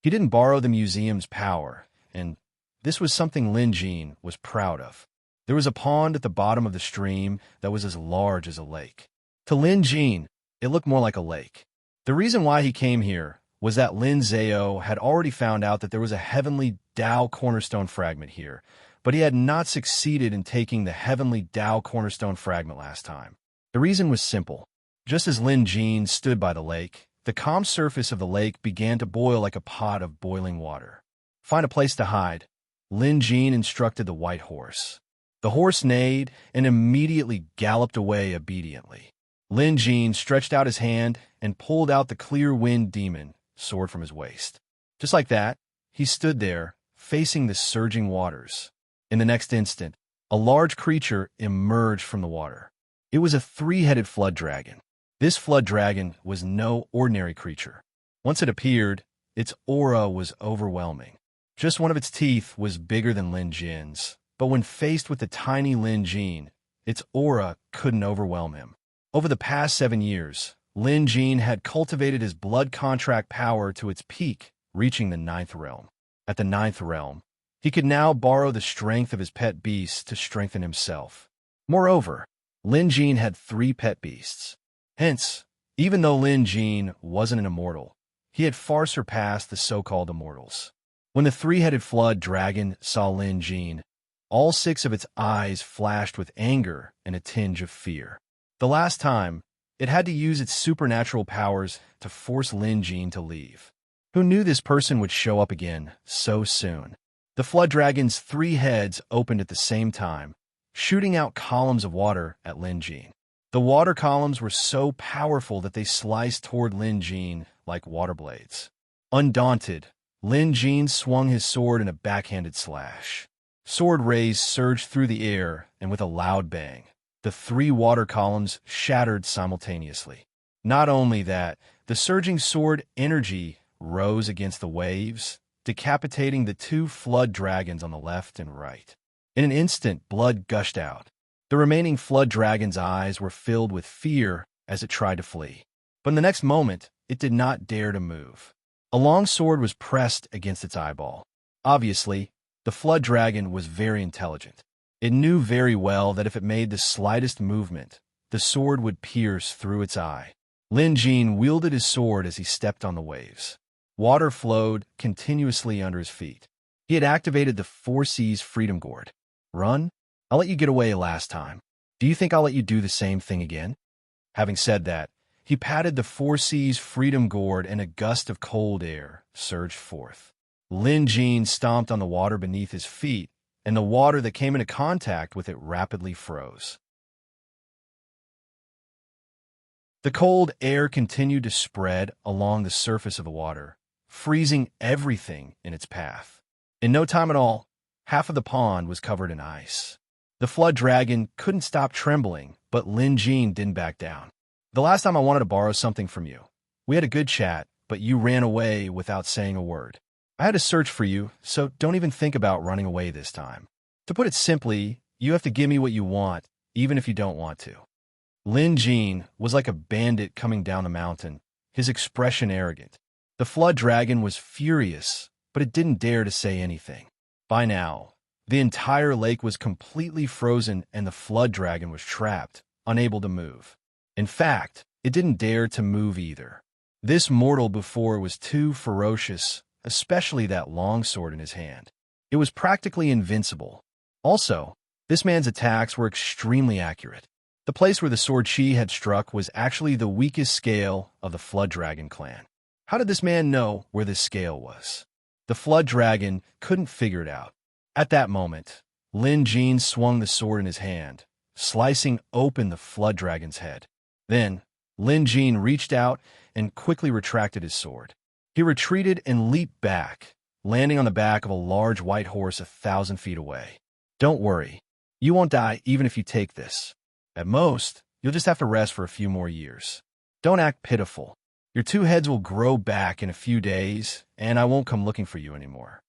He didn't borrow the museum's power, and this was something Lin Jin was proud of. There was a pond at the bottom of the stream that was as large as a lake. To Lin Jin, it looked more like a lake. The reason why he came here was that Lin Zhao had already found out that there was a Heavenly Dao Cornerstone fragment here, but he had not succeeded in taking the Heavenly Dao Cornerstone fragment last time. The reason was simple. Just as Lin Jin stood by the lake, the calm surface of the lake began to boil like a pot of boiling water. Find a place to hide, Lin Jin instructed the white horse. The horse neighed and immediately galloped away obediently. Lin Jin stretched out his hand and pulled out the clear wind demon sword from his waist. Just like that, he stood there, facing the surging waters. In the next instant, a large creature emerged from the water. It was a three-headed flood dragon. This flood dragon was no ordinary creature. Once it appeared, its aura was overwhelming. Just one of its teeth was bigger than Lin Jin's, but when faced with the tiny Lin Jin, its aura couldn't overwhelm him. Over the past 7 years, Lin Jin had cultivated his blood contract power to its peak, reaching the 9th realm. At the 9th realm, he could now borrow the strength of his pet beasts to strengthen himself. Moreover, Lin Jin had 3 pet beasts. Hence, even though Lin Jin wasn't an immortal, he had far surpassed the so-called immortals. When the three-headed flood dragon saw Lin Jin, all 6 of its eyes flashed with anger and a tinge of fear. The last time, it had to use its supernatural powers to force Lin Jin to leave. Who knew this person would show up again so soon? The flood dragon's 3 heads opened at the same time, shooting out columns of water at Lin Jin. The water columns were so powerful that they sliced toward Lin Jin like water blades. Undaunted, Lin Jin swung his sword in a backhanded slash. Sword rays surged through the air, and with a loud bang, the 3 water columns shattered simultaneously. Not only that, the surging sword energy rose against the waves, decapitating the 2 flood dragons on the left and right. In an instant, blood gushed out. The remaining flood dragon's eyes were filled with fear as it tried to flee. But in the next moment, it did not dare to move. A long sword was pressed against its eyeball. Obviously, the flood dragon was very intelligent. It knew very well that if it made the slightest movement, the sword would pierce through its eye. Lin Jin wielded his sword as he stepped on the waves. Water flowed continuously under his feet. He had activated the 4 Seas Freedom Gourd. Run? I'll let you get away last time. Do you think I'll let you do the same thing again? Having said that, he patted the 4 Seas Freedom Gourd and a gust of cold air surged forth. Lin Jin stomped on the water beneath his feet, and the water that came into contact with it rapidly froze. The cold air continued to spread along the surface of the water, freezing everything in its path. In no time at all, half of the pond was covered in ice. The flood dragon couldn't stop trembling, but Lin Jin didn't back down. The last time I wanted to borrow something from you. We had a good chat, but you ran away without saying a word. I had to search for you, so don't even think about running away this time. To put it simply, you have to give me what you want, even if you don't want to. Lin Jin was like a bandit coming down the mountain, his expression arrogant. The flood dragon was furious, but it didn't dare to say anything. By now, the entire lake was completely frozen and the flood dragon was trapped, unable to move. In fact, it didn't dare to move either. This mortal before was too ferocious, especially that long sword in his hand. It was practically invincible. Also, this man's attacks were extremely accurate. The place where the sword Chi had struck was actually the weakest scale of the Flood Dragon clan. How did this man know where this scale was? The Flood Dragon couldn't figure it out. At that moment, Lin Jin swung the sword in his hand, slicing open the Flood Dragon's head. Then, Lin Jin reached out and quickly retracted his sword. He retreated and leaped back, landing on the back of a large white horse 1,000 feet away. Don't worry, you won't die even if you take this. At most, you'll just have to rest for a few more years. Don't act pitiful. Your 2 heads will grow back in a few days, and I won't come looking for you anymore.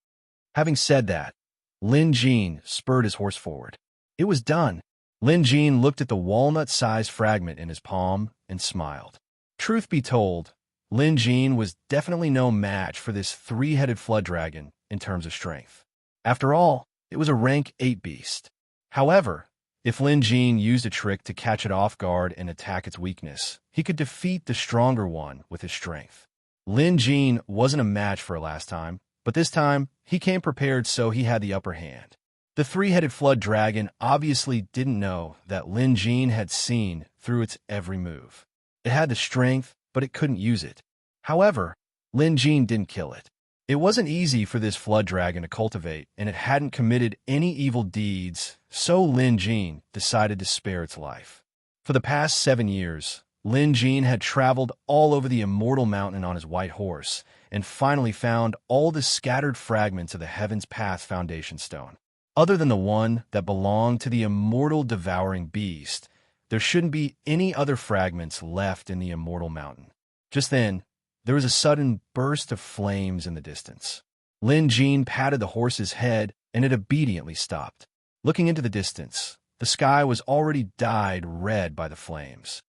Having said that, Lin Jin spurred his horse forward. It was done. Lin Jin looked at the walnut-sized fragment in his palm and smiled. Truth be told, Lin Jin was definitely no match for this 3-headed flood dragon in terms of strength. After all, it was a rank 8 beast. However, if Lin Jin used a trick to catch it off guard and attack its weakness, he could defeat the stronger one with his strength. Lin Jin wasn't a match for last time, but this time he came prepared, so he had the upper hand. The 3-headed flood dragon obviously didn't know that Lin Jin had seen through its every move. It had the strength, but it couldn't use it. However, Lin Jin didn't kill it. It wasn't easy for this flood dragon to cultivate, and it hadn't committed any evil deeds, so Lin Jin decided to spare its life. For the past 7 years, Lin Jin had traveled all over the Immortal Mountain on his white horse, and finally found all the scattered fragments of the Heaven's Path foundation stone. Other than the one that belonged to the immortal devouring beast, there shouldn't be any other fragments left in the immortal mountain. Just then, there was a sudden burst of flames in the distance. Lin Jin patted the horse's head, and it obediently stopped. Looking into the distance, the sky was already dyed red by the flames.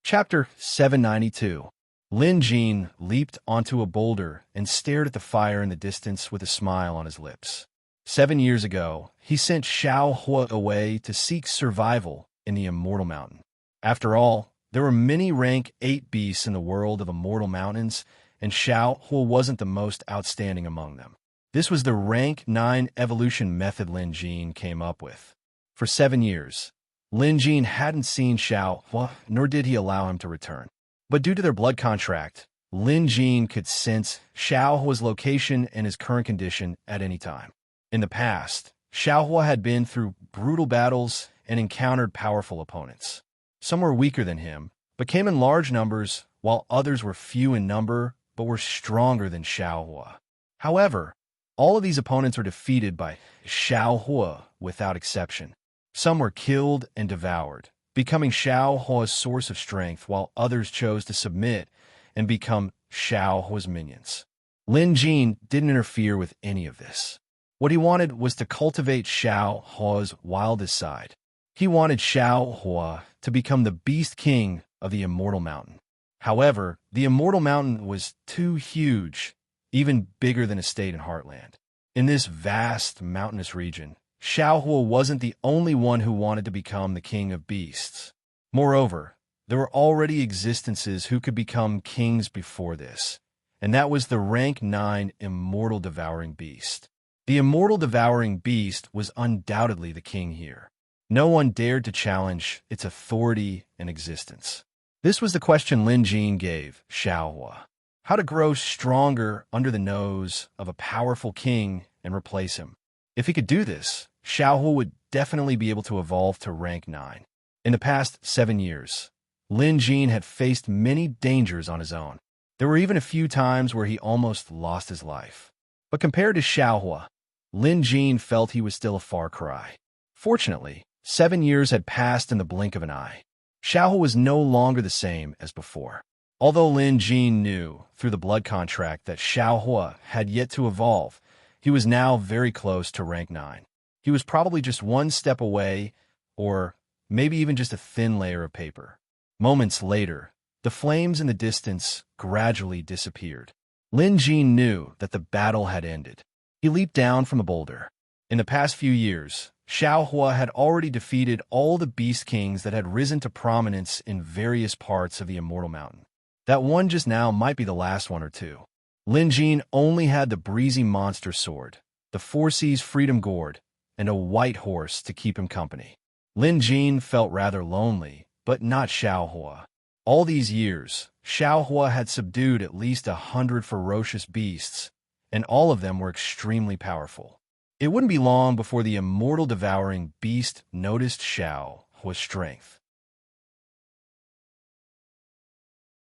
Chapter 792. Lin Jin leaped onto a boulder and stared at the fire in the distance with a smile on his lips. 7 years ago, he sent Xiao Hua away to seek survival in the Immortal Mountain. After all, there were many rank 8 beasts in the world of Immortal Mountains, and Xiao Hua wasn't the most outstanding among them. This was the rank 9 evolution method Lin Jin came up with. For 7 years, Lin Jin hadn't seen Xiao Hua, nor did he allow him to return. But due to their blood contract, Lin Jin could sense Xiao Hua's location and his current condition at any time. In the past, Xiao Hua had been through brutal battles and encountered powerful opponents. Some were weaker than him, but came in large numbers, while others were few in number, but were stronger than Xiao Hua. However, all of these opponents were defeated by Xiao Hua without exception. Some were killed and devoured, becoming Xiao Hua's source of strength, while others chose to submit and become Xiao Hua's minions. Lin Jin didn't interfere with any of this. What he wanted was to cultivate Xiao Hua's wildest side. He wanted Xiao Hua to become the Beast King of the Immortal Mountain. However, the Immortal Mountain was too huge, even bigger than a state in Heartland. In this vast mountainous region, Xiao Hua wasn't the only one who wanted to become the king of beasts. Moreover, there were already existences who could become kings before this, and that was the rank 9 immortal devouring beast. The immortal devouring beast was undoubtedly the king here. No one dared to challenge its authority and existence. This was the question Lin Jin gave Xiao Hua: how to grow stronger under the nose of a powerful king and replace him. If he could do this, Xiao Hua would definitely be able to evolve to rank 9. In the past 7 years, Lin Jin had faced many dangers on his own. There were even a few times where he almost lost his life. But compared to Xiao Hua, Lin Jin felt he was still a far cry. Fortunately, 7 years had passed in the blink of an eye. Xiao Hua was no longer the same as before. Although Lin Jin knew through the blood contract that Xiao Hua had yet to evolve, he was now very close to rank 9. He was probably just one step away, or maybe even just a thin layer of paper. Moments later, the flames in the distance gradually disappeared. Lin Jin knew that the battle had ended. He leaped down from the boulder. In the past few years, Xiao Hua had already defeated all the beast kings that had risen to prominence in various parts of the Immortal Mountain. That one just now might be the last one or two. Lin Jin only had the breezy monster sword, the Four Seas Freedom Gourd, and a white horse to keep him company. Lin Jin felt rather lonely, but not Xiao Hua. All these years, Xiao Hua had subdued at least 100 ferocious beasts, and all of them were extremely powerful. It wouldn't be long before the immortal devouring beast noticed Xiao Hua's strength.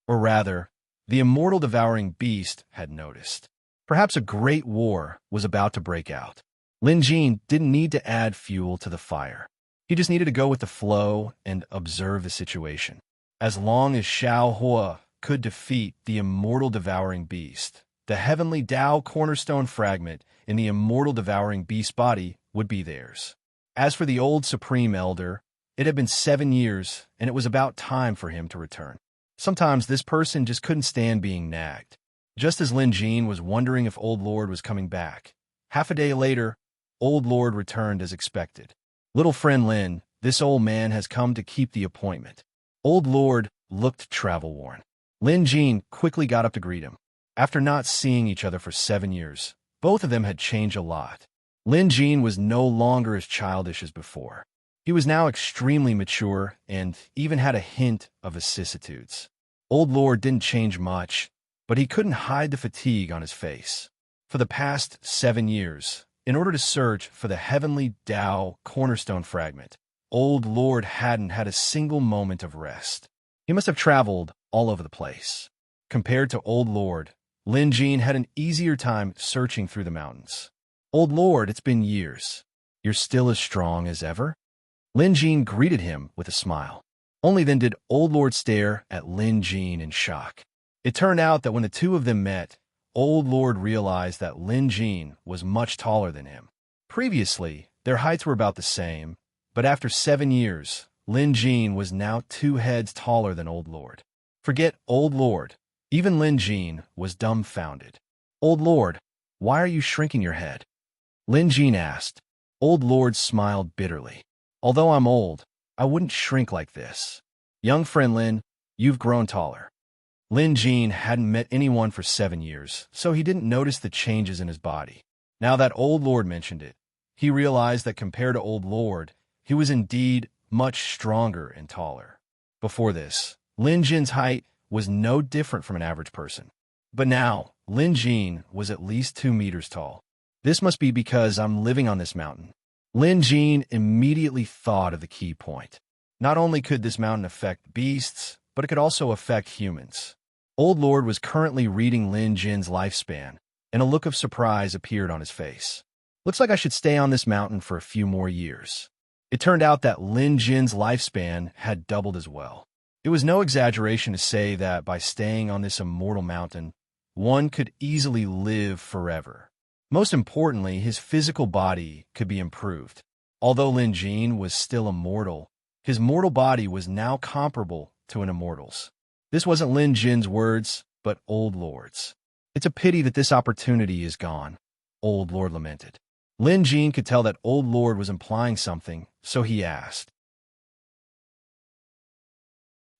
Or rather, the immortal devouring beast had noticed. Perhaps a great war was about to break out. Lin Jin didn't need to add fuel to the fire. He just needed to go with the flow and observe the situation. As long as Xiao Hua could defeat the immortal devouring beast, the heavenly Tao cornerstone fragment in the immortal devouring beast body would be theirs. As for the old Supreme Elder, it had been 7 years, and it was about time for him to return. Sometimes this person just couldn't stand being nagged. Just as Lin Jin was wondering if Old Lord was coming back, half a day later, Old Lord returned as expected. Little friend Lin, this old man has come to keep the appointment. Old Lord looked travel-worn. Lin Jin quickly got up to greet him. After not seeing each other for 7 years, both of them had changed a lot. Lin Jin was no longer as childish as before. He was now extremely mature and even had a hint of vicissitudes. Old Lord didn't change much, but he couldn't hide the fatigue on his face. For the past 7 years, in order to search for the heavenly Tao cornerstone fragment, Old Lord hadn't had a single moment of rest. He must have traveled all over the place. Compared to Old Lord, Lin Jin had an easier time searching through the mountains. Old Lord, it's been years. You're still as strong as ever? Lin Jin greeted him with a smile. Only then did Old Lord stare at Lin Jin in shock. It turned out that when the two of them met, Old Lord realized that Lin Jin was much taller than him. Previously, their heights were about the same, but after 7 years, Lin Jin was now 2 heads taller than Old Lord. Forget Old Lord. Even Lin Jin was dumbfounded. Old Lord, why are you shrinking your head? Lin Jin asked. Old Lord smiled bitterly. Although I'm old, I wouldn't shrink like this. Young friend Lin, you've grown taller. Lin Jin hadn't met anyone for 7 years, so he didn't notice the changes in his body. Now that Old Lord mentioned it, he realized that compared to Old Lord, he was indeed much stronger and taller. Before this, Lin Jin's height was no different from an average person. But now, Lin Jin was at least 2 meters tall. This must be because I'm living on this mountain. Lin Jin immediately thought of the key point. Not only could this mountain affect beasts, but it could also affect humans. Old Lord was currently reading Lin Jin's lifespan, and a look of surprise appeared on his face. Looks like I should stay on this mountain for a few more years. It turned out that Lin Jin's lifespan had doubled as well. It was no exaggeration to say that by staying on this immortal mountain, one could easily live forever. Most importantly, his physical body could be improved. Although Lin Jin was still immortal, his mortal body was now comparable to an immortal's. This wasn't Lin Jin's words, but Old Lord's. It's a pity that this opportunity is gone, Old Lord lamented. Lin Jin could tell that Old Lord was implying something, so he asked.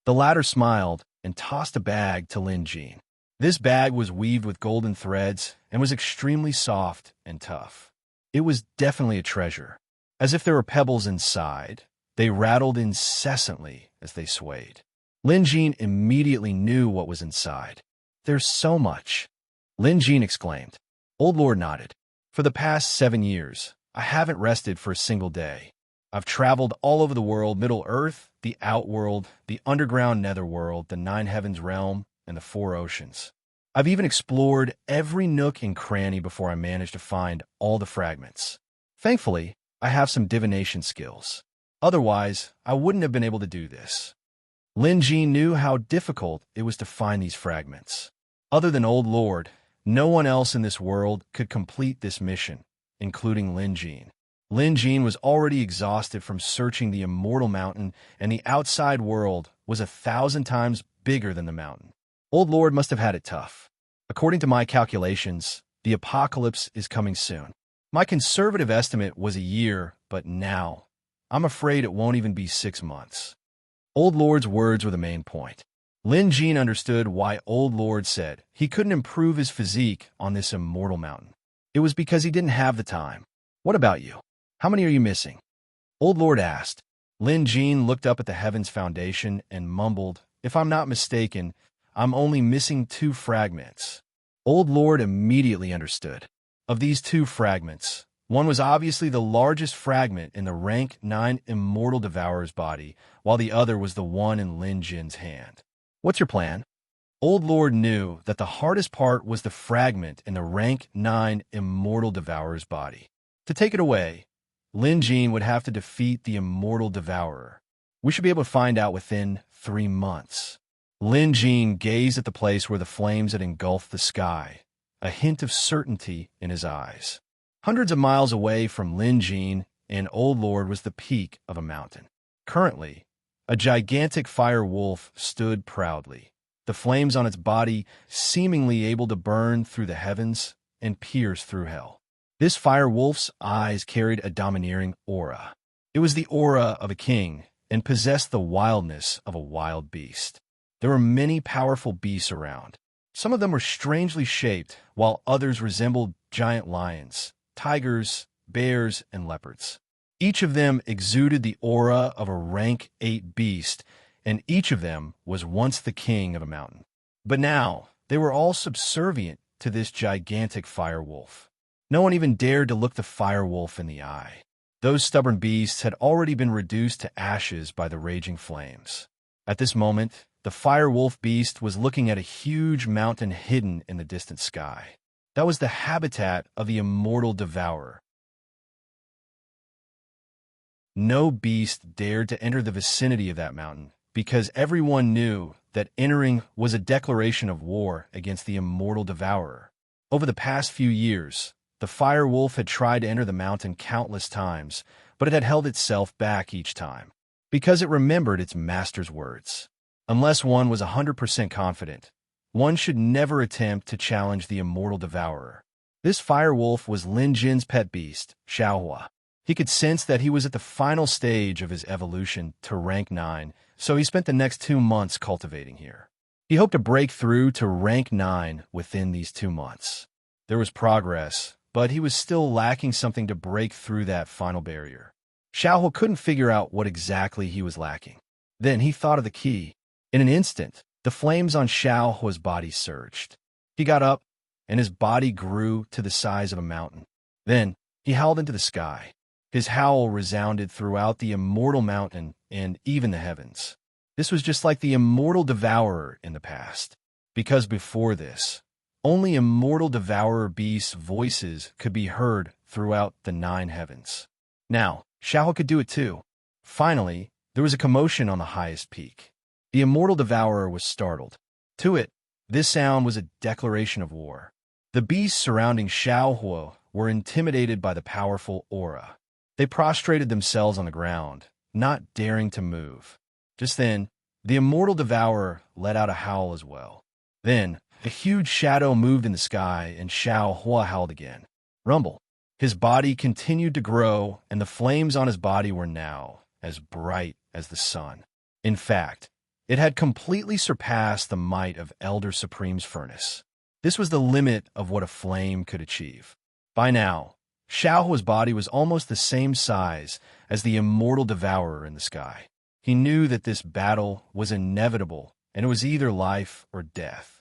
The latter smiled and tossed a bag to Lin Jin. This bag was weaved with golden threads and was extremely soft and tough. It was definitely a treasure. As if there were pebbles inside, they rattled incessantly as they swayed. Lin Jin immediately knew what was inside. There's so much, Lin Jin exclaimed. Old Lord nodded. For the past 7 years, I haven't rested for a single day. I've traveled all over the world, Middle Earth, the Outworld, the underground Netherworld, the 9 Heavens realm, and the 4 oceans. I've even explored every nook and cranny before I managed to find all the fragments. Thankfully, I have some divination skills. Otherwise, I wouldn't have been able to do this. Lin Jin knew how difficult it was to find these fragments. Other than Old Lord, no one else in this world could complete this mission, including Lin Jin. Lin Jin was already exhausted from searching the immortal mountain, and the outside world was 1,000 times bigger than the mountain. Old Lord must have had it tough. According to my calculations, the apocalypse is coming soon. My conservative estimate was a year, but now, I'm afraid it won't even be 6 months. Old Lord's words were the main point. Lin Jin understood why Old Lord said he couldn't improve his physique on this immortal mountain. It was because he didn't have the time. What about you? How many are you missing? Old Lord asked. Lin Jin looked up at the heaven's foundation and mumbled, if I'm not mistaken, I'm only missing 2 fragments. Old Lord immediately understood. Of these 2 fragments, one was obviously the largest fragment in the rank 9 immortal devourer's body, while the other was the one in Lin Jin's hand. What's your plan? Old Lord knew that the hardest part was the fragment in the rank 9 immortal devourer's body. To take it away, Lin Jin would have to defeat the immortal devourer. We should be able to find out within 3 months. Lin Jin gazed at the place where the flames had engulfed the sky, a hint of certainty in his eyes. Hundreds of miles away from Lin Jin and Old Lord was the peak of a mountain. Currently, a gigantic fire wolf stood proudly, the flames on its body seemingly able to burn through the heavens and pierce through hell. This fire wolf's eyes carried a domineering aura. It was the aura of a king and possessed the wildness of a wild beast. There were many powerful beasts around. Some of them were strangely shaped, while others resembled giant lions, tigers, bears, and leopards. Each of them exuded the aura of a rank 8 beast, and each of them was once the king of a mountain. But now, they were all subservient to this gigantic fire wolf. No one even dared to look the fire wolf in the eye. Those stubborn beasts had already been reduced to ashes by the raging flames. At this moment, the fire wolf beast was looking at a huge mountain hidden in the distant sky. That was the habitat of the immortal devourer. No beast dared to enter the vicinity of that mountain, because everyone knew that entering was a declaration of war against the immortal devourer. Over the past few years, the fire wolf had tried to enter the mountain countless times, but it had held itself back each time, because it remembered its master's words. Unless one was 100% confident, one should never attempt to challenge the immortal devourer. This fire wolf was Lin Jin's pet beast, Xiaohua. He could sense that he was at the final stage of his evolution to rank 9, so he spent the next 2 months cultivating here. He hoped to break through to rank 9 within these 2 months. There was progress, but he was still lacking something to break through that final barrier. Xiaohua couldn't figure out what exactly he was lacking. Then he thought of the key. In an instant, the flames on Xiaohua's body surged. He got up, and his body grew to the size of a mountain. Then he howled into the sky. His howl resounded throughout the immortal mountain and even the heavens. This was just like the immortal devourer in the past, because before this, only immortal devourer beasts' voices could be heard throughout the 9 heavens. Now, Xiaohua could do it too. Finally, there was a commotion on the highest peak. The immortal devourer was startled. To it, this sound was a declaration of war. The beasts surrounding Xiaohua were intimidated by the powerful aura. They prostrated themselves on the ground, not daring to move. Just then, the immortal devourer let out a howl as well. Then, a huge shadow moved in the sky, and Xiaohua howled again. Rumble. His body continued to grow, and the flames on his body were now as bright as the sun. In fact, it had completely surpassed the might of Elder Supreme's furnace. This was the limit of what a flame could achieve. By now, Xiaohua's body was almost the same size as the immortal devourer in the sky. He knew that this battle was inevitable, and it was either life or death.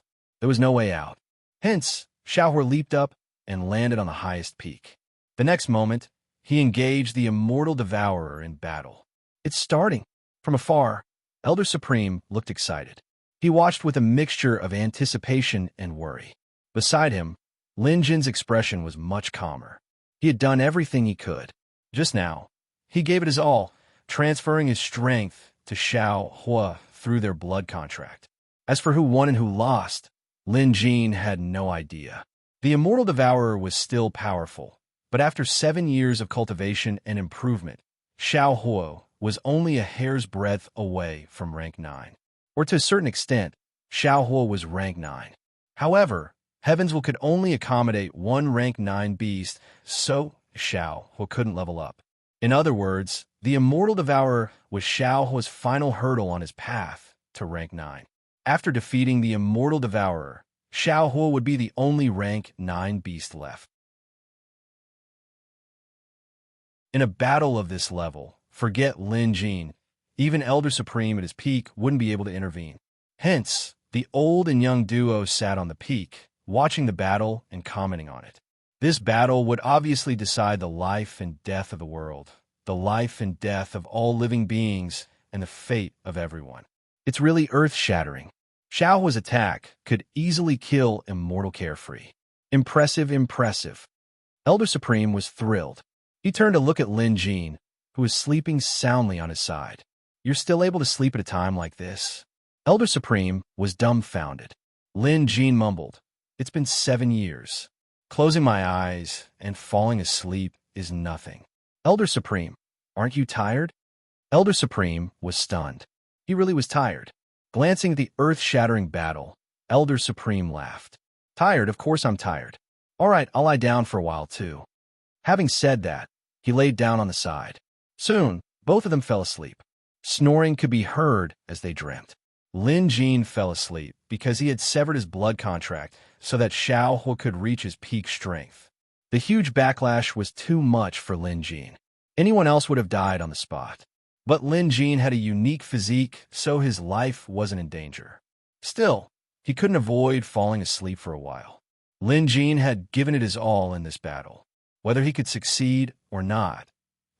There was no way out. Hence, Xiaohua leaped up and landed on the highest peak. The next moment, he engaged the immortal devourer in battle. It's starting. From afar, Elder Supreme looked excited. He watched with a mixture of anticipation and worry. Beside him, Lin Jin's expression was much calmer. He had done everything he could. Just now, he gave it his all, transferring his strength to Xiaohua through their blood contract. As for who won and who lost, Lin Jin had no idea. The immortal devourer was still powerful, but after 7 years of cultivation and improvement, Xiaohua was only a hair's breadth away from rank 9. Or to a certain extent, Xiaohua was rank 9. However, Heavensville could only accommodate one rank 9 beast, so Xiaohua couldn't level up. In other words, the immortal devourer was Xiaohua's final hurdle on his path to rank 9. After defeating the immortal devourer, Xiaohua would be the only rank 9 beast left. In a battle of this level, forget Lin Jin, even Elder Supreme at his peak wouldn't be able to intervene. Hence, the old and young duo sat on the peak, watching the battle and commenting on it. This battle would obviously decide the life and death of the world, the life and death of all living beings, and the fate of everyone. It's really earth-shattering. Xiaohua's attack could easily kill Immortal Carefree. Impressive, impressive. Elder Supreme was thrilled. He turned to look at Lin Jin, who was sleeping soundly on his side. You're still able to sleep at a time like this? Elder Supreme was dumbfounded. Lin Jin mumbled, It's been 7 years. Closing my eyes and falling asleep is nothing. Elder Supreme, aren't you tired? Elder Supreme was stunned. He really was tired. Glancing at the earth-shattering battle, Elder Supreme laughed. Tired? Of course I'm tired. All right, I'll lie down for a while too. Having said that, he laid down on the side. Soon, both of them fell asleep. Snoring could be heard as they dreamt. Lin Jin fell asleep because he had severed his blood contract so that Xiaohua could reach his peak strength. The huge backlash was too much for Lin Jin. Anyone else would have died on the spot. But Lin Jin had a unique physique, so his life wasn't in danger. Still, he couldn't avoid falling asleep for a while. Lin Jin had given it his all in this battle. Whether he could succeed or not,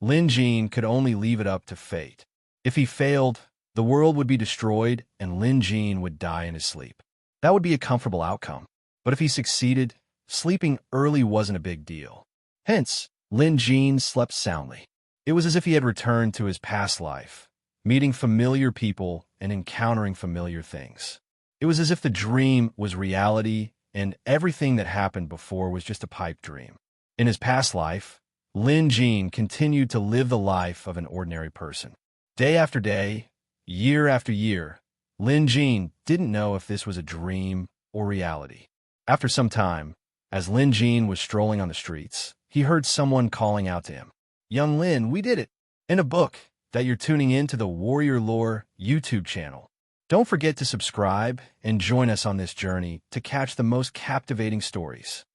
Lin Jin could only leave it up to fate. If he failed, the world would be destroyed and Lin Jin would die in his sleep. That would be a comfortable outcome. But if he succeeded, sleeping early wasn't a big deal. Hence, Lin Jin slept soundly. It was as if he had returned to his past life, meeting familiar people and encountering familiar things. It was as if the dream was reality and everything that happened before was just a pipe dream. In his past life, Lin Jin continued to live the life of an ordinary person. Day after day, year after year, Lin Jin didn't know if this was a dream or reality. After some time, as Lin Jin was strolling on the streets, he heard someone calling out to him. "Young Lin, we did it!" In a book that you're tuning in to the Warrior Lore YouTube channel. Don't forget to subscribe and join us on this journey to catch the most captivating stories.